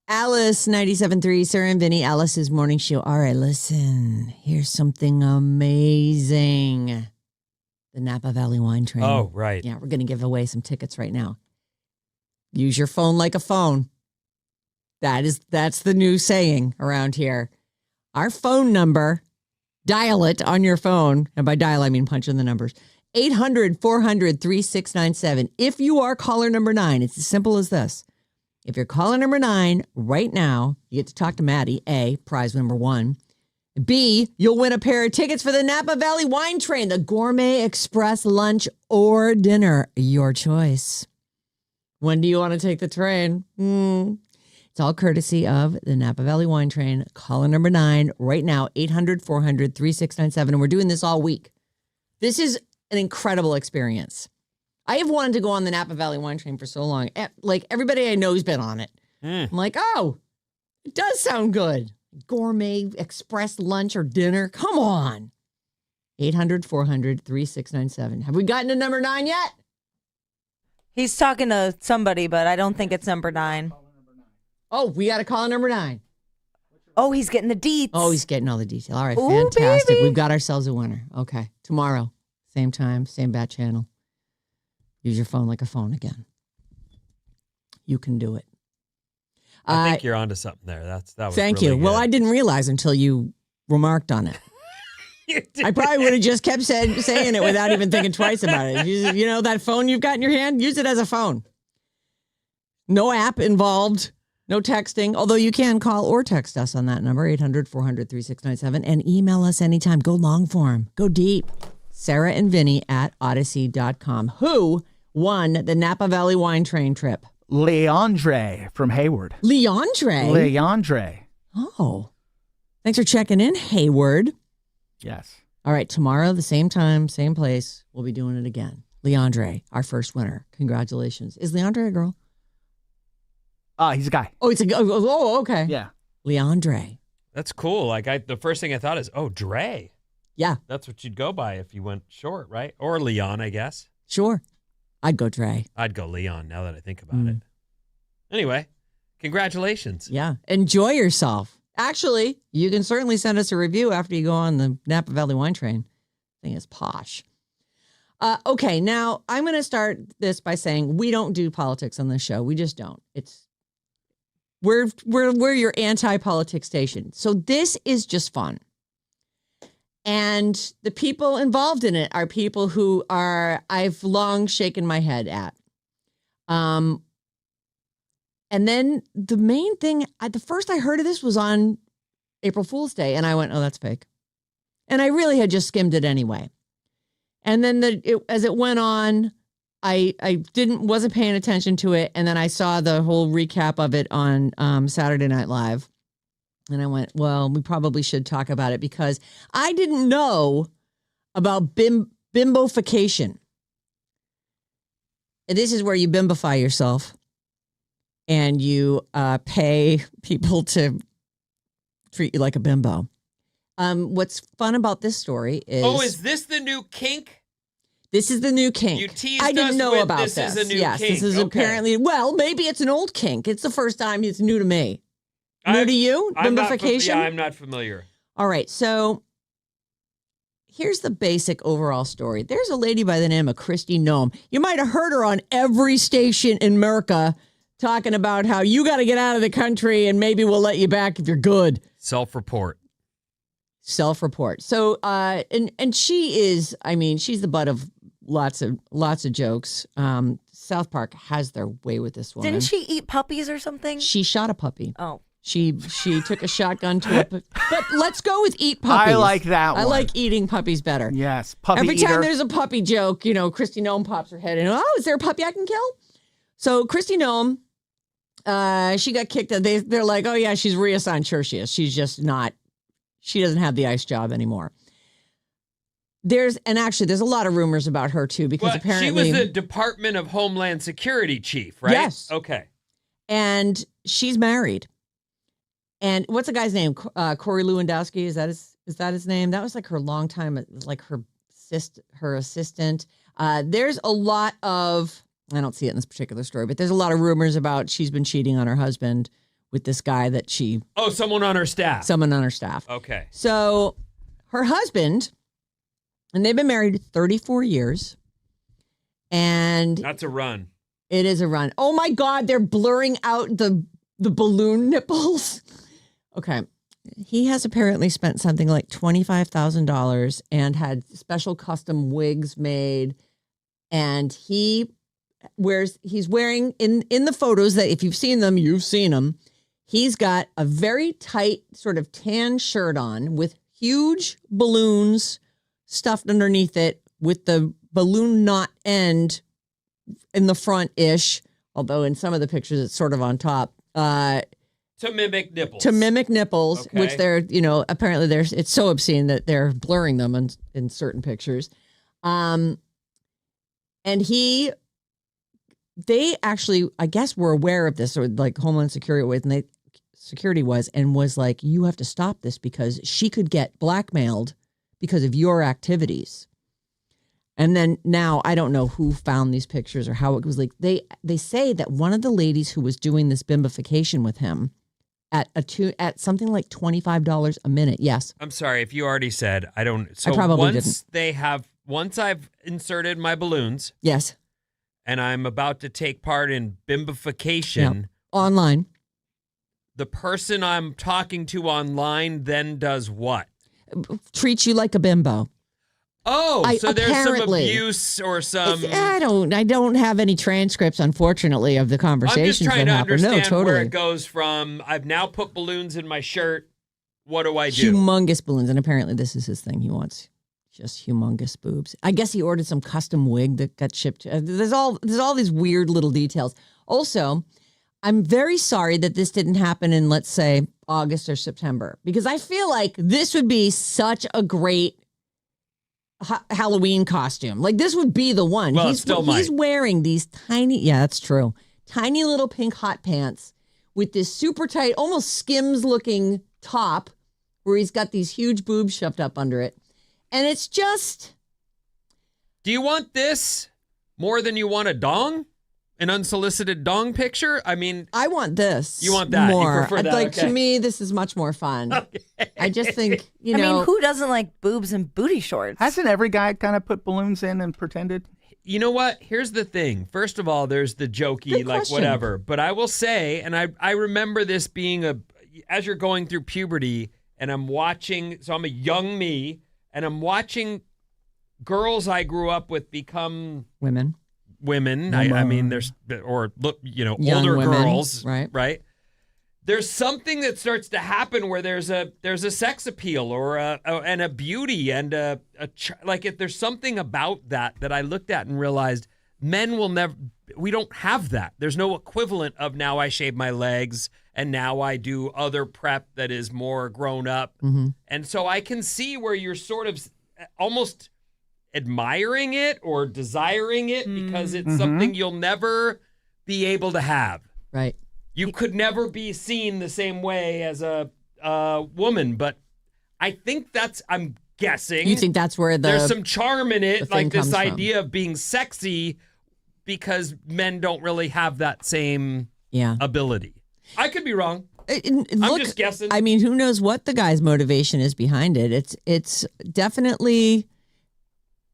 Alice 97.3, Sarah and Vinnie, Alice's morning show. All right, listen. Here's something amazing. The Napa Valley Wine Train. Oh, right. Yeah, we're going to give away some tickets right now. Use your phone like a phone. That's the new saying around here. Our phone number, dial it on your phone. And by dial, I mean punch in the numbers. 800-400-3697. If you are caller number 9, it's as simple as this. If you're caller number 9 right now, you get to talk to Maddie, A, prize number 1. B, you'll win a pair of tickets for the Napa Valley Wine Train, the Gourmet Express lunch or dinner. Your choice. When do you want to take the train? It's all courtesy of the Napa Valley Wine Train. Caller number 9 right now, 800-400-3697. And we're doing this all week. This is an incredible experience. I have wanted to go on the Napa Valley Wine Train for so long. Like, everybody I know has been on it. I'm like, oh, it does sound good. Gourmet Express lunch or dinner. Come on. 800-400-3697. Have we gotten to number 9 yet? He's talking to somebody, but I don't think it's number 9. Oh, we got to call number 9. Oh, he's getting the deets. Oh, he's getting all the detail. All right, Ooh, fantastic. baby. We've got ourselves a winner. Okay, tomorrow, same time, same bat channel. Use your phone like a phone again. You can do it. I think you're onto something there. That was thank really you. Well, good. I didn't realize until you remarked on it. I probably would have just kept saying it without even thinking twice about it. You know that phone you've got in your hand? Use it as a phone. No app involved. No texting, although you can call or text us on that number, 800-400-3697, and email us anytime. Go long form. Go deep. Sarah and Vinnie at Odyssey.com. Who won the Napa Valley Wine Train trip? Leandre from Hayward. Leandre? Oh. Thanks for checking in, Hayward. Yes. All right, tomorrow, the same time, same place, we'll be doing it again. Leandre, our first winner. Congratulations. Is Leandre a girl? He's a guy. Oh, it's a girl. Oh, okay. Yeah. Leandre. That's cool. Like the first thing I thought is, oh, Dre. Yeah. That's what you'd go by if you went short, right? Or Leon, I guess. Sure. I'd go Dre. I'd go Leon now that I think about it. Anyway, congratulations. Yeah. Enjoy yourself. Actually, you can certainly send us a review after you go on the Napa Valley Wine Train. I think it's posh. Okay, now I'm going to start this by saying we don't do politics on this show. We just don't. We're your anti-politics station. So this is just fun. And the people involved in it are people who I've long shaken my head at. And then the main thing, the first I heard of this was on April Fool's Day, and I went, oh, that's fake. And I really had just skimmed it anyway. And then as it went on, I wasn't paying attention to it, and then I saw the whole recap of it on Saturday Night Live. And I went, well, we probably should talk about it because I didn't know about Bimboication. And this is where you bimbify yourself and you pay people to treat you like a bimbo. What's fun about this story is... Oh, is this the new kink? This is the new kink. You teased I didn't us know with about this. This is a new yes, kink. This is Okay. apparently... Well, maybe it's an old kink. It's the first time it's new to me. New to you? Bimboication? Yeah, I'm not familiar. All right, so here's the basic overall story. There's a lady by the name of Kristi Noem. You might have heard her on every station in America talking about how you got to get out of the country and maybe we'll let you back if you're good. Self-report. So, and she is, I mean, she's the butt of lots of jokes. South Park has their way with this woman. Didn't she eat puppies or something? She shot a puppy. Oh. She took a shotgun to it. But let's go with eat puppies. I like that one. I like eating puppies better. Yes. Puppy Every eater. time there's a puppy joke, Kristi Noem pops her head in. Oh, is there a puppy I can kill? So Kristi Noem, she got kicked out. They're like, oh yeah, she's reassigned. Sure she is. She's just not. She doesn't have the ICE job anymore. There's a lot of rumors about her too, because Well, apparently she was the Department of Homeland Security chief, right? Yes. Okay. And she's married. And what's the guy's name? Corey Lewandowski. Is that his name? That was like her long time, like her assistant. There's a lot of, I don't see it in this particular story, but there's a lot of rumors about she's been cheating on her husband with this guy that someone on her staff. someone on her staff. Okay. So her husband, and they've been married 34 years, and That's a run. it is a run. Oh my God, they're blurring out the balloon nipples. Okay. He has apparently spent something like $25,000 and had special custom wigs made. And he's wearing in the photos that if you've seen them, you've seen them. He's got a very tight sort of tan shirt on with huge balloons stuffed underneath it with the balloon knot end in the front-ish, although in some of the pictures it's sort of on top. To mimic nipples. Okay. Which they're, apparently it's so obscene that they're blurring them in certain pictures. And they actually, I guess, were aware of this, or like Homeland Security was like, you have to stop this because she could get blackmailed because of your activities. And then now I don't know who found these pictures or how it was like. They say that one of the ladies who was doing this bimboification with him at something like $25 a minute. Yes. I'm sorry if you already said I don't. So I probably didn't. Once I've inserted my balloons. Yes. And I'm about to take part in bimboification. Yep. Online. The person I'm talking to online then does what? Treats you like a bimbo. Oh, so there's some abuse or some. I don't have any transcripts, unfortunately, of the conversations I'm just trying that to happen. understand No, totally. where it goes from. I've now put balloons in my shirt. What do I do? Humongous balloons, and apparently this is his thing. He wants just humongous boobs. I guess he ordered some custom wig that got shipped. There's all these weird little details. Also, I'm very sorry that this didn't happen in, let's say, August or September, because I feel like this would be such a great Halloween costume. Like this would be the one. Well, He's wearing these tiny, yeah, that's true. Tiny little pink hot pants with this super tight, almost Skims looking top where he's got these huge boobs shoved up under it. And it's just. Do you want this more than you want a dong? An unsolicited dong picture? I mean, I want this. You want that? More. You prefer that? Like okay. to me, this is much more fun. Okay. I just think, I mean, who doesn't like boobs and booty shorts? Hasn't every guy kind of put balloons in and pretended? You know what? Here's the thing. First of all, there's the jokey, Good like question. whatever. But I will say, and I remember this being as you're going through puberty, and I'm watching, so I'm a young me, and I'm watching girls I grew up with become women. I mean, there's, or look, Young older women, girls, right? There's something that starts to happen where there's a sex appeal or a beauty and there's something about that I looked at and realized men will never. We don't have that. There's no equivalent of now I shave my legs and now I do other prep that is more grown up, and so I can see where you're sort of almost admiring it or desiring it because it's something you'll never be able to have. Right. You could never be seen the same way as a woman, but I think I'm guessing. You think that's where there's some charm in it, like this idea from. of being sexy because men don't really have that same ability. I could be wrong. I'm just guessing. I mean, who knows what the guy's motivation is behind it? It's definitely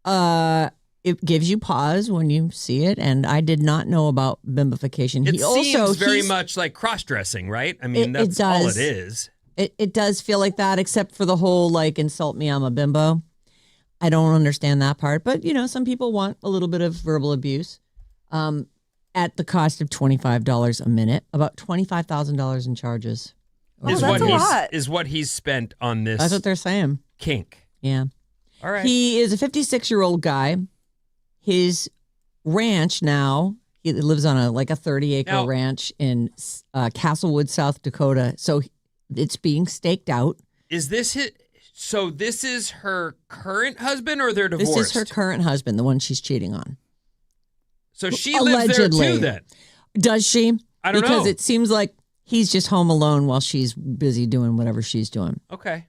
it gives you pause when you see it, and I did not know about bimboification. It seems very much like cross-dressing, right? I mean, that's all it is. It does feel like that, except for the whole, like, insult me, I'm a bimbo. I don't understand that part, but, some people want a little bit of verbal abuse at the cost of $25 a minute, about $25,000 in charges. That's a lot. Is what he's spent on this That's what they're saying. kink. Yeah. All right. He is a 56-year-old guy. His ranch now, he lives on a 30-acre ranch in Castlewood, South Dakota. So it's being staked out. Is this his? So this is her current husband, or they're divorced? This is her current husband, the one she's cheating on. So she lives there too, then? Does she? I don't know. Because it seems like he's just home alone while she's busy doing whatever she's doing. Okay.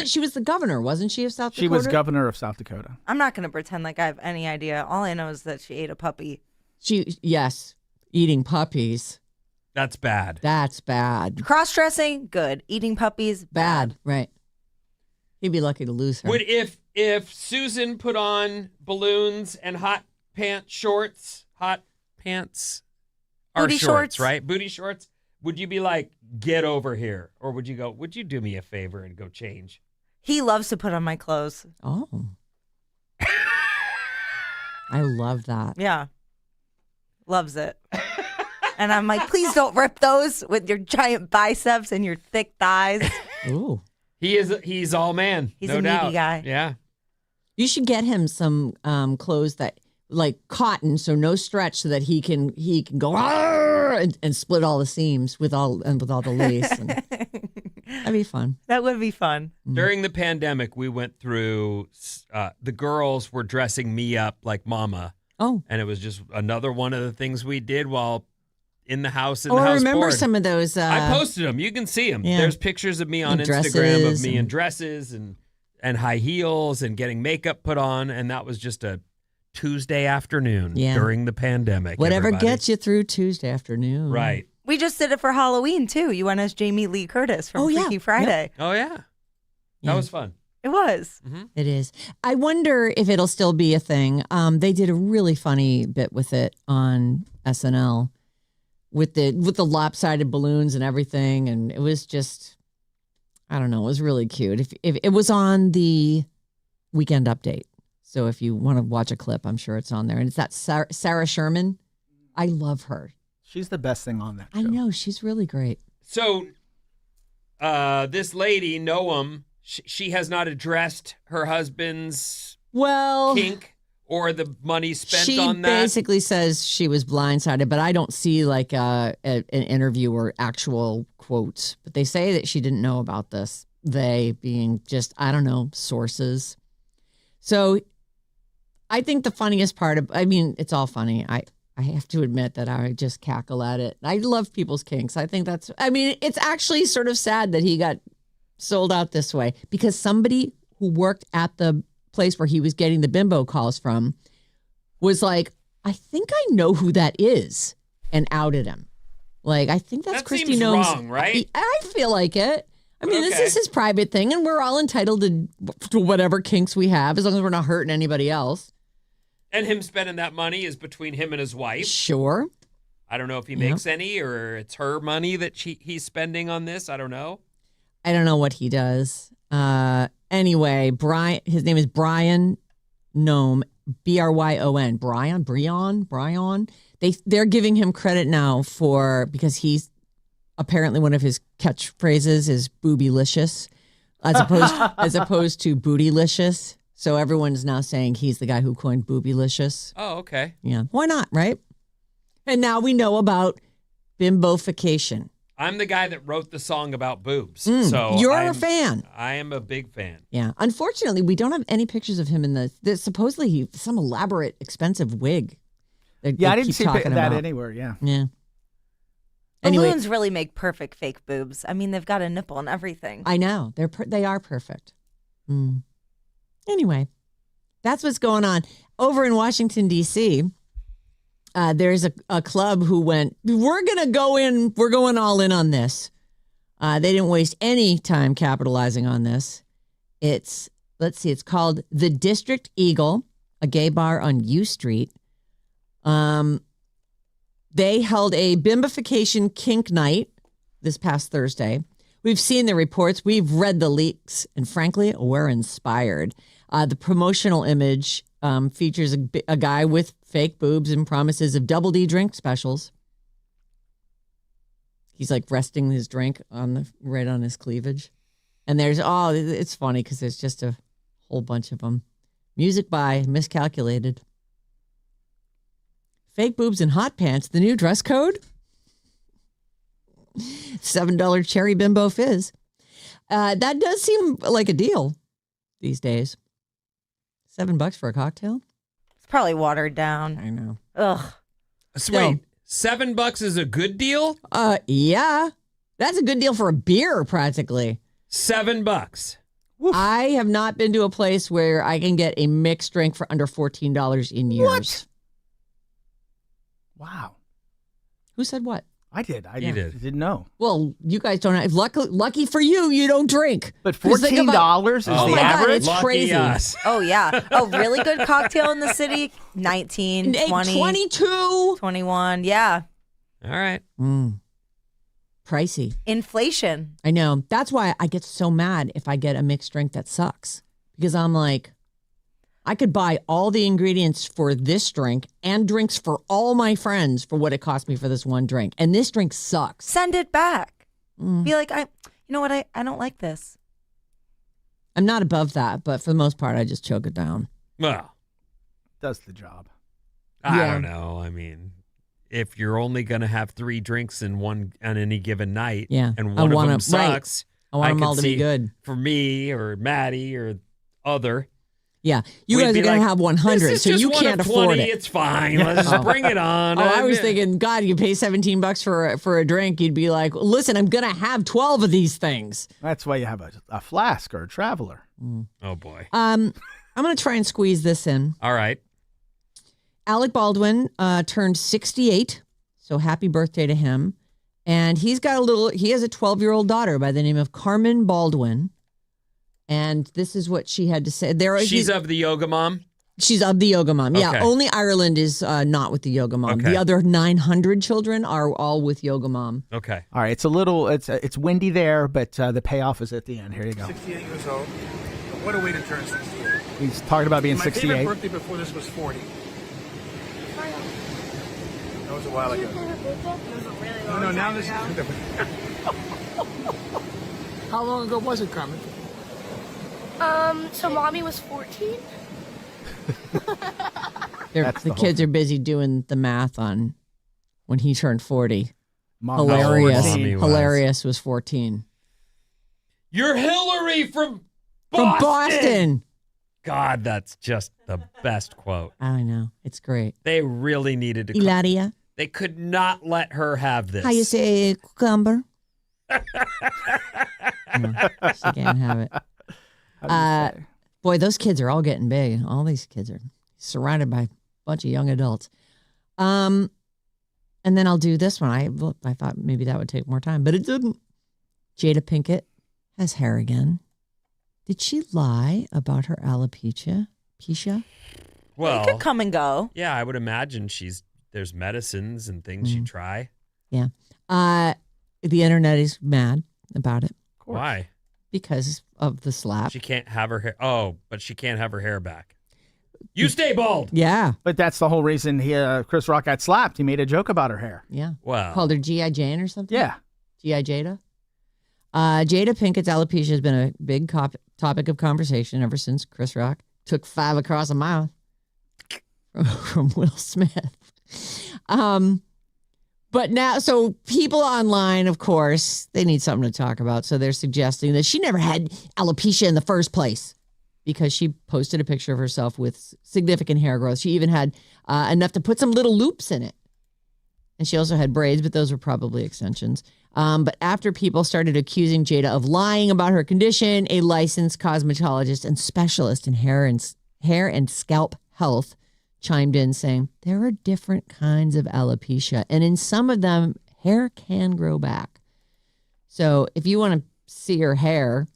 She was the governor, wasn't she, of South Dakota? She was governor of South Dakota. I'm not going to pretend like I have any idea. All I know is that she ate a puppy. Yes, eating puppies. That's bad. That's bad. Cross-dressing, good. Eating puppies, Bad. Right. He'd be lucky to lose her. Would if Susan put on balloons and hot pants shorts, hot pants are Booty shorts, shorts. right? Booty shorts. Would you be like, get over here? Or would you go, would you do me a favor and go change? He loves to put on my clothes. Oh. I love that. Yeah. Loves it. And I'm like, please don't rip those with your giant biceps and your thick thighs. Ooh. He's all man. He's no a doubt. meaty guy. Yeah. You should get him some clothes that like cotton, so no stretch, so that he can go and split all the seams with all the lace. And that'd be fun. That would be fun. During the pandemic, we went through, the girls were dressing me up like mama. Oh. And it was just another one of the things we did while in the house, I house remember board. some of those. I posted them. You can see them. Yeah. There's pictures of me on And Instagram of dresses me in and- dresses and high heels and getting makeup put on. And that was just a Tuesday afternoon during the pandemic. Whatever everybody. gets you through Tuesday afternoon. Right. We just did it for Halloween, too. You went as Jamie Lee Curtis from Freaky Friday. Oh, yeah. Yeah. That was fun. It was. It is. I wonder if it'll still be a thing. They did a really funny bit with it on SNL with the lopsided balloons and everything, and it was just, I don't know, it was really cute. If it was on the Weekend Update, so if you want to watch a clip, I'm sure it's on there. And it's that Sarah Sherman. I love her. She's the best thing on that show. I know, she's really great. So this lady, Noam, she has not addressed her husband's kink or the money spent on that. She basically says she was blindsided, but I don't see like an interview or actual quotes. But they say that she didn't know about this. They being just, I don't know, sources. So I think the funniest part it's all funny. I have to admit that I just cackle at it. I love people's kinks. I think it's actually sort of sad that he got sold out this way, because somebody who worked at the place where he was getting the bimbo calls from was like, I think I know who that is, and outed him. Like, I think that's that Christy seems Gnome's. wrong, right? I feel like it. I mean, this Okay. is his private thing, and we're all entitled to whatever kinks we have, as long as we're not hurting anybody else. And him spending that money is between him and his wife. Sure. I don't know if he makes any or it's her money that he's spending on this. I don't know. I don't know what he does. Anyway, his name is Brian Gnome, Bryon. Brian. They're giving him credit now because he's apparently one of his catchphrases is boobylicious, as opposed to bootylicious. So everyone's now saying he's the guy who coined boobylicious. Oh, okay. Yeah, why not, right? And now we know about bimboification. I'm the guy that wrote the song about boobs. So So you're a fan. I am a big fan. Yeah. Unfortunately, we don't have any pictures of him in supposedly some elaborate, expensive wig. I didn't see that anywhere. Yeah. Yeah. Anyway, Balloons really make perfect fake boobs. I mean, they've got a nipple and everything. I know they are perfect. Anyway, that's what's going on over in Washington D.C. There's a club who went, we're going all in on this. They didn't waste any time capitalizing on this. It's called the District Eagle, a gay bar on U Street. They held a bimboification kink night this past Thursday. We've seen the reports, we've read the leaks, and frankly, we're inspired. The promotional image features a guy with fake boobs and promises of double D drink specials. He's like resting his drink right on his cleavage. And it's funny because there's just a whole bunch of them. Music by Miscalculated. Fake boobs and hot pants, the new dress code. $7 cherry bimbo fizz. That does seem like a deal these days. $7 for a cocktail? It's probably watered down. I know. Ugh. So wait, $7 is a good deal? Yeah. That's a good deal for a beer, practically. $7. I have not been to a place where I can get a mixed drink for under $14 in years. Wow. Who said what? I did. You did. Didn't know. Well, you guys don't have. Lucky for you, you don't drink. But 'Cause think about- $14 is Oh the my God, average? it's Lucky crazy. us. Oh, yeah. A really good cocktail in the city, 19, 20, 22. 21. Yeah. All right. Pricey. Inflation. I know. That's why I get so mad if I get a mixed drink that sucks. Because I'm like, I could buy all the ingredients for this drink and drinks for all my friends for what it cost me for this one drink. And this drink sucks. Send it back. Be like, you know what? I don't like this. I'm not above that, but for the most part, I just choke it down. Well, Does the job. I Yeah. don't know. I mean, if you're only going to have 3 drinks on any given night, Yeah. and I one of wanna- them sucks, I want them could all to be see good. for me or Maddie or other. Yeah. You We'd guys be are going like, to have 100, this is so just you one can't of afford 20, it. It's fine. Let's just bring it on. Oh, I was thinking, God, you pay $17 for a drink. You'd be like, listen, I'm going to have 12 of these things. That's why you have a flask or a traveler. Oh, boy. I'm going to try and squeeze this in. All right. Alec Baldwin turned 68, so happy birthday to him. And he has a 12-year-old daughter by the name of Carmen Baldwin. And this is what she had to say. She's of the yoga mom? She's of the yoga mom. Yeah, Okay. only Ireland is not with the yoga mom. Okay. The other 900 children are all with yoga mom. Okay. All right, it's windy there, but the payoff is at the end. Here you go. 68 years old. What a way to turn 68. He's talking about being My favorite 68. birthday before this was 40. That was a while ago. No, now this is... How long ago was it, Carmen? So mommy was 14. That's The the kids are busy doing the math on when he turned 40. Mom, Hilarious. Mommy was. Hilarious was 14. You're Hillary from From Boston. God, that's just the best quote. I know. It's great. They really needed to. Ilaria. They could not let her have this. How you say cucumber? No, she can't have it. How do you say? Boy, those kids are all getting big. All these kids are surrounded by a bunch of young adults. And then I'll do this one. I thought maybe that would take more time, but it didn't. Jada Pinkett has hair again. Did she lie about her alopecia? Well, It could come and go. yeah, I would imagine there's medicines and things you try. Yeah. The internet is mad about it Why? because of the slap. She can't have her hair. Oh, but she can't have her hair back. You stay bald. Yeah. But that's the whole reason Chris Rock got slapped. He made a joke about her hair. Yeah. Wow. Called her G.I. Jane or something? Yeah. G.I. Jada. Jada Pinkett's alopecia has been a big topic of conversation ever since Chris Rock took 5 across the mouth from Will Smith. But now, so people online, of course, they need something to talk about. So they're suggesting that she never had alopecia in the first place because she posted a picture of herself with significant hair growth. She even had enough to put some little loops in it. And she also had braids, but those were probably extensions. But after people started accusing Jada of lying about her condition, a licensed cosmetologist and specialist in hair and scalp health chimed in saying, there are different kinds of alopecia, and in some of them, hair can grow back. So if you want to see her hair,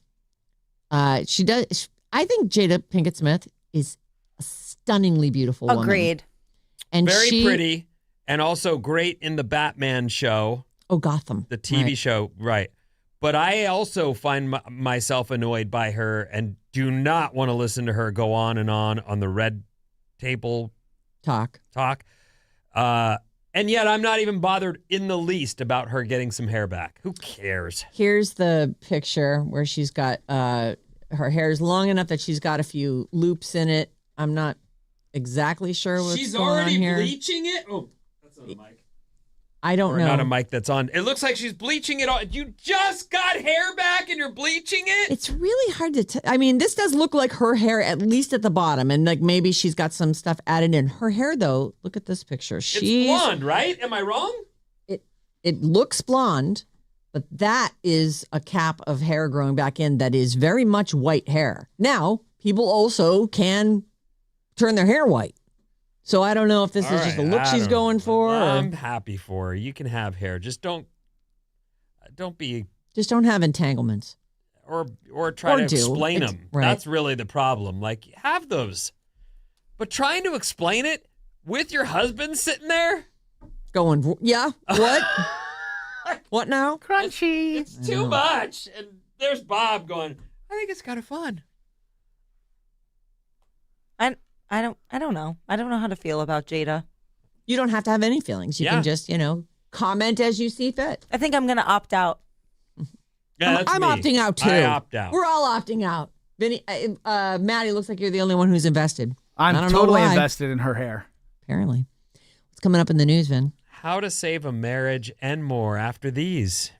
she does. I think Jada Pinkett Smith is a stunningly beautiful woman. Agreed. And Very pretty and also great in the Batman show. Oh, Gotham. The TV Right. show, right. But I also find myself annoyed by her and do not want to listen to her go on the red table Talk. And yet I'm not even bothered in the least about her getting some hair back. Who cares? Here's the picture where she's got her hair is long enough that she's got a few loops in it. I'm not exactly sure what's going on here. bleaching it? Oh, that's not a mic. I don't Or know. not a mic that's on. It looks like she's bleaching it all. You just got hair back and you're bleaching it? It's really hard to I mean, this does look like her hair, at least at the bottom. And like maybe she's got some stuff added in. Her hair, though, look at this picture. It's blonde, right? Am I wrong? It looks blonde, but that is a cap of hair growing back in that is very much white hair. Now, people also can turn their hair white. So I don't know if this All is just a right, look I she's don't going know. for. I'm Or happy for her. You can have hair. Just don't be just don't have entanglements. or try Or to do. explain It's- them. right. That's really the problem. Like, have those. But trying to explain it with your husband sitting there? Going, yeah, what? What now? Crunchy. It's too much. And there's Bob going, I think it's kind of fun. I don't know. I don't know how to feel about Jada. You don't have to have any feelings. You Yeah. can just, comment as you see fit. I think I'm gonna opt out. Yeah, that's I'm me. opting out too. I opt out. We're all opting out. Vinny, Maddie, looks like you're the only one who's invested. I I'm don't know totally why. invested in her hair. Apparently. What's coming up in the news, Vin? How to save a marriage and more after these.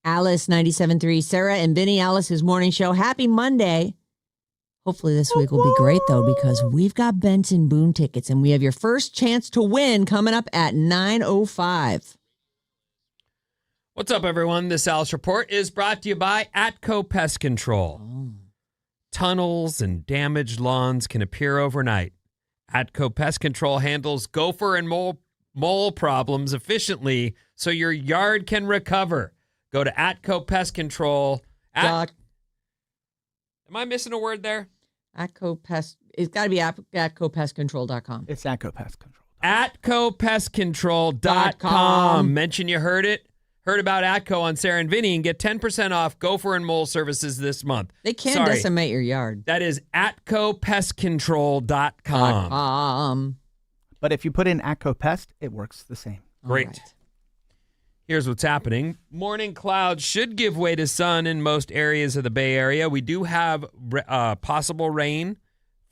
Alice 97.3, Sarah and Vinnie, Alice's morning show. Happy Monday. Hopefully this week will be great, though, because we've got Benson Boone tickets, and we have your first chance to win coming up at 9:05. What's up, everyone? This Alice Report is brought to you by Atco Pest Control. Tunnels and damaged lawns can appear overnight. Atco Pest Control handles gopher and mole problems efficiently so your yard can recover. Go to Atco Pest Control. Am I missing a word there? Atco Pest. It's got to be atcopestcontrol.com. It's Atco Pest Control. AtcoPestControl.com. Mention you heard it. Heard about Atco on Sarah and Vinnie and get 10% off gopher and mole services this month. They can decimate your yard. That is AtcoPestControl.com. But if you put in Atco Pest, it works the same. Great. Right. Here's what's happening. Morning clouds should give way to sun in most areas of the Bay Area. We do have possible rain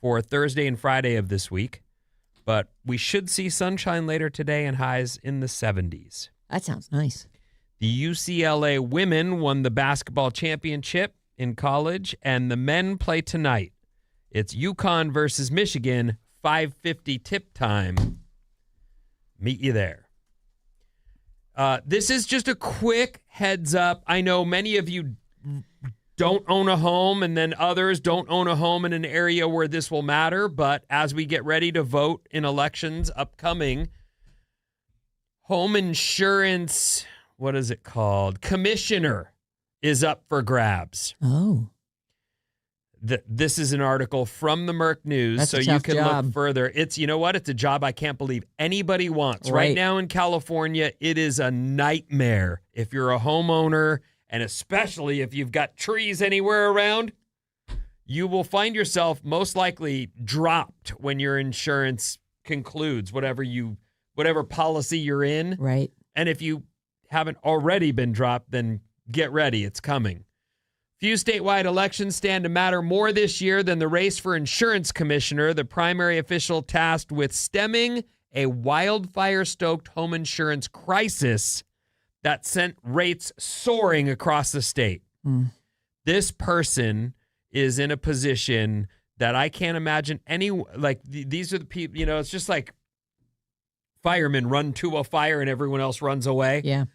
for Thursday and Friday of this week, but we should see sunshine later today and highs in the 70s. That sounds nice. The UCLA women won the basketball championship in college, and the men play tonight. It's UConn versus Michigan, 5:50 tip time. Meet you there. This is just a quick heads up. I know many of you don't own a home, and then others don't own a home in an area where this will matter. But as we get ready to vote in elections upcoming, home insurance, what is it called? Commissioner is up for grabs. Oh. This is an article from the Merck News, That's so a you tough can job. look further. It's, you know what? It's a job I can't believe anybody wants. Right now in California, it is a nightmare. If you're a homeowner, and especially if you've got trees anywhere around, you will find yourself most likely dropped when your insurance concludes, whatever policy you're in. Right. And if you haven't already been dropped, then get ready. It's coming. Few statewide elections stand to matter more this year than the race for insurance commissioner, the primary official tasked with stemming a wildfire-stoked home insurance crisis that sent rates soaring across the state. This person is in a position that I can't imagine these are the people, it's just like firemen run to a fire and everyone else runs away. Yeah.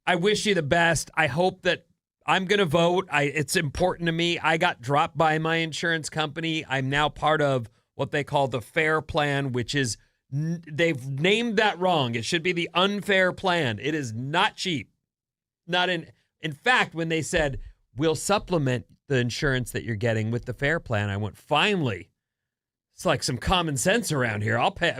I wish you the best. I hope that I'm going to vote. It's important to me. I got dropped by my insurance company. I'm now part of what they call the FAIR plan, which is, they've named that wrong. It should be the unfair plan. It is not cheap. In fact, when they said, we'll supplement the insurance that you're getting with the FAIR plan, I went, finally. It's like some common sense around here. I'll pay.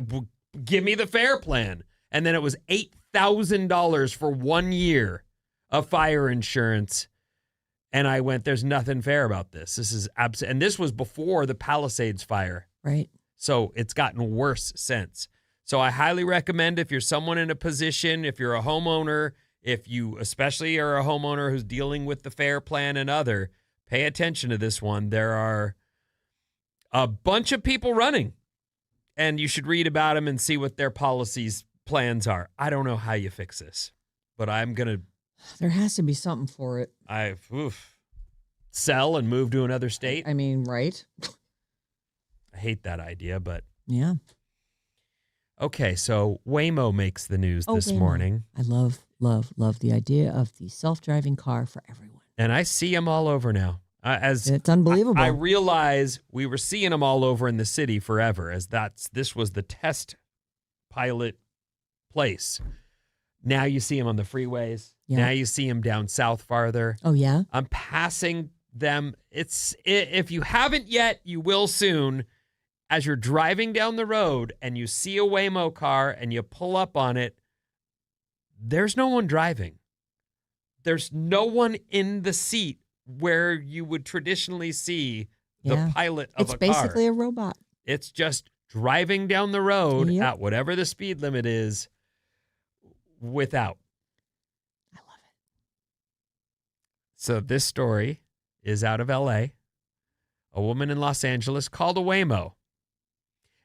Give me the FAIR plan. And then it was $8,000 for 1 year of fire insurance. And I went, there's nothing fair about this. This is and this was before the Palisades fire. Right. So it's gotten worse since. So I highly recommend, if you're someone in a position, if you're a homeowner, if you especially are a homeowner who's dealing with the FAIR plan and other, pay attention to this one. There are a bunch of people running, and you should read about them and see what their plans are. I don't know how you fix this, but I'm going to. There has to be something for it. Sell and move to another state. I mean, right? I hate that idea, but. Yeah. Okay, so Waymo makes the news this Waymo. morning. I love the idea of the self-driving car for everyone. And I see them all over now. It's unbelievable. I realize we were seeing them all over in the city forever, as this was the test pilot place. Now you see them on the freeways. Yeah. Now you see them down south farther. Oh, yeah? I'm passing them. If you haven't yet, you will soon. As you're driving down the road and you see a Waymo car and you pull up on it, there's no one driving. There's no one in the seat where you would traditionally see the pilot of a car. It's basically a robot. It's just driving down the road Yep. at whatever the speed limit is without. I love it. So this story is out of L.A. A woman in Los Angeles called a Waymo.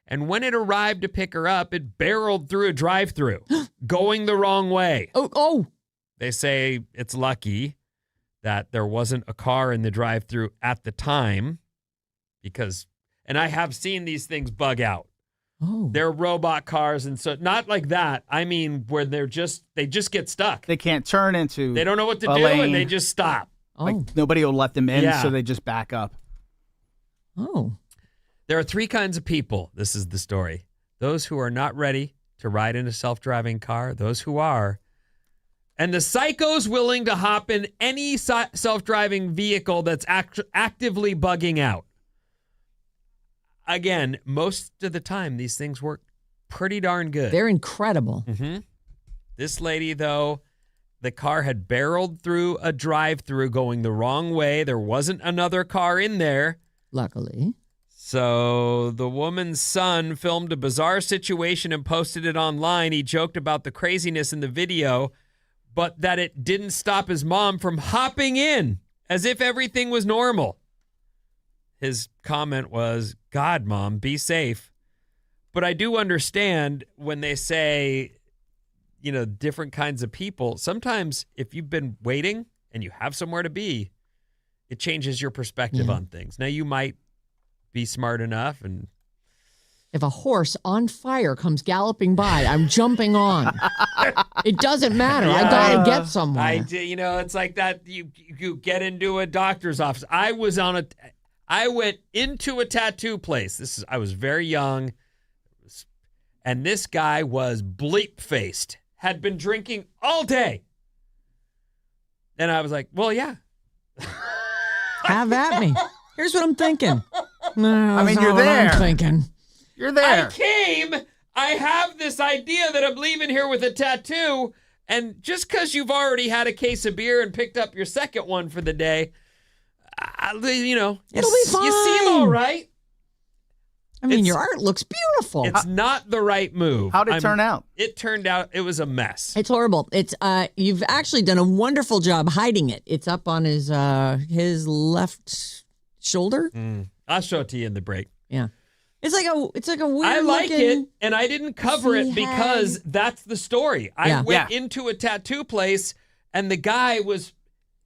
And when it arrived to pick her up, it barreled through a drive-thru, going the wrong way. Oh. They say it's lucky that there wasn't a car in the drive-thru at the time because, and I have seen these things bug out. Oh. They're robot cars, and so not like that. I mean, where they just get stuck. They can't turn into. They don't know what to a do, lane. and they just stop. Oh. Like nobody will let them in, Yeah. so they just back up. Oh. There are 3 kinds of people. This is the story. Those who are not ready to ride in a self-driving car, those who are, and the psychos willing to hop in any self-driving vehicle that's actively bugging out. Again, most of the time, these things work pretty darn good. They're incredible. Mm-hmm. This lady, though, the car had barreled through a drive-thru going the wrong way. There wasn't another car in there. Luckily. So the woman's son filmed a bizarre situation and posted it online. He joked about the craziness in the video, but that it didn't stop his mom from hopping in as if everything was normal. His comment was, God, Mom, be safe. But I do understand when they say, you know, different kinds of people. Sometimes if you've been waiting and you have somewhere to be, it changes your perspective on things. Now, you might be smart enough and If a horse on fire comes galloping by, I'm jumping on. It doesn't matter. I gotta get somewhere. you know, it's like that. You get into a doctor's office. I went into a tattoo place. I was very young, and this guy was bleep faced. Had been drinking all day, and I was like, "Well, yeah, Have at me. Here's what I'm thinking. No, I mean, that's you're not what I'm there. thinking. You're there. I have this idea that I'm leaving here with a tattoo, and just because you've already had a case of beer and picked up your second one for the day, you know, It'll be fine. You seem all right. I mean, your art looks beautiful. It's not the right move. How'd it turn out? It turned out it was a mess. It's horrible. It's you've actually done a wonderful job hiding it. It's up on his left shoulder. I'll show it to you in the break. Yeah. It's like a weird I like looking, it, and I didn't cover it because that's the story. I went into a tattoo place, and the guy was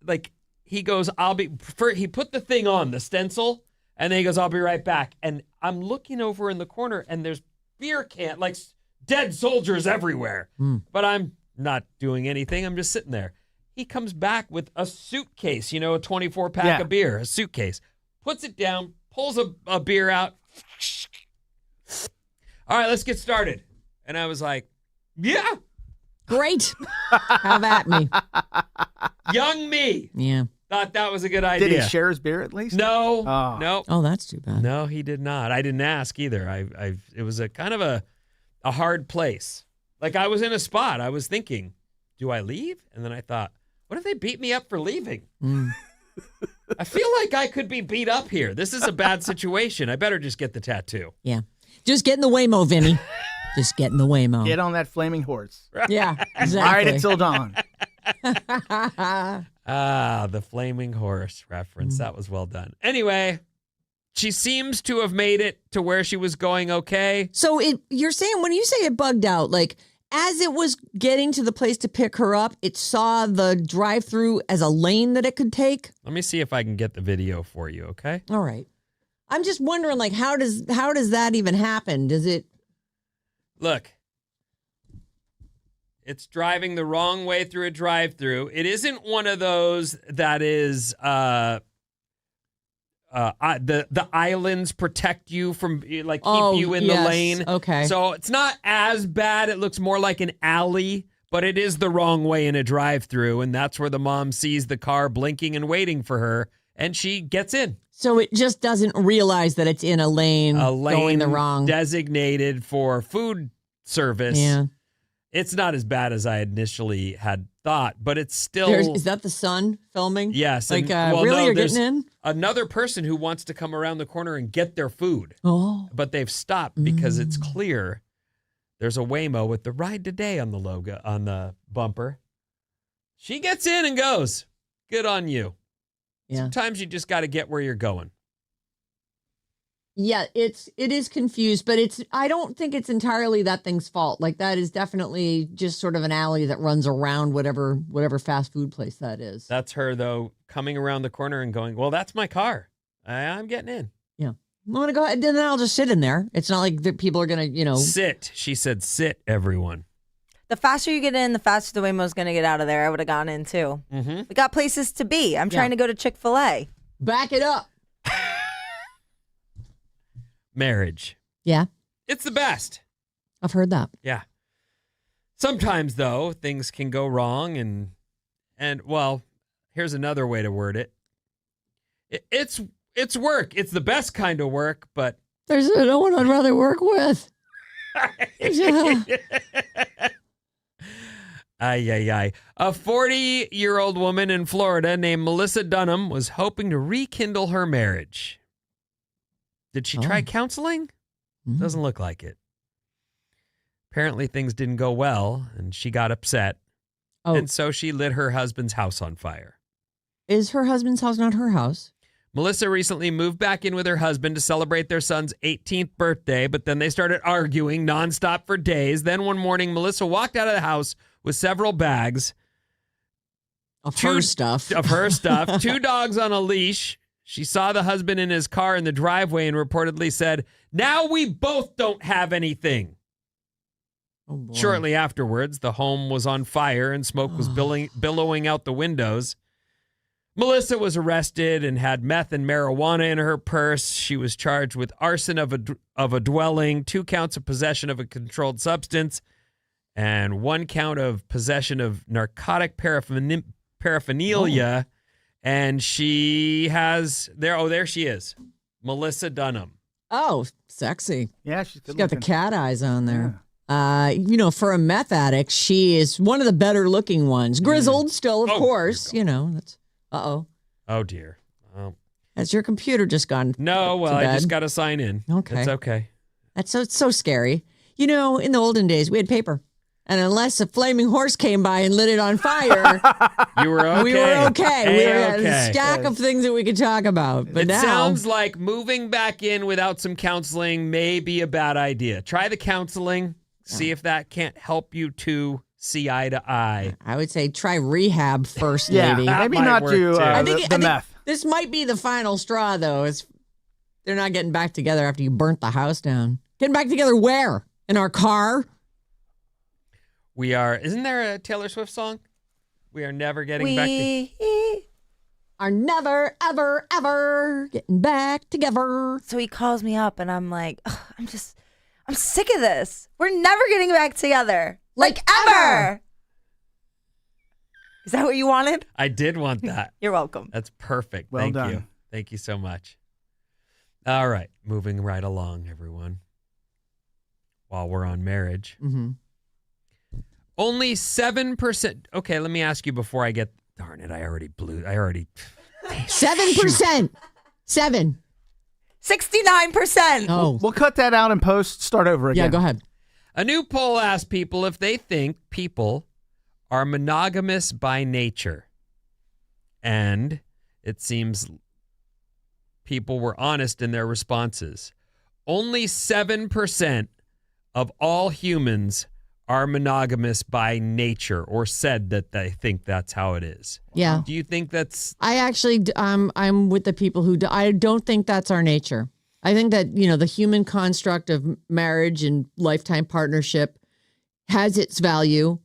like, he goes, he put the thing on, the stencil, and then he goes, I'll be right back. And I'm looking over in the corner, and there's beer can, like dead soldiers everywhere. But I'm not doing anything. I'm just sitting there. He comes back with a suitcase, you know, a 24-pack of beer, a suitcase, puts it down, pulls a beer out. All right, let's get started. And I was like, yeah. Great. Have at me. Young me. Yeah. Thought that was a good idea. Did he share his beer at least? No. Oh. No. Oh, that's too bad. No, he did not. I didn't ask either. It was a kind of a hard place. Like I was in a spot. I was thinking, do I leave? And then I thought, what if they beat me up for leaving? I feel like I could be beat up here. This is a bad situation. I better just get the tattoo. Yeah. Just get in the Waymo, Vinny. Just get in the Waymo. Get on that flaming horse. Yeah, exactly. Ride it till dawn. The flaming horse reference. That was well done. Anyway, she seems to have made it to where she was going okay. So you're saying when you say it bugged out, like as it was getting to the place to pick her up, it saw the drive-through as a lane that it could take? Let me see if I can get the video for you, okay? All right. I'm just wondering, like, how does that even happen? Does it? Look, it's driving the wrong way through a drive-through. It isn't one of those that is the islands protect you from keep you in the lane. Okay. So it's not as bad. It looks more like an alley, but it is the wrong way in a drive-through, and that's where the mom sees the car blinking and waiting for her, and she gets in. So it just doesn't realize that it's in a lane going the wrong. Designated for food service. Yeah. It's not as bad as I initially had thought, but it's still. Is that the son filming? Yes. Like, and, really? no, You're there's getting in? another person who wants to come around the corner and get their food. Oh. But they've stopped because it's clear there's a Waymo with the ride today on the logo, on the bumper. She gets in and goes. Good on you. Yeah. Sometimes you just got to get where you're going. Yeah, it is confused, but I don't think it's entirely that thing's fault. Like that is definitely just sort of an alley that runs around whatever fast food place that is. That's her though, coming around the corner and going, "Well, that's my car. I'm getting in." Yeah. I'm going to go ahead, then I'll just sit in there. It's not like that people are going to, Sit. She said, "Sit, everyone." The faster you get in, the faster the Waymo's going to get out of there. I would have gone in too. Mm-hmm. We got places to be. I'm trying to go to Chick-fil-A. Back it up. Marriage. Yeah. It's the best. I've heard that. Yeah. Sometimes though, things can go wrong and well, here's another way to word it. It's work. It's the best kind of work, but There's no one I'd rather work with. Ay. A 40-year-old woman in Florida named Melissa Dunham was hoping to rekindle her marriage. Did she try counseling? Mm-hmm. Doesn't look like it. Apparently things didn't go well, and she got upset. Oh, And so she lit her husband's house on fire. is her husband's house not her house? Melissa recently moved back in with her husband to celebrate their son's 18th birthday, but then they started arguing nonstop for days. Then one morning, Melissa walked out of the house with several bags Of her stuff. of her stuff, 2 dogs on a leash. She saw the husband in his car in the driveway and reportedly said, "Now we both don't have anything." Oh, boy. Shortly afterwards, the home was on fire and smoke was billowing out the windows. Melissa was arrested and had meth and marijuana in her purse. She was charged with arson of a dwelling, 2 counts of possession of a controlled substance, and 1 count of possession of narcotic paraphernalia. And she has there she is, Melissa Dunham. Oh, sexy. Yeah, she's good She's got the looking. cat eyes on there. For a meth addict, she is one of the better looking ones. Grizzled still, of Oh, course. That's oh. Oh dear. Has your computer just gone? No, well, to I bed? just got to sign in. Okay. It's okay. That's so scary. In the olden days, we had paper. And unless a flaming horse came by and lit it on fire, You were okay. we were okay. We had a A-okay. stack of things that we could talk about. But It now, sounds like moving back in without some counseling may be a bad idea. Try the counseling. See if that can't help you to see eye to eye. I would say try rehab first, Yeah, lady. That maybe might not work, do too. I the think meth. this might be the final straw, though. They're not getting back together after you burnt the house down. Getting back together where? In our car? We are, isn't there a Taylor Swift song? We are never getting back to. We Are never, ever, ever getting back together. So he calls me up and I'm like, "Ugh, I'm sick of this. We're never getting back together. Like ever. Is that what you wanted? I did want that. You're welcome. That's perfect. Well Thank done. you. Thank you so much. All right. Moving right along, everyone. While we're on marriage. Mm-hmm. Only 7%. Okay, let me ask you before I get. Darn it, I already. 7%. 7. 69%. Oh. We'll cut that out and post. Start over again. Yeah, go ahead. A new poll asked people if they think people are monogamous by nature. And it seems people were honest in their responses. Only 7% of all humans are monogamous by nature, or said that they think that's how it is. Yeah. Do you think that's... I actually, I'm with the people who, I don't think that's our nature. I think that, the human construct of marriage and lifetime partnership has its value,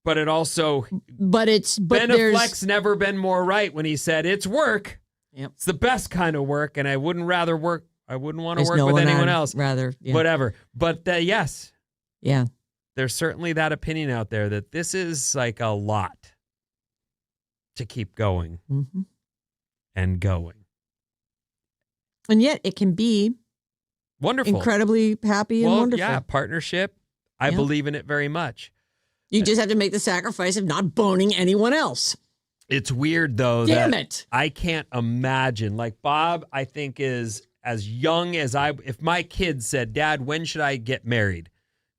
But it also... but Ben there's, Affleck's never been more right when he said it's work. Yep. It's the best kind of work, and I wouldn't want to work there's with no one anyone I'd else. rather, yeah. Whatever. But yes, Yeah. there's certainly that opinion out there that this is like a lot to keep going Mm-hmm. and going. And yet it can be Wonderful. incredibly happy and Well, wonderful. yeah, partnership. I Yeah. believe in it very much. You just have to make the sacrifice of not boning anyone else. It's weird, though. Damn that it. I can't imagine. Like Bob, I think is as young as if my kids said, "Dad, when should I get married?"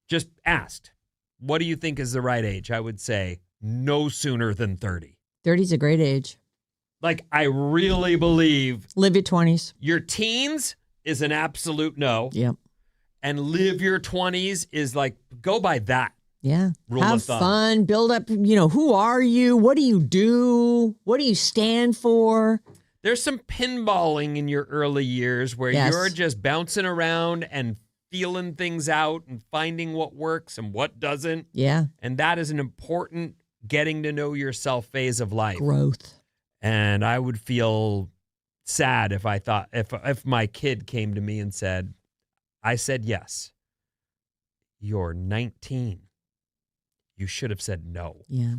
Just asked, "What do you think is the right age?" I would say no sooner than 30. 30's a great age. Like, I really believe Live your 20s. your teens, is an absolute no. Yep. And live your 20s is like, go by that. Yeah. Rule Have of thumb. fun, build up, who are you? What do you do? What do you stand for? There's some pinballing in your early years where Yes. you're just bouncing around and feeling things out and finding what works and what doesn't. Yeah. And that is an important getting to know yourself phase of life. Growth. And I would feel sad if I thought, if my kid came to me and said, I said yes. You're 19. You should have said no. Yeah.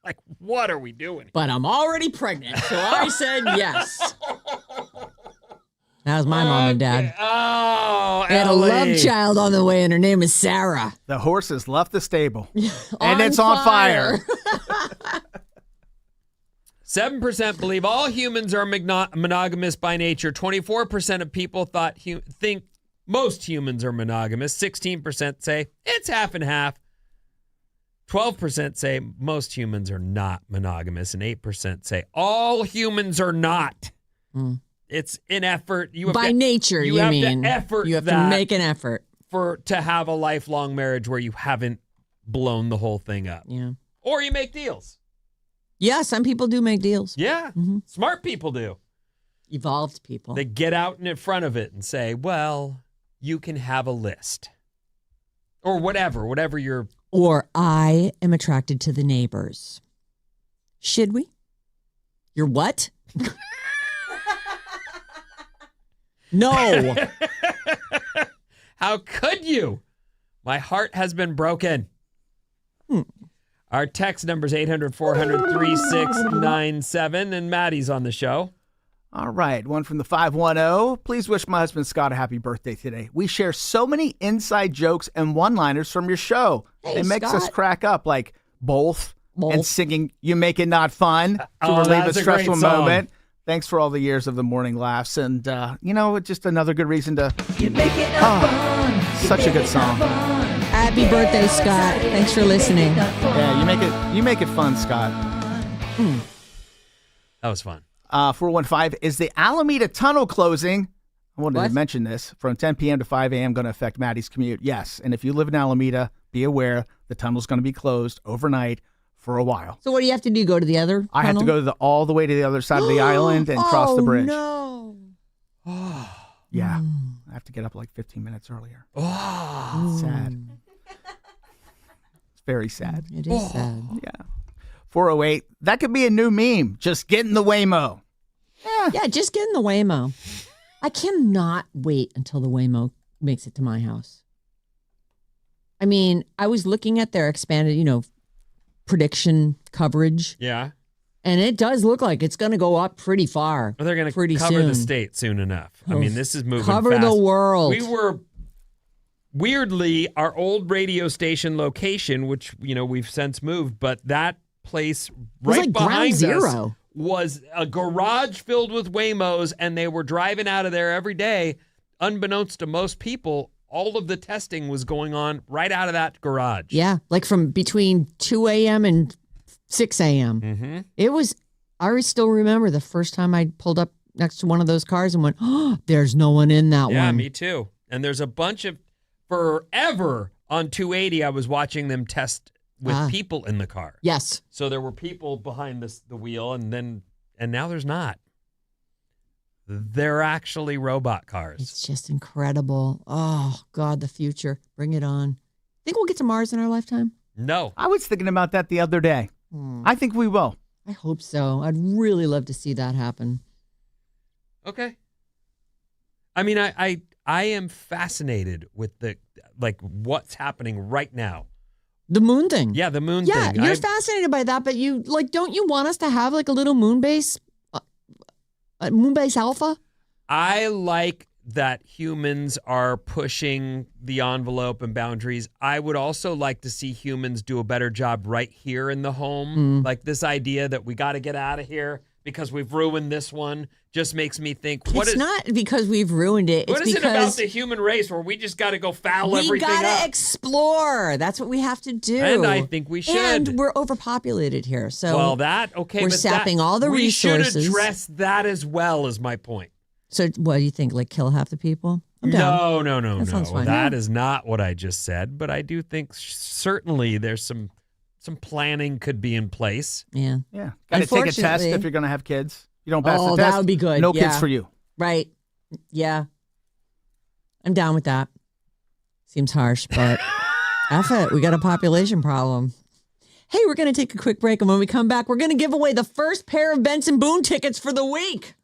Like, what are we doing? But I'm already pregnant, so I said yes. That was my mom and dad. Oh, They had a Ellie. love child on the way, and her name is Sarah. The horse has left the stable. And it's on fire. 7% believe all humans are monogamous by nature. 24% of people think most humans are monogamous. 16% say it's half and half. 12% say most humans are not monogamous, and 8% say all humans are not. It's an effort. You have By to, nature, you have mean. to effort You have that to make an effort. to have a lifelong marriage where you haven't blown the whole thing up. Yeah. Or you make deals. Yeah, some people do make deals. Yeah. Smart people do. Evolved people. They get out in front of it and say, well, you can have a list. Or whatever you're... Or I am attracted to the neighbors. Should we? You're what? No. How could you? My heart has been broken. Our text number is 800-400-3697, and Maddie's on the show. All right, one from the 510. Please wish my husband Scott a happy birthday today. We share so many inside jokes and one-liners from your show. Hey, It makes us Scott. crack up, like both and Both. singing You Make It Not Fun to Oh, relieve that's a a great stressful song. moment. Thanks for all the years of the morning laughs. And, just another good reason to... Such a good song. Happy birthday, Scott. Thanks for listening. Yeah, you make it fun, Scott. That was fun. 415, is the Alameda Tunnel closing? I wanted What? to mention this. From 10 p.m. to 5 a.m. going to affect Maddie's commute. Yes, and if you live in Alameda, be aware the tunnel's going to be closed overnight for a while. So what do you have to do? Go to the other I have to tunnel? go all the way to the other side of the island and cross the bridge. No. Yeah, I have to get up like 15 minutes earlier. Oh, Sad. It's very sad. It is sad. Yeah. 408, that could be a new meme. Just get in the Waymo. Yeah, just get in the Waymo. I cannot wait until the Waymo makes it to my house. I mean, I was looking at their expanded, prediction coverage, yeah. and it does look like it's going to go up pretty far. Well, they're going pretty to cover the soon. state soon enough. I mean, this is moving Cover fast. the world. We were, weirdly, our old radio station location, which, we've since moved, but that place was right like ground behind us zero. was a garage filled with Waymos, and they were driving out of there every day. Unbeknownst to most people, all of the testing was going on right out of that garage. Yeah, like from between 2 a.m. and 6 a.m. Mm-hmm. It was, I still remember the first time I pulled up next to one of those cars and went, oh, there's no one in that Yeah, one. me too. And there's a bunch of, forever on 280, I was watching them test with people in the car. Yes. So there were people behind the wheel, and now there's not. They're actually robot cars. It's just incredible. Oh, God, the future. Bring it on. Think we'll get to Mars in our lifetime? No. I was thinking about that the other day. I think we will. I hope so. I'd really love to see that happen. Okay. I mean, I am fascinated with what's happening right now. The moon thing. Yeah, the moon Yeah, thing. you're fascinated by that, but don't you want us to have like a little moon base alpha? I like that humans are pushing the envelope and boundaries. I would also like to see humans do a better job right here in the home. Like this idea that we got to get out of here because we've ruined this one just makes me think, It's not because we've ruined it. What It's is it about because the human race where we just got to go foul we everything gotta up? explore. That's what we have to do. And I think we should. And we're overpopulated here, so Well, okay. we're but sapping all the we resources. should address that as well, is my point. So what do you think? Like kill half the people? I'm down. No. That sounds fine. That is not what I just said. But I do think certainly there's some planning could be in place. Yeah. Yeah. Got to take a test Unfortunately- if you're going to have kids. You don't pass the Oh, test. that would be good. No Yeah. kids for you. Right. Yeah. I'm down with that. Seems harsh, but F it. We got a population problem. Hey, we're going to take a quick break. And when we come back, we're going to give away the first pair of Benson Boone tickets for the week.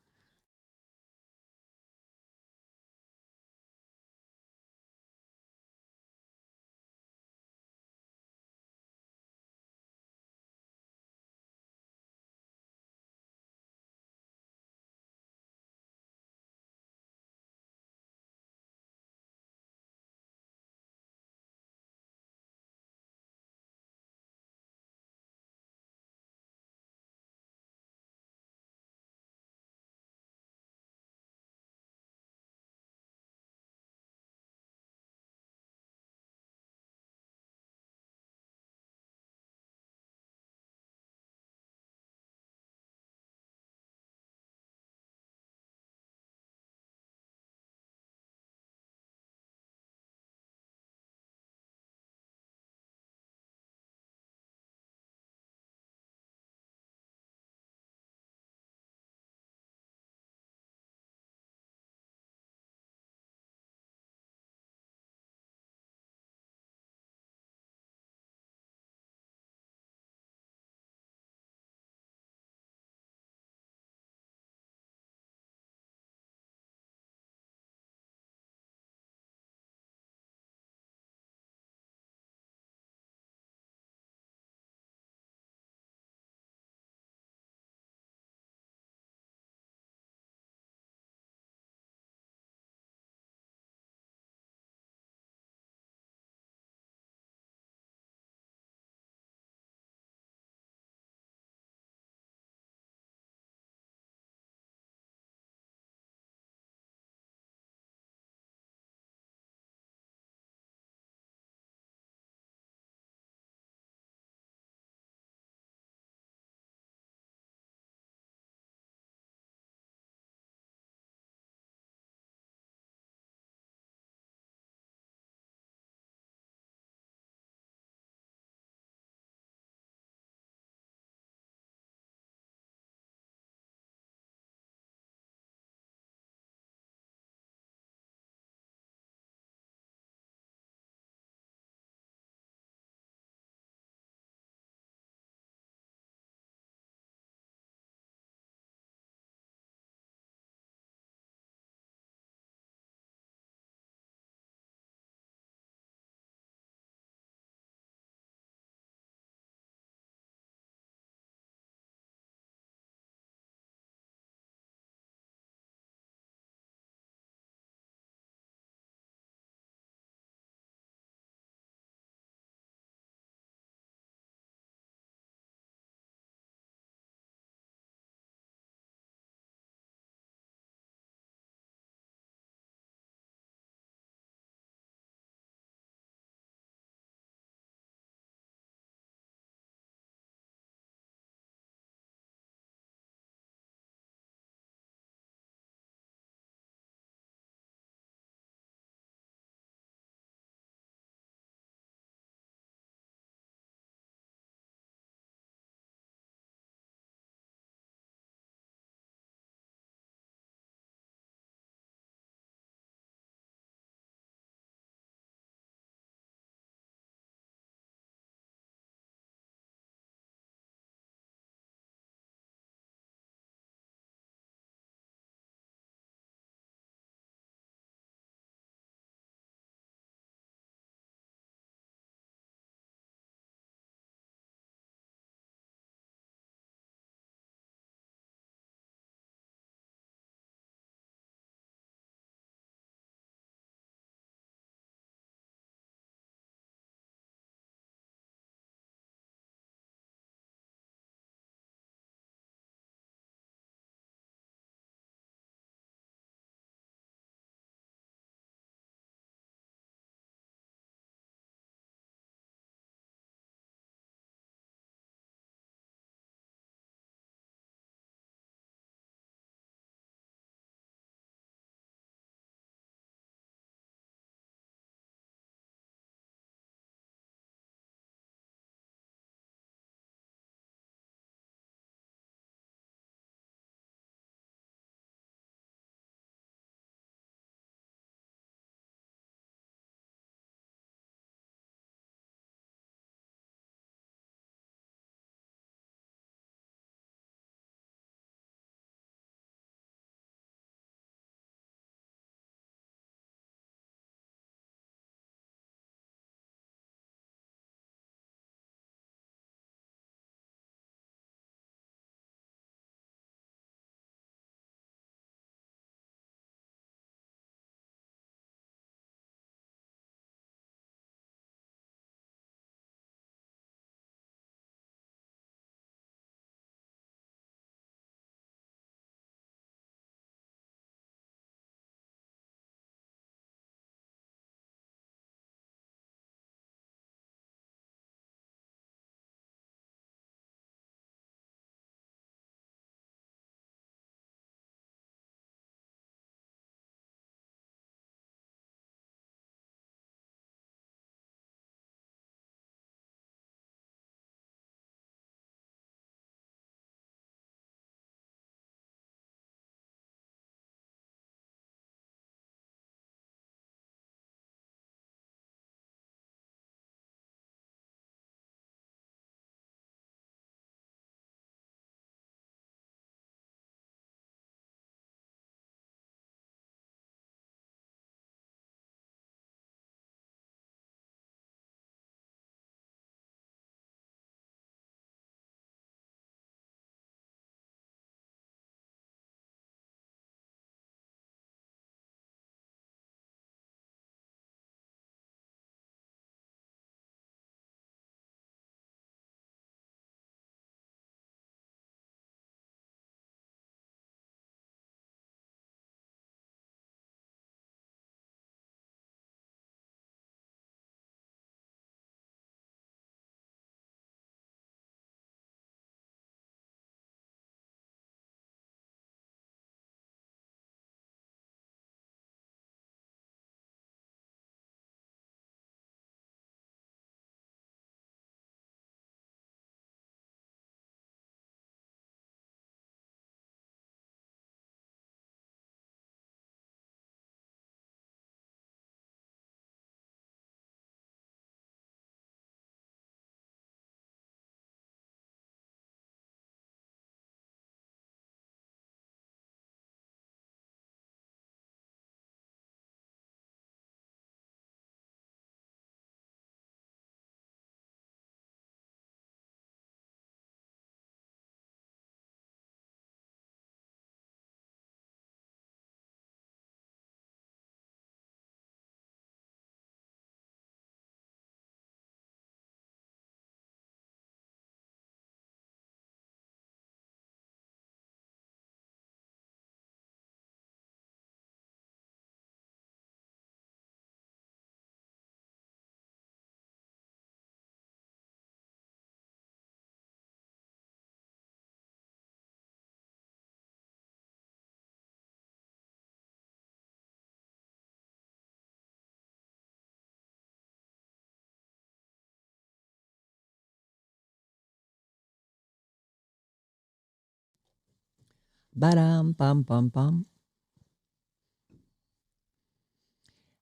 Ba-dum, bum, bum, bum.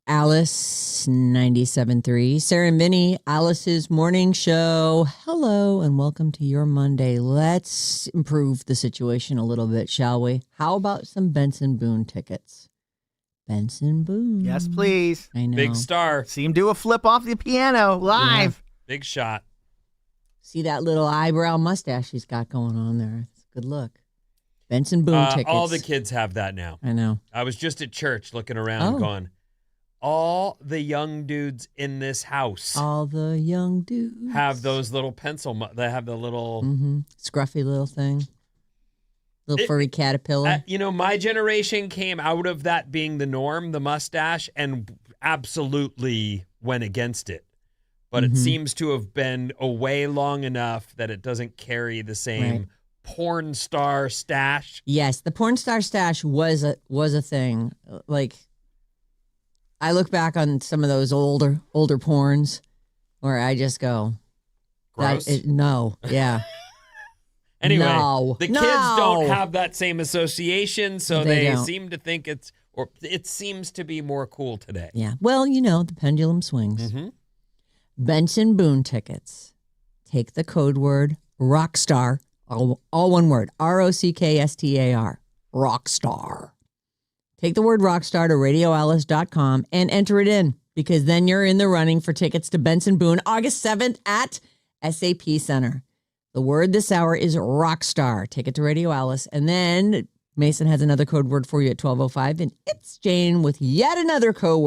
Alice 97.3. Sarah and Vinnie, Alice's morning show. Hello and welcome to your Monday. Let's improve the situation a little bit, shall we? How about some Benson Boone tickets? Benson Boone. Yes, please. I know. Big star. See him do a flip off the piano live. Big shot. See that little eyebrow mustache he's got going on there. It's a good look. Benson Boone tickets. All the kids have that now. I know. I was just at church looking around going, all the young dudes in this house All the young dudes have those little pencil. They have the little. scruffy little thing. Little furry caterpillar. My generation came out of that being the norm, the mustache, and absolutely went against it. But it seems to have been away long enough that it doesn't carry the same porn star stash. Yes, the porn star stash was a thing. Like, I look back on some of those older porns where I just go, Gross. No, yeah. Anyway, No. the kids don't have that same association, so They they don't. seem to think it seems to be more cool today. Yeah. Well, the pendulum swings. Benson Boone tickets. Take the code word Rockstar, all one word, ROCKSTAR, Rockstar. Take the word Rockstar to radioalice.com and enter it in, because then you're in the running for tickets to Benson Boone August 7th at SAP Center. The word this hour is Rockstar. Take it to Radio Alice, and then Mason has another code word for you at 12:05, and it's Jane with yet another code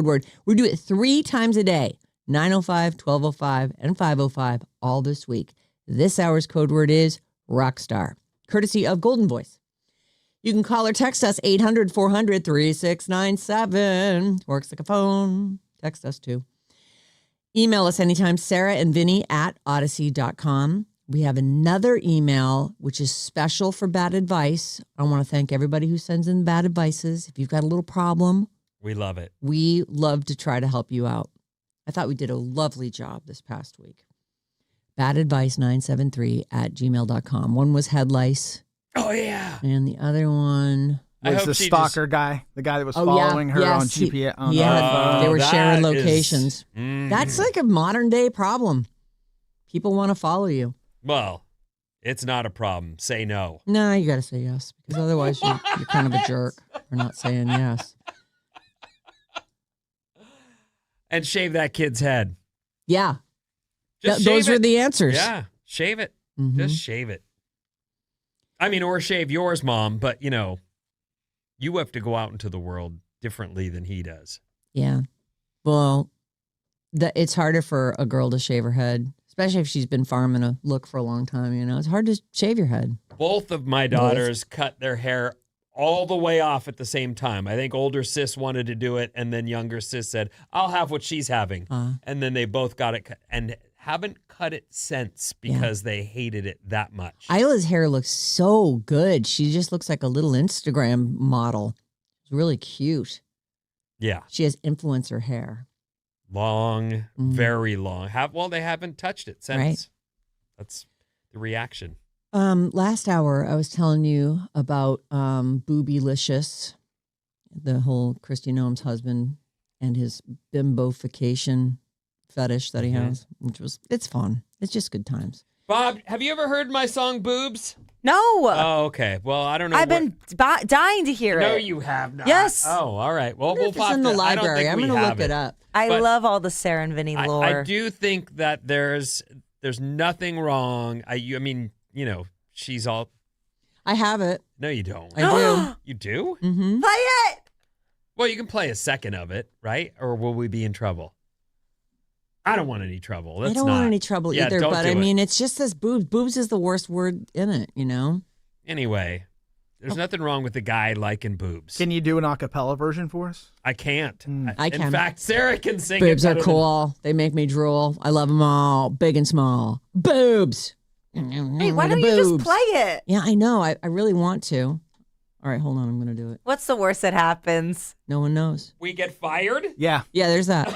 word. We do it 3 times a day, 9:05, 12:05, and 5:05, all this week. This hour's code word is Rockstar, courtesy of Golden Voice. You can call or text us 800-400-3697. Works like a phone. Text us too. Email us anytime, Sarah and Vinnie at odyssey.com. We have another email, which is special for bad advice. I want to thank everybody who sends in bad advices. If you've got a little problem, We love it. we love to try to help you out. I thought we did a lovely job this past week. badadvice973@gmail.com. One was head lice, Oh, yeah. and the other one... I Was hope the she stalker guy, the guy that was following her on GPS? Yeah, they were sharing that is- locations. That's like a modern day problem. People want to follow you. Well, it's not a problem. Say no. No, you got to say yes, because otherwise you're kind of a jerk for not saying yes. And shave that kid's head. Yeah, Just those shave were it. the answers. Yeah, shave it. Mhm. Just shave it. I mean, or shave yours, Mom, but, you have to go out into the world differently than he does. Yeah. Well, it's harder for a girl to shave her head, especially if she's been farming a look for a long time. It's hard to shave your head. Both of my daughters cut their hair all the way off at the same time. I think older sis wanted to do it, and then younger sis said, I'll have what she's having. And then they both got it cut and haven't cut it since because they hated it that much. Isla's hair looks so good. She just looks like a little Instagram model. It's really cute. Yeah. She has influencer hair. Long, very long. They haven't touched it since. Right. That's the reaction. Last hour, I was telling you about Boobylicious, the whole Christy Noam's husband and his bimboication fetish that he has, it's fun. It's just good times. Bob, have you ever heard my song Boobs? No. Oh, okay. Well, I don't know. I've been dying to hear No, it. you have not. Yes. Oh, all right. Well, we'll It's in the library. I'm going to look it up. I But love all the Sarah and Vinnie lore. I do think that there's nothing wrong. I mean, she's all. I have it. No, you don't. I do. You do? Mm-hmm. Play it. Well, you can play a second of it, right? Or will we be in trouble? I don't want any trouble. I don't want any trouble either, don't but do I it. mean, it's just this boobs. Boobs is the worst word in it, Anyway, there's nothing wrong with the guy liking boobs. Can you do an a cappella version for us? I can't. I can. In fact, Sarah can sing Boobs it are better cool. They make me drool. I love them all, big and small. Boobs. Hey, why don't you just play it? Yeah, I know. I really want to. All right, hold on. I'm going to do it. What's the worst that happens? No one knows. We get fired? Yeah. Yeah, there's that.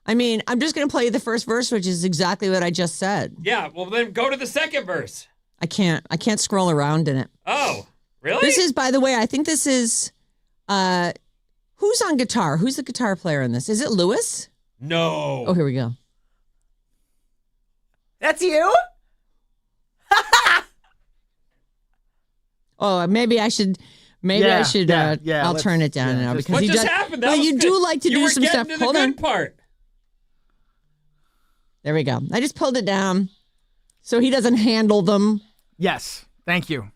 I mean, I'm just going to play you the first verse, which is exactly what I just said. Yeah, well, then go to the second verse. I can't scroll around in it. Oh, really? This is, by the way, I think this is, who's on guitar? Who's the guitar player in this? Is it Lewis? No. Oh, here we go. That's you? Oh, maybe I should. I'll turn it down now because What he just does. happened? Well, you do like to you do were some getting stuff. To the Hold good on. part. There we go. I just pulled it down so he doesn't handle them. Yes. Thank you.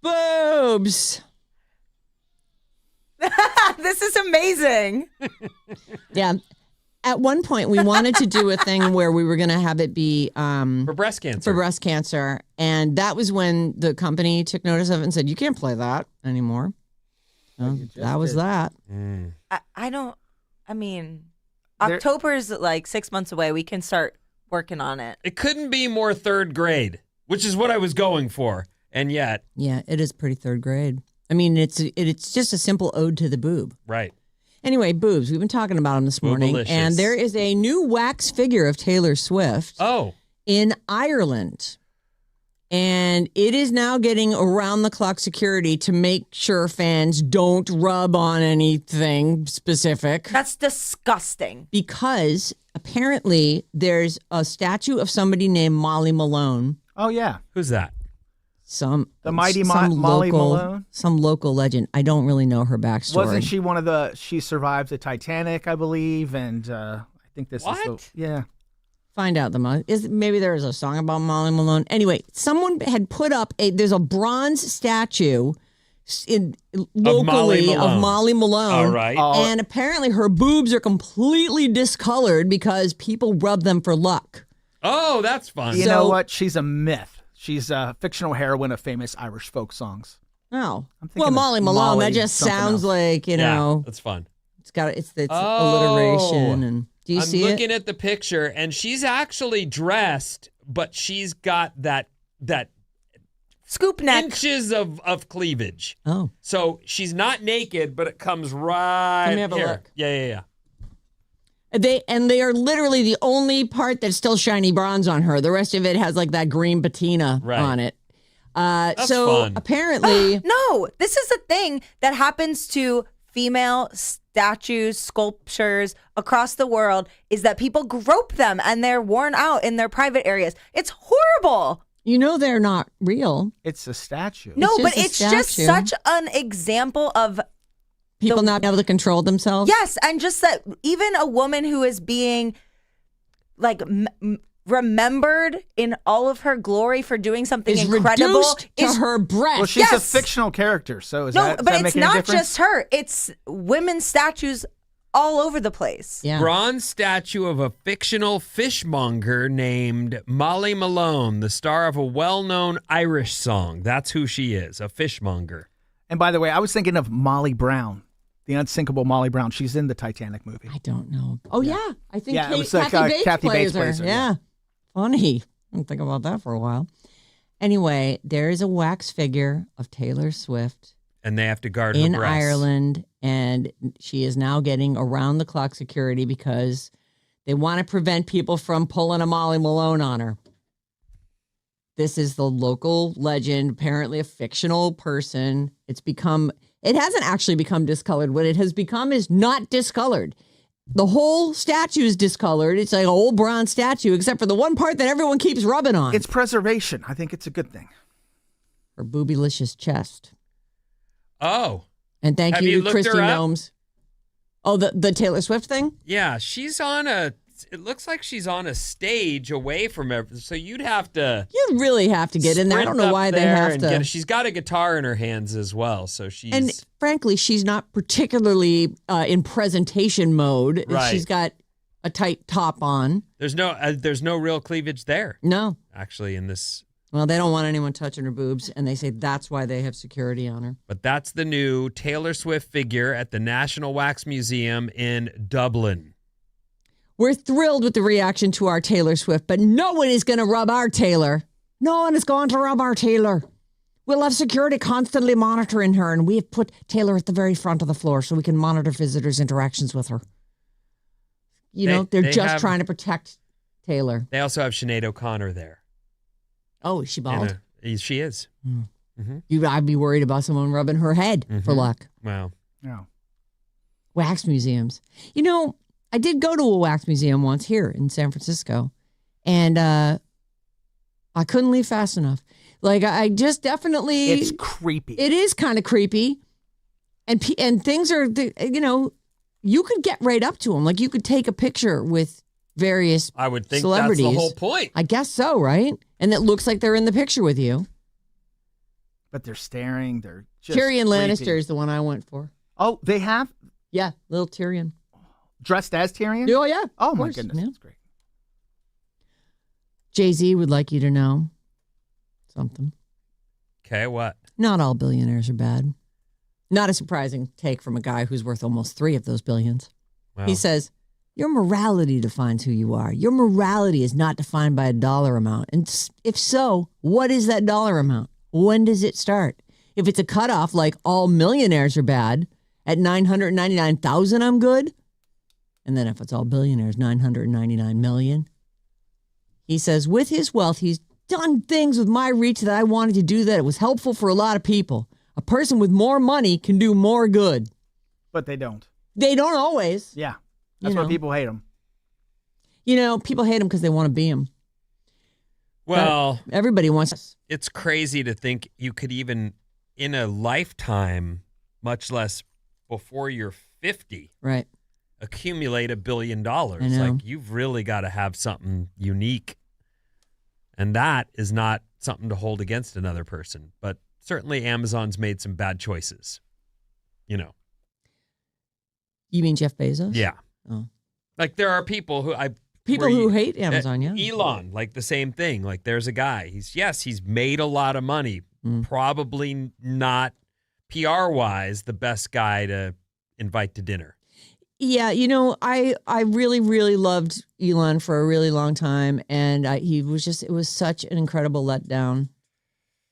Boobs. This is amazing. Yeah. At one point, we wanted to do a thing where we were going to have it be For breast cancer. for breast cancer, and that was when the company took notice of it and said, "You can't play that anymore." So that was that. I mean, October's like 6 months away. We can start working on it. It couldn't be more third grade, which is what I was going for. And yet. Yeah, it is pretty third grade. I mean, it's just a simple ode to the boob. Right. Anyway, boobs. We've been talking about them this morning. Boobalicious. And there is a new wax figure of Taylor Swift in Ireland. And it is now getting around-the-clock security to make sure fans don't rub on anything specific. That's disgusting. Because apparently there's a statue of somebody named Molly Malone. Oh, yeah. Who's that? The mighty Molly Malone? Some local legend. I don't really know her backstory. Wasn't she she survived the Titanic, I believe, and I think this is yeah. Find out maybe there is a song about Molly Malone. Anyway, someone had put up there's a bronze statue locally of Molly Malone. All right. And apparently her boobs are completely discolored because people rub them for luck. Oh, that's fun. You know what? She's a myth. She's a fictional heroine of famous Irish folk songs. Oh. Well, Molly Malone, that just sounds like, Yeah, that's fun. It's alliteration. And do you see it? I'm looking at the picture, and she's actually dressed, but she's got that scoop neck, inches of cleavage. Oh. So she's not naked, but it comes right Let me have here. a look. Yeah. They are literally the only part that's still shiny bronze on her. The rest of it has like that green patina on it. That's so fun. apparently, no, this is a thing that happens to female statues, sculptures across the world, is that people grope them and they're worn out in their private areas. It's horrible. You know they're not real. It's a statue. No, It's just but a it's just statue. such an example of People not able to control themselves. yes, and just that even a woman who is being like remembered in all of her glory for doing something Is incredible reduced to her breast. Well, she's a Yes. fictional character, so does but that it's make any not difference? just her. It's women's statues all over the place. Yeah. Bronze statue of a fictional fishmonger named Molly Malone, the star of a well-known Irish song. That's who she is, a fishmonger. And by the way, I was thinking of Molly Brown, the unsinkable Molly Brown. She's in the Titanic movie. I don't know. Oh yeah, I think Yeah, it was Kathy Bates Kathy plays Bates her. plays her, Yeah, funny. I didn't think about that for a while. Anyway, there is a wax figure of Taylor Swift And they have to guard her in breasts. Ireland, and she is now getting around-the-clock security because they want to prevent people from pulling a Molly Malone on her. This is the local legend, apparently a fictional person. It hasn't actually become discolored. What it has become is not discolored. The whole statue is discolored. It's like an old bronze statue, except for the one part that everyone keeps rubbing on. It's preservation. I think it's a good thing. Her boobylicious chest. Oh. And thank Have you, you looked Christy her up? Gnomes. Oh, the Taylor Swift thing? Yeah, it looks like she's on a stage away from everything. So you'd have to You really have to get in there. I don't sprint know up why they there have and to. she's got a guitar in her hands as well. So she's And frankly, she's not particularly in presentation mode. Right. She's got a tight top on. there's no real cleavage there, No. actually, in this. Well, they don't want anyone touching her boobs, and they say that's why they have security on her. But that's the new Taylor Swift figure at the National Wax Museum in Dublin. We're thrilled with the reaction to our Taylor Swift, but no one is going to rub our Taylor. No one is going to rub our Taylor. We'll have security constantly monitoring her, and we have put Taylor at the very front of the floor so we can monitor visitors' interactions with her. They're they just have- trying to protect Taylor. They also have Sinead O'Connor there. Oh, is she bald? She is. I'd be worried about someone rubbing her head for luck. Wow. Yeah. Wax museums. You know, I did go to a wax museum once here in San Francisco, and I couldn't leave fast enough. Like, I just definitely... It's creepy. It is kind of creepy. And things are, you know, you could get right up to them. Like, you could take a picture with various I would think celebrities. that's the whole point. I guess so, right? And it looks like they're in the picture with you. But they're staring. They're just Tyrion creepy. Lannister is the one I went for. Oh, they have? Yeah, little Tyrion. Dressed as Tyrion? Oh, yeah. Oh, of my course, goodness. yeah. That's great. Jay-Z would like you to know something. Okay, what? Not all billionaires are bad. Not a surprising take from a guy who's worth almost 3 of those billions. Wow. He says, your morality defines who you are. Your morality is not defined by a dollar amount. And if so, what is that dollar amount? When does it start? If it's a cutoff like all millionaires are bad, at 999,000 I'm good. And then if it's all billionaires, 999 million. He says, with his wealth, he's done things with my reach that I wanted to do that it was helpful for a lot of people. A person with more money can do more good. But they don't. They don't always. Yeah. That's You why know. people hate them. You know, people hate him because they want to be him. Well, Everybody wants us. it's crazy to think you could even, in a lifetime, much less before you're 50, Right. accumulate $1 billion. I know. Like, you've really got to have something unique. And that is not something to hold against another person. But certainly Amazon's made some bad choices. You know. You mean Jeff Bezos? Yeah. Oh. Like, there are people who People who hate Amazon, yeah. Elon, like the same thing. Like, there's a guy. He's made a lot of money. Probably not PR-wise the best guy to invite to dinner. Yeah, you know, I really, really loved Elon for a really long time. And it was such an incredible letdown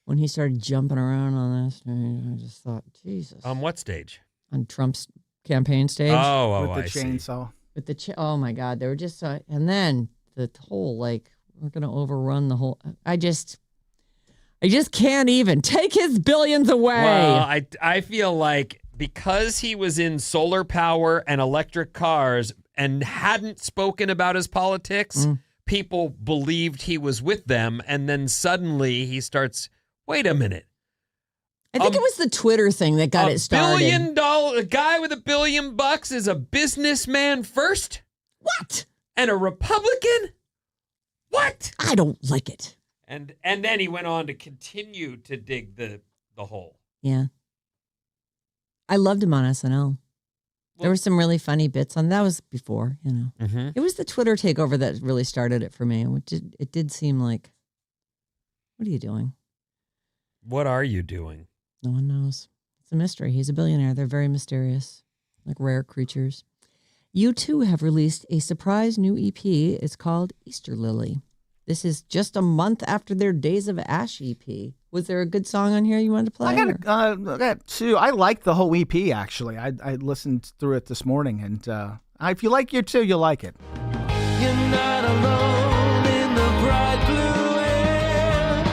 when he started jumping around on this. I just thought, Jesus. On what stage? On Trump's campaign stage. Oh, with the I see. chainsaw. With oh my God, they were just and then the whole like we're gonna overrun the whole. I just can't even take his billions away. Well, I feel like because he was in solar power and electric cars and hadn't spoken about his politics, people believed he was with them, and then suddenly he starts. Wait a minute. I think it was the Twitter thing that got it started. A guy with $1 billion is a businessman first? What? And a Republican? What? I don't like it. And then he went on to continue to dig the hole. Yeah. I loved him on SNL. There were some really funny bits on that. Was before, you know. Mm-hmm. It was the Twitter takeover that really started it for me. It did seem like, what are you doing? What are you doing? No one knows. It's a mystery. He's a billionaire. They're very mysterious, like rare creatures. U2 have released a surprise new EP. It's called Easter Lily. This is just a month after their Days of Ash EP. Was there a good song on here you wanted to play? I got 2. I like the whole EP, actually. I listened through it this morning, and if you like U2, you'll like it. You're not alone in the bright blue air.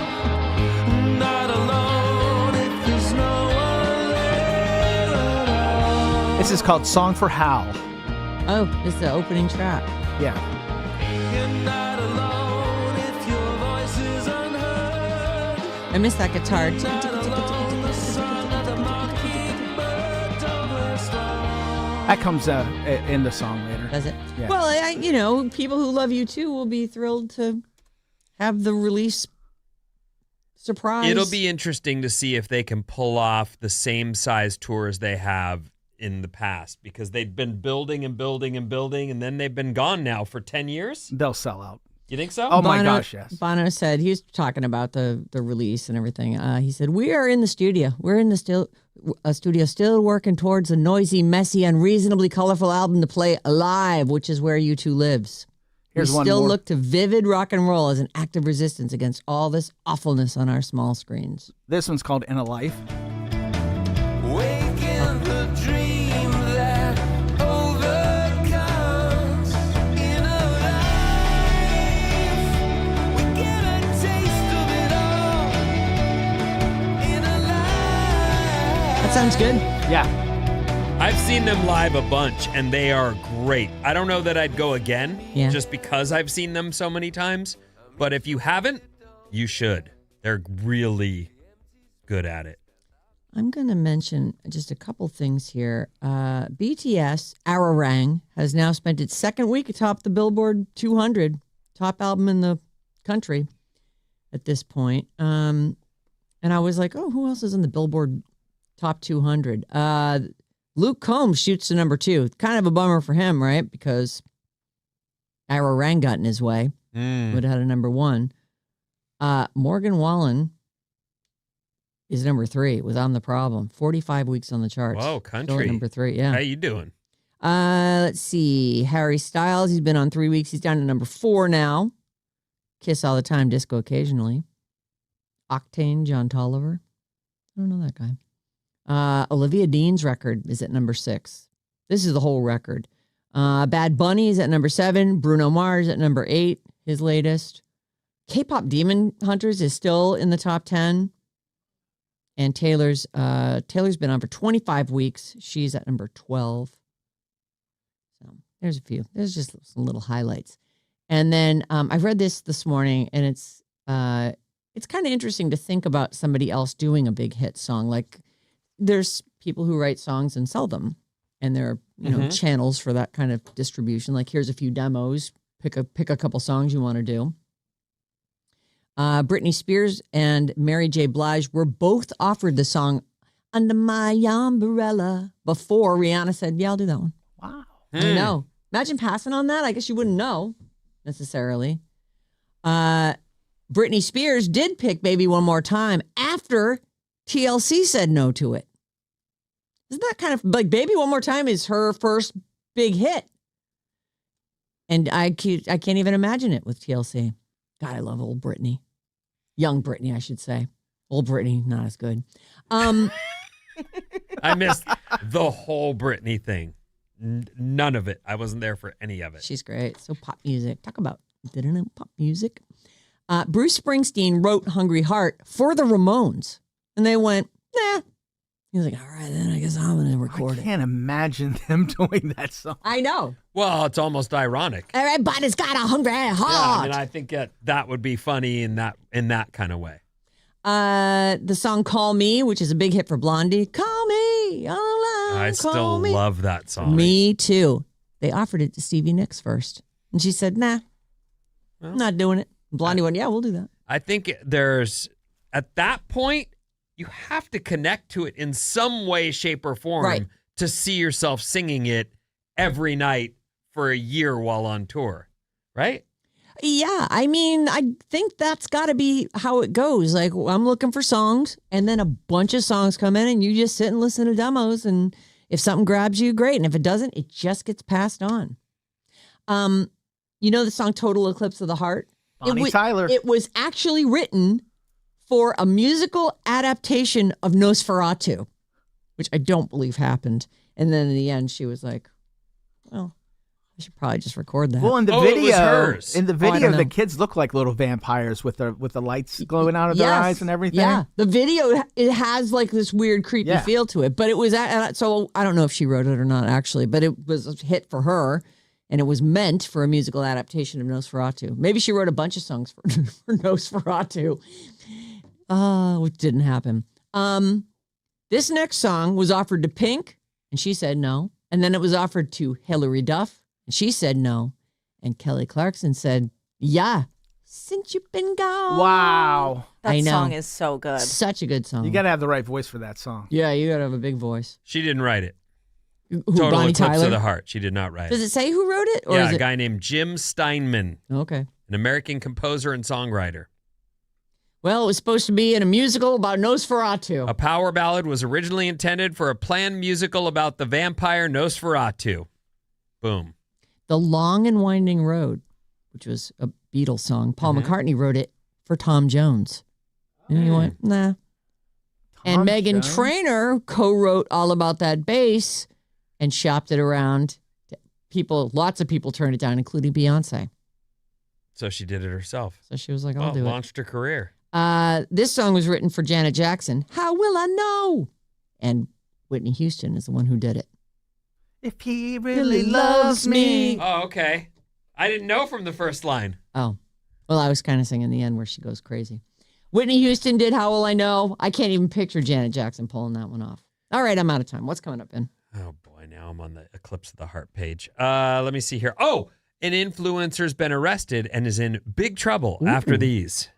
Not alone if there's no one there at all. This is called Song for Hal. Oh, it's the opening track. Yeah. You're not alone if your voice is unheard. I miss that guitar. Not alone, the song of the mockingbird don't last long. That comes in the song later. Does it? Yeah. Well, people who love you too will be thrilled to have the release surprise. It'll be interesting to see if they can pull off the same size tours they have in the past, because they've been building and building and building, and then they've been gone now for 10 years. They'll sell out. You think so? Oh, my gosh, yes. Bono said, he was talking about the release and everything. He said, we are in the studio. We're in the studio still working towards a noisy, messy, unreasonably colorful album to play live, which is where U2 lives. Here's we one still more. look to vivid rock and roll as an act of resistance against all this awfulness on our small screens. This one's called In a Life. Wake in the dream that overcomes. In a life, we get a taste of it all. That sounds good. Yeah. I've seen them live a bunch, and they are great. I don't know that I'd go again, just because I've seen them so many times. But if you haven't, you should. They're really good at it. I'm going to mention just a couple things here. BTS, Ararang, has now spent its second week atop the Billboard 200, top album in the country at this point. And I was like, oh, who else is in the Billboard top 200? Luke Combs shoots to number 2. Kind of a bummer for him, right? Because Ararang got in his way. Would have had a number 1. Morgan Wallen is number 3 with I'm the Problem. 45 weeks on the charts. Whoa, Still at country. number 3, yeah. How you doing? Let's see. Harry Styles, he's been on 3 weeks. He's down to number 4 now. Kiss All the Time, Disco Occasionally. Octane, John Tolliver. I don't know that guy. Olivia Dean's record is at number 6. This is the whole record. Bad Bunny is at number 7. Bruno Mars at number 8, his latest. K-pop Demon Hunters is still in the top 10. And Taylor's been on for 25 weeks. She's at number 12. So there's a few. There's just some little highlights. And then I read this morning, and it's kind of interesting to think about somebody else doing a big hit song. Like, there's people who write songs and sell them, and there are channels for that kind of distribution. Like, here's a few demos. Pick a couple songs you want to do. Britney Spears and Mary J. Blige were both offered the song Under My Umbrella before Rihanna said, yeah, I'll do that one. Wow. I know. Imagine passing on that. I guess you wouldn't know necessarily. Britney Spears did pick Baby One More Time after TLC said no to it. Isn't that kind of like Baby One More Time is her first big hit? And I can't even imagine it with TLC. God, I love old Britney. Young Britney, I should say. Old Britney, not as good. I missed the whole Britney thing. None of it. I wasn't there for any of it. She's great. So pop music. Talk about pop music. Bruce Springsteen wrote Hungry Heart for the Ramones. And they went, nah. He was like, all right, then I guess I'm going to record it. I can't imagine them doing that song. I know. Well, it's almost ironic. Everybody's got a hungry heart. Yeah, I mean, I think that would be funny in that kind of way. The song Call Me, which is a big hit for Blondie. Call me all alone. I still love that song. Me too. They offered it to Stevie Nicks first. And she said, nah, I'm not doing it. Blondie went, yeah, we'll do that. I think there's, at that point, you have to connect to it in some way, shape, or form to see yourself singing it every night for a year while on tour, right? Yeah, I mean, I think that's got to be how it goes. Like, I'm looking for songs, and then a bunch of songs come in, and you just sit and listen to demos, and if something grabs you, great. And if it doesn't, it just gets passed on. You know the song Total Eclipse of the Heart? Bonnie Tyler. It was actually written for a musical adaptation of Nosferatu, which I don't believe happened. And then in the end, she was like, well, I should probably just record that. Well, in the it was hers. video, the kids look like little vampires with the lights glowing out of their eyes and everything. Yeah, the video, it has like this weird, creepy feel to it. But it was, so I don't know if she wrote it or not, actually, but it was a hit for her. And it was meant for a musical adaptation of Nosferatu. Maybe she wrote a bunch of songs for Nosferatu, which didn't happen. This next song was offered to Pink, and she said no. And then it was offered to Hilary Duff, and she said no. And Kelly Clarkson said, yeah, since you've been gone. Wow. That song is so good. Such a good song. You got to have the right voice for that song. Yeah, you got to have a big voice. She didn't write it. Who, Total Bonnie Eclipse Tyler? of the Heart. She did not write Does it say who wrote it? Or yeah, is a it... guy named Jim Steinman, Okay. an American composer and songwriter. Well, it was supposed to be in a musical about Nosferatu. A power ballad was originally intended for a planned musical about the vampire Nosferatu. Boom. The Long and Winding Road, which was a Beatles song. Paul McCartney wrote it for Tom Jones. And he went, nah. And Meghan Trainor co-wrote All About That Bass and shopped it around. Lots of people turned it down, including Beyonce. So she did it herself. So she was like, I'll do it. Launched her career. This song was written for Janet Jackson. How will I know? And Whitney Houston is the one who did it. If he really loves me. Oh, okay. I didn't know from the first line. Oh, well, I was kind of singing the end where she goes crazy. Whitney Houston did How Will I Know? I can't even picture Janet Jackson pulling that one off. All right, I'm out of time. What's coming up, Ben? Oh, boy. Now I'm on the Eclipse of the Heart page. Let me see here. Oh, an influencer's been arrested and is in big trouble after these.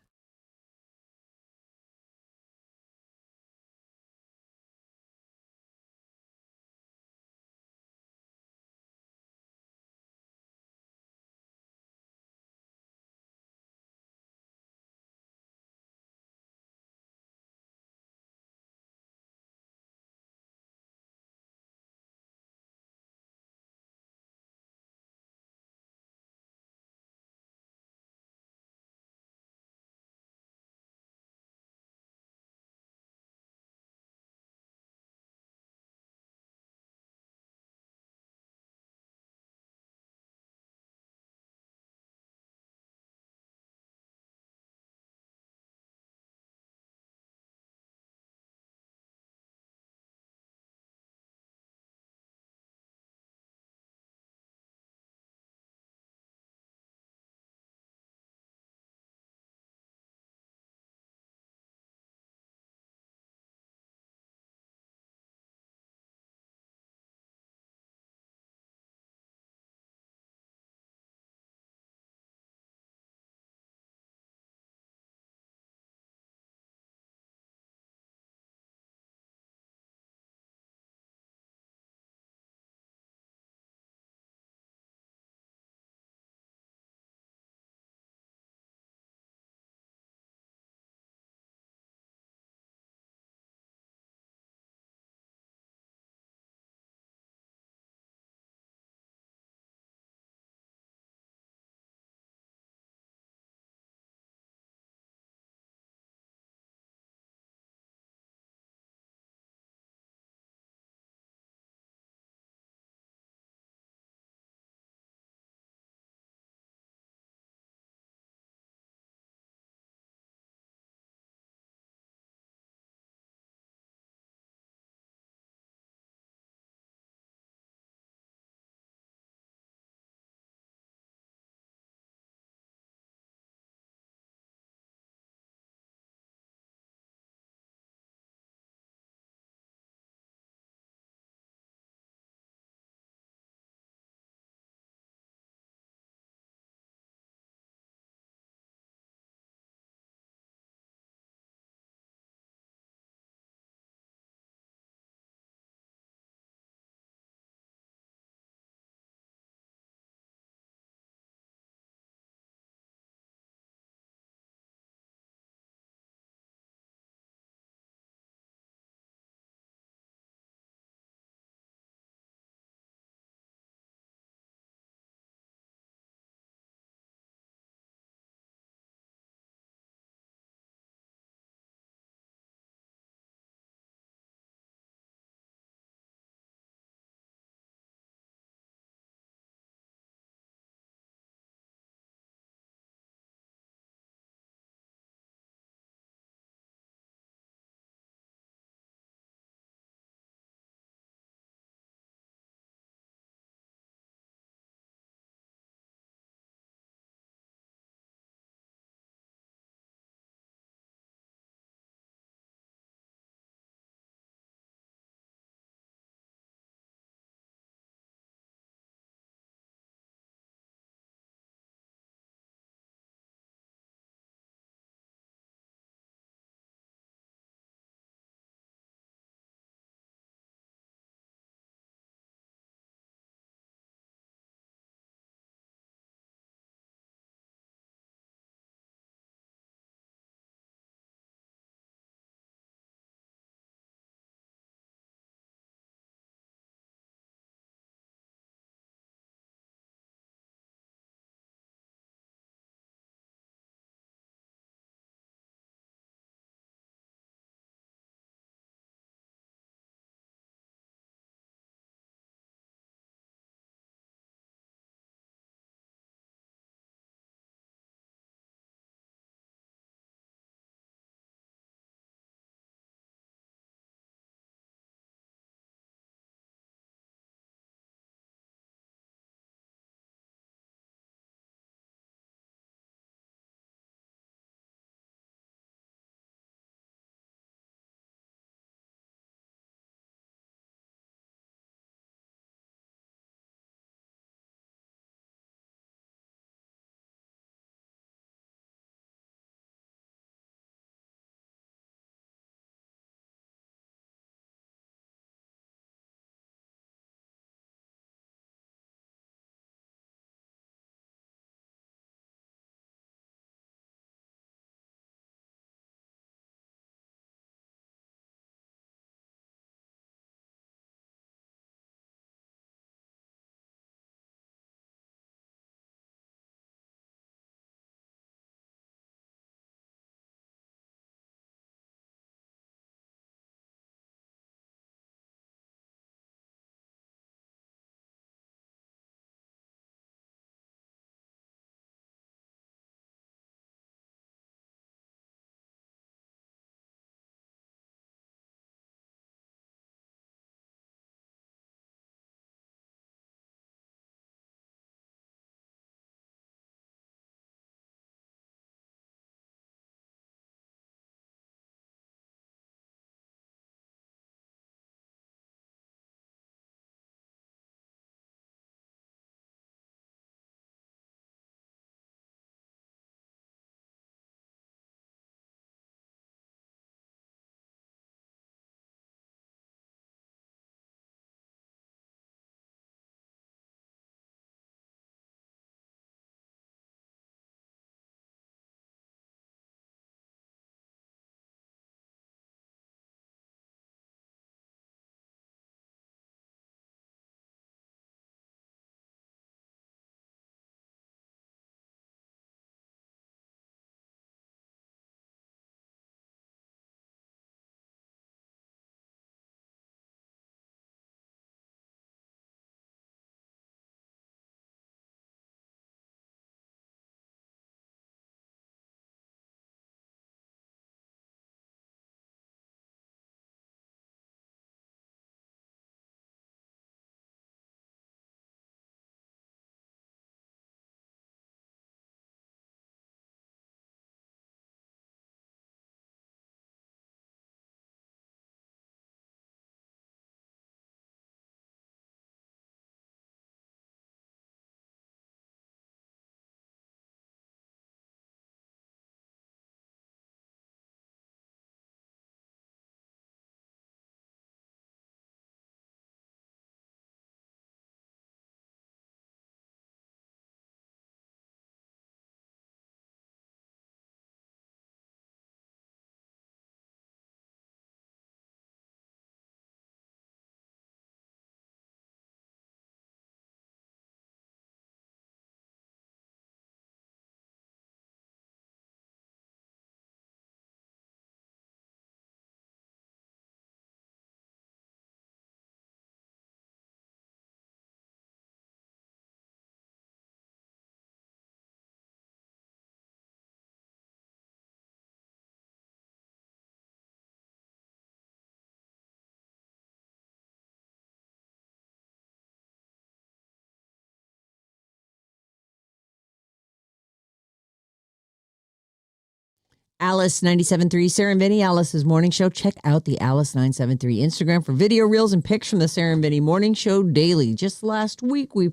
Alice 97.3, Sarah and Vinnie, Alice's morning show. Check out the Alice 973 Instagram for video reels and pics from the Sarah and Vinnie morning show daily. Just last week, we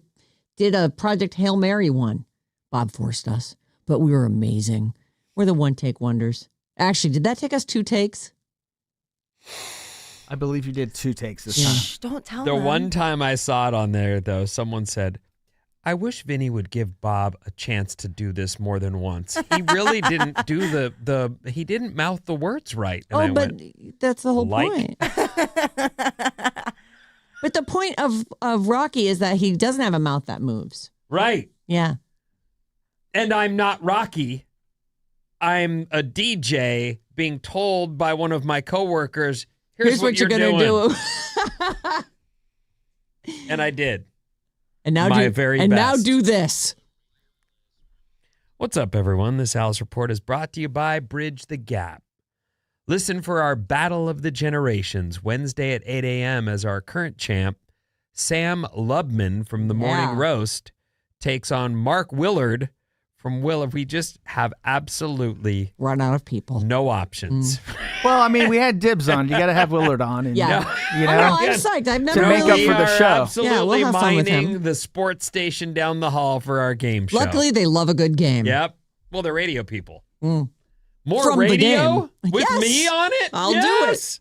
did a Project Hail Mary one. Bob forced us, but we were amazing. We're the one-take wonders. Actually, did that take us 2 takes? I believe you did 2 takes this time. Shh, don't tell The them. one time I saw it on there, though, someone said, I wish Vinny would give Bob a chance to do this more than once. He really didn't do he didn't mouth the words right. And I went, that's the whole like? point. But the point of Rocky is that he doesn't have a mouth that moves. right. Yeah. And I'm not Rocky. I'm a DJ being told by one of my coworkers, here's what you're going doing. to do. And I did. And now My very now best. do this. What's up, everyone? This Alice Report is brought to you by Bridge the Gap. Listen for our Battle of the Generations Wednesday at 8 a.m. as our current champ, Sam Lubman from the Morning Roast, takes on Mark Willard from Willard. We just have absolutely Run out of people. no options. Well, I mean, we had dibs on. You got to have Willard on. And, Yeah. You know? Oh, no, I'm psyched. I've never To make really... up for the We are show. absolutely Yeah, we'll have fun with him. mining the sports station down the hall for our game show. Luckily, they love a good game. Yep. Well, they're radio people. Mm. More From the radio game. with Yes. me on it? I'll do it. Yes.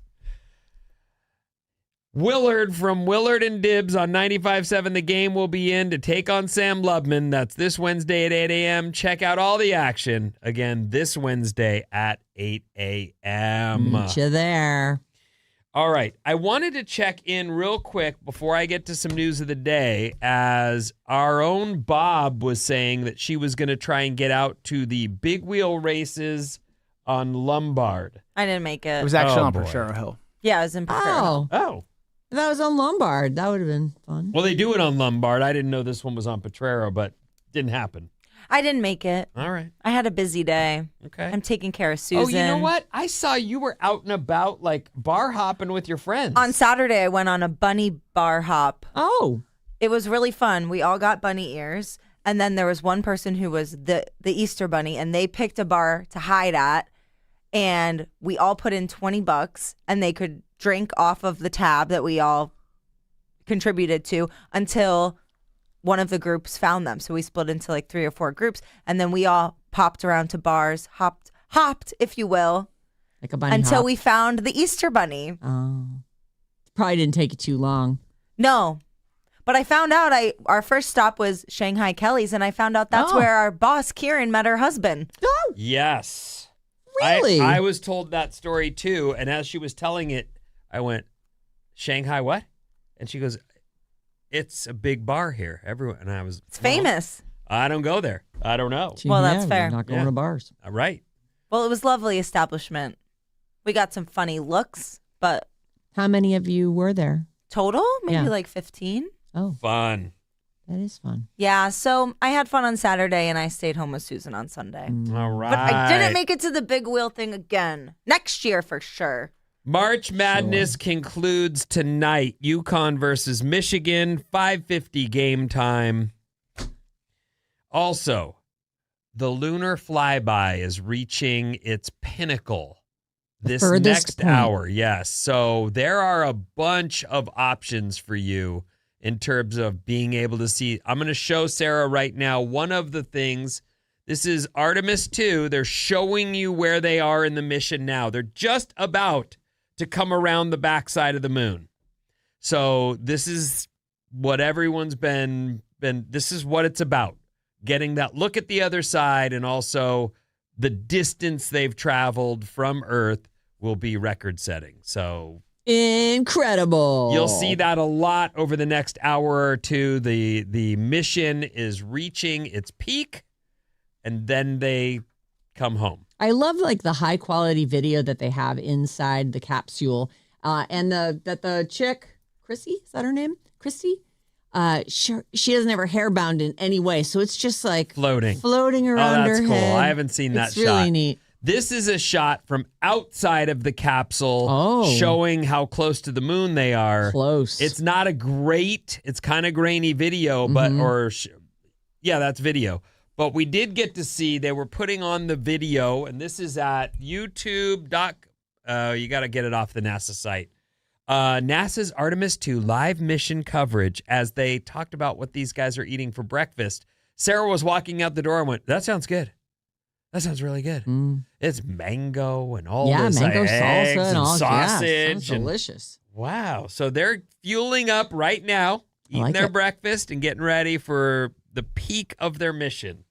Willard from Willard and Dibs on 95.7 The Game will be in to take on Sam Lubman. That's this Wednesday at 8 a.m. Check out all the action again this Wednesday at 8 a.m. Meet you there. All right. I wanted to check in real quick before I get to some news of the day, as our own Bob was saying that she was going to try and get out to the big wheel races on Lombard. I didn't make it. It was actually Oh, on boy. Potrero Hill. Yeah, I was in Potrero. Oh, Oh. if that was on Lombard. That would have been fun. Well, they do it on Lombard. I didn't know this one was on Potrero, but didn't happen. I didn't make it. All right. I had a busy day. Okay. I'm taking care of Susan. Oh, you know what? I saw you were out and about, like bar hopping with your friends. On Saturday, I went on a bunny bar hop. Oh, It was really fun. We all got bunny ears. And then there was one person who was the Easter bunny, and they picked a bar to hide at. And we all put in $20, and they could drink off of the tab that we all contributed to until one of the groups found them. So we split into like 3 or 4 groups, and then we all popped around to bars, hopped, if you will, like a bunny until hop. we found the Easter bunny. Oh, probably didn't take you too long. No. But I found out our first stop was Shanghai Kelly's, and I found out that's Oh. where our boss, Kieran, met her husband. Oh, Yes. really? I was told that story too, and as she was telling it, I went, Shanghai what? And she goes, it's a big bar here. Everyone, and I was, It's famous. I don't go there. I don't know. Gee, Well, that's yeah, fair. we're not going Yeah. to bars. All right. Well, it was lovely establishment. We got some funny looks, but How many of you were there? total, maybe Yeah. like 15. Oh, Fun. that is fun. Yeah, so I had fun on Saturday, and I stayed home with Susan on Sunday. All right. But I didn't make it to the big wheel thing again. Next year for sure. March Madness concludes tonight. UConn versus Michigan, 5:50 game time. Also, the lunar flyby is reaching its pinnacle this furthest next point. hour. Yes. So there are a bunch of options for you in terms of being able to see. I'm going to show Sarah right now one of the things. This is Artemis 2. They're showing you where they are in the mission now. They're just about to come around the backside of the moon. So this is what everyone's been this is what it's about. Getting that look at the other side, and also the distance they've traveled from Earth will be record setting. So Incredible. you'll see that a lot over the next hour or two. The mission is reaching its peak, and then they come home. I love like the high quality video that they have inside the capsule, and the chick, Chrissy, is that her name? Christy. She doesn't have her hair bound in any way, so it's just like Floating. around that's her cool. head. I haven't seen that it's shot. really neat. This is a shot from outside of the capsule, Oh. showing how close to the moon they are. Close. It's not a great, it's kind of grainy video, but, that's video. But we did get to see, they were putting on the video, and this is at YouTube. You got to get it off the NASA site. NASA's Artemis II live mission coverage as they talked about what these guys are eating for breakfast. Sarah was walking out the door and went, that sounds good. That sounds really good. It's mango and all this mango eggs salsa and all sausage. sounds delicious. Wow. So they're fueling up right now, eating their breakfast and getting ready for the peak of their mission.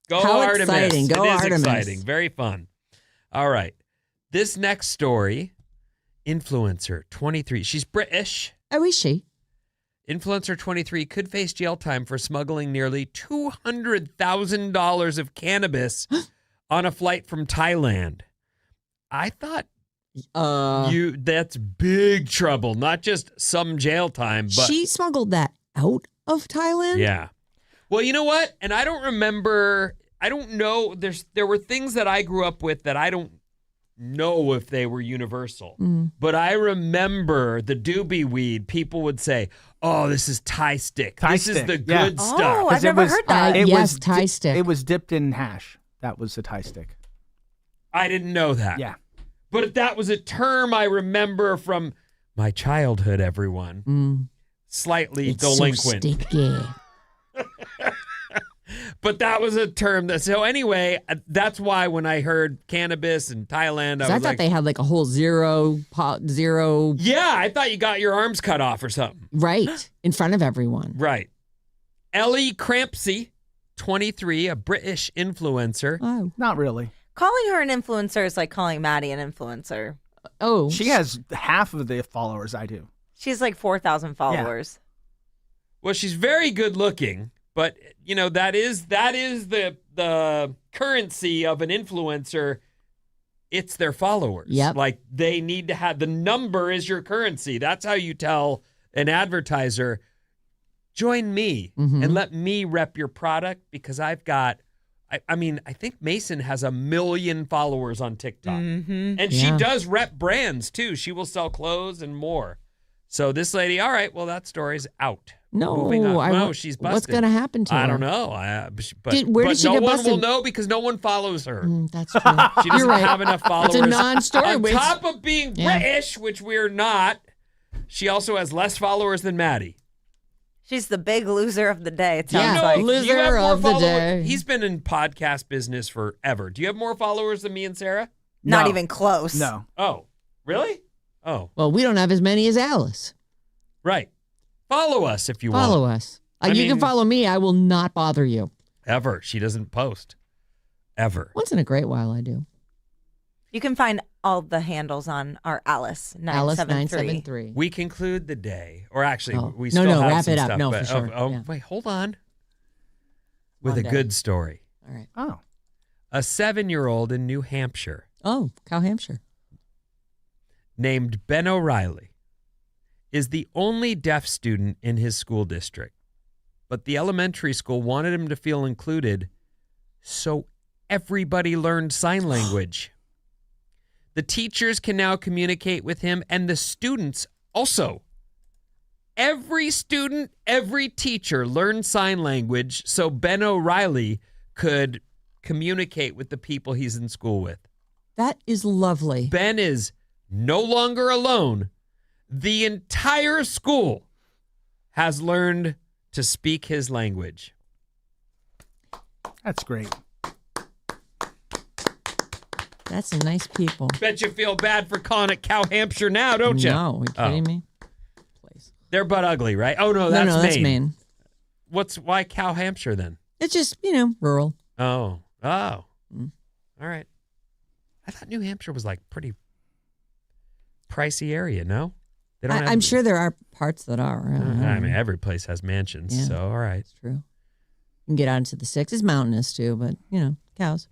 Go How Artemis. exciting. Go it is Artemis. exciting. Very fun. All right. This next story, influencer 23. She's British. Oh, is she? Influencer 23 could face jail time for smuggling nearly $200,000 of cannabis on a flight from Thailand. I thought that's big trouble, not just some jail time, but she smuggled that out of Thailand? yeah. Well, you know what? And I don't know. There were things that I grew up with that I don't know if they were universal. But I remember the doobie weed. People would say, "Oh, this is Thai stick. This is the good stuff." Oh, I've never heard that. Yes, Thai stick. It was dipped in hash. That was the Thai stick. I didn't know that. Yeah. But that was a term I remember from my childhood, everyone. Slightly It's delinquent. so sticky. But that was a term that, so anyway, that's why when I heard cannabis in Thailand, I thought they had like a whole zero. yeah, I thought you got your arms cut off or something. Right. In front of everyone. Right. Ellie Crampsey, 23, a British influencer. Oh. Not really. Calling her an influencer is like calling Maddie an influencer. Oh. She has half of the followers I do. She's like 4,000 followers. Well, she's very good looking, but you know that is the currency of an influencer. It's their followers. Yep. Like they need to have the number is your currency. That's how you tell an advertiser, join me and let me rep your product because I've got. I mean, I think Mason has 1 million followers on TikTok, and she does rep brands too. She will sell clothes and more. So this lady, all right, well, that story's out. No, Moving on. No, she's busted. What's going to happen to her? I don't know. Where did she no get one busted? will know because no one follows her. That's true. She doesn't You're right. have enough followers. It's a non-story. On which- top of being British, which we're not, she also has less followers than Maddie. She's the big loser of the day, it Yeah. sounds You know, like. loser You have more of the followers. day. He's been in podcast business forever. Do you have more followers than me and Sarah? Not No. even close. No. Oh, really? Oh, Well, we don't have as many as Alice. right. Follow us if you Follow want. us. You can follow me. I will not bother you. Ever. She doesn't post. Ever. Once in a great while, I do. You can find all the handles on our Alice 973. Alice 973. We conclude the day, or actually, Oh. we No, still no, have wrap some it up. stuff, No, but- for sure. Yeah. Wait, hold on. With a Monday. good story. All right. Oh. A 7-year-old in New Hampshire Oh, Cow Hampshire. named Ben O'Reilly is the only deaf student in his school district. But the elementary school wanted him to feel included, so everybody learned sign language. The teachers can now communicate with him, and the students also. Every student, every teacher learned sign language so Ben O'Reilly could communicate with the people he's in school with. That is lovely. Ben is no longer alone. The entire school has learned to speak his language. That's great. That's some nice people. Bet you feel bad for calling it Cow Hampshire now, don't you? No, are you kidding me? Please. They're butt ugly, right? Oh, no, that's no, Maine. that's Maine. Why Cow Hampshire then? It's just, rural. Oh. All Mm. right. I thought New Hampshire was like pretty pricey area, no? They don't have- I'm sure there are parts that are. I mean, every place has mansions, Yeah. so all right. It's true. You can get out into the six. It's mountainous too, but, cows.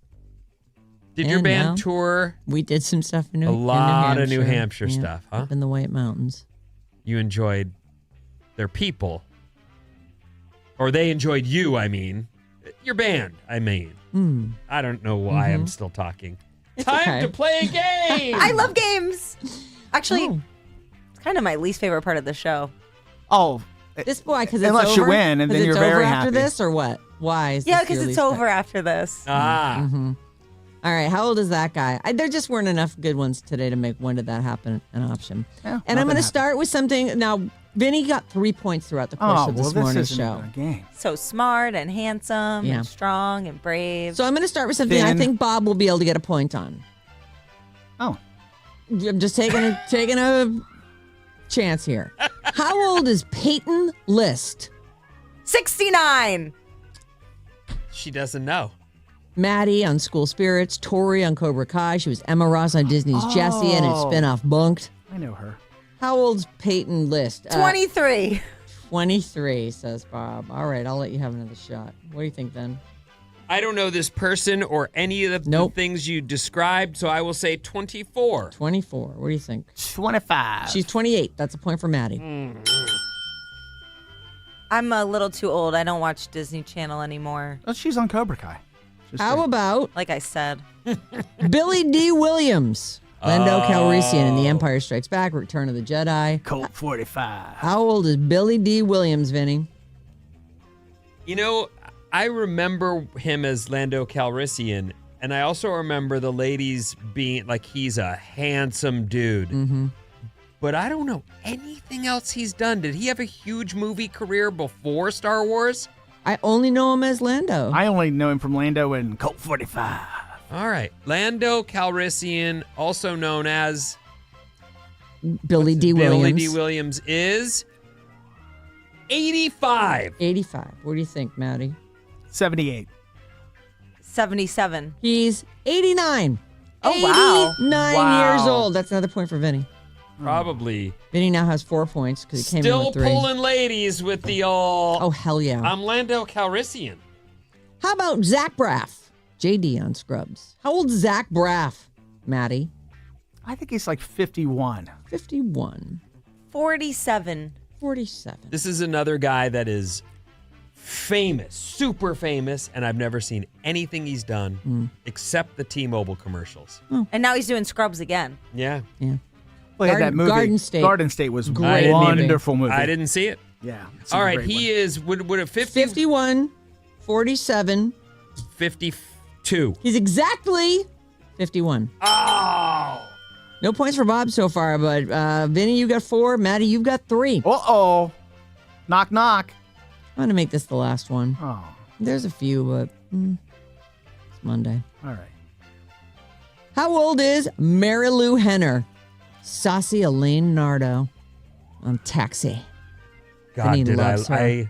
Did your And band now- tour We did some stuff in a lot of New Hampshire. Hampshire Yeah, stuff, huh? Up in the White Mountains. You enjoyed their people. Or they enjoyed you, I mean. Your band, I mean. Hmm. I don't know why I'm still talking. It's Time okay. to play a game! I love games. Actually, Oh. it's kind of my least favorite part of the show. Oh, This boy, because it's Unless you over? win, and 'Cause then it's you're very over after happy. this, or what? Why? Is Yeah, this because your it's least over after this. Ah. All right, how old is that guy? There just weren't enough good ones today to make when did that happen an option. Yeah, and I'm going to nothing start with something. Now, Vinny got 3 points throughout the course of this morning's isn't show. even a game. So smart and handsome Yeah. and strong and brave. So I'm going to start with something I Thin. think Bob will be able to get a point on. Oh, I'm just taking a chance here. How old is Peyton List? 69. She doesn't know. Maddie on School Spirits, Tori on Cobra Kai. She was Emma Ross on Disney's Jessie and its spinoff Bunked. I know her. How old's Peyton List? 23. 23, says Bob. All right, I'll let you have another shot. What do you think then? I don't know this person or any of the Nope. things you described, so I will say 24. 24. What do you think? 25. She's 28. That's a point for Maddie. I'm a little too old. I don't watch Disney Channel anymore. Oh, she's on Cobra Kai. Just How saying. about Like I said. Billy D. Williams? Lando Calrissian in The Empire Strikes Back, Return of the Jedi. Colt 45. How old is Billy D. Williams, Vinny? You know, I remember him as Lando Calrissian, and I also remember the ladies being like, he's a handsome dude. Mm-hmm. But I don't know anything else he's done. Did he have a huge movie career before Star Wars? I only know him as Lando. I only know him from Lando and Colt 45. All right. Lando Calrissian, also known as Billy D. Williams. Billy D. Williams, is 85. 85. What do you think, Maddie? 78. 77. He's 89. Oh, wow. 89 Wow. years old. That's another point for Vinny. Probably. Vinny now has 4 points because he came in Still with 3. pulling ladies with the old. Oh, hell yeah. I'm Lando Calrissian. How about Zach Braff? JD on Scrubs. How old's Zach Braff, Maddie? I think he's like 51. 51. 47. 47. This is another guy that is famous, super famous, and I've never seen anything he's done except the T-Mobile commercials. And now he's doing Scrubs again. Yeah. Yeah. Well, yeah, that movie. Garden State. Garden State was Great a movie. wonderful movie. I didn't see it. Yeah. it's All a right, great he one. is, would a 50, 51, 47. 52. He's exactly 51. Oh! No points for Bob so far, but Vinny, you got 4. Maddie, you've got 3. Uh-oh. Knock, knock. I'm going to make this the last one. Oh, There's a few, but it's Monday. all right. How old is Mary Lou Henner? Saucy Elaine Nardo on Taxi. God, Vinny did loves her.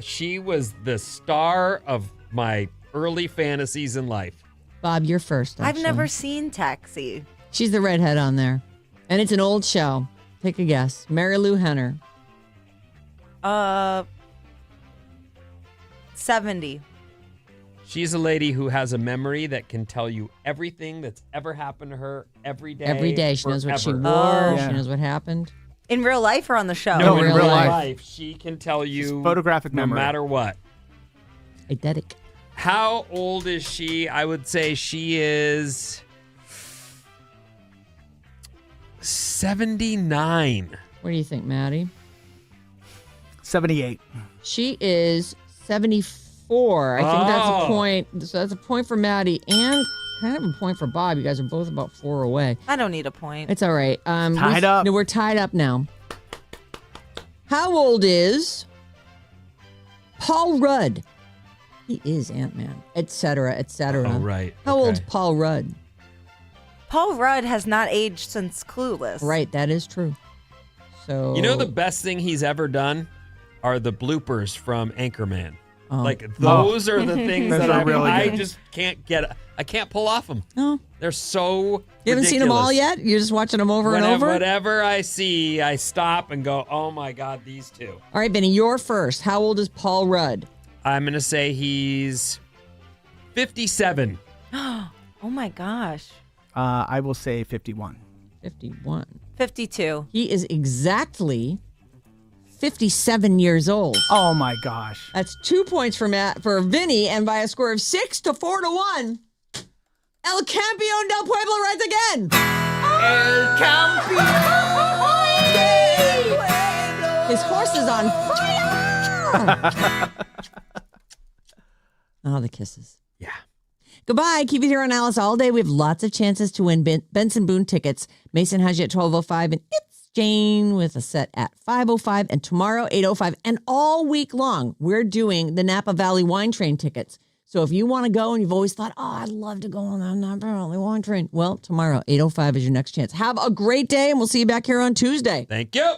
She was the star of my early fantasies in life. Bob, you're first. I've actually. never seen Taxi. She's the redhead on there. And it's an old show. Take a guess. Mary Lou Henner. 70. She's a lady who has a memory that can tell you everything that's ever happened to her every day. Every day. She knows what she forever. wore. Yeah. She knows what happened. In real life or on the show? No, in in real real life. life. She can tell you photographic no memory. matter what. Eidetic. How old is she? I would say she is 79. What do you think, Maddie? 78. She is 74. I think that's a Oh. point. So that's a point for Maddie and kind of a point for Bob. You guys are both about 4 away. I don't need a point. It's all right. Tied up. No, we're tied up now. How old is Paul Rudd? He is Ant-Man, et cetera, et cetera. Oh, right. How old's Okay. Paul Rudd? Paul Rudd has not aged since Clueless. Right, that is true. So You know the best thing he's ever done are the bloopers from Anchorman. Oh. Like those are the things Those that are really I good. just can't get. I can't pull off them. No, They're so. you haven't seen them all ridiculous. yet. You're just watching them over and Whenever, over. whatever I see, I stop and go, "Oh my God, these two." All right, Benny, you're first. How old is Paul Rudd? I'm gonna say he's 57. Oh my gosh. I will say 51. 51. 52. He is exactly 57 years old. Oh my gosh. That's 2 points for Vinny, and by a score of 6 to 4 to 1, El Campeón del Pueblo rides again. El campeón. His horse is on fire. Oh, the kisses. Yeah. Goodbye. Keep it here on Alice all day. We have lots of chances to win Benson Boone tickets. Mason has you at 12:05, and it's Jane with a set at 5:05, and tomorrow 8:05, and all week long we're doing the Napa Valley Wine Train tickets. So if you want to go and you've always thought, oh, I'd love to go on that Napa Valley Wine Train, well, tomorrow 8:05 is your next chance. Have a great day, and we'll see you back here on Tuesday. Thank you.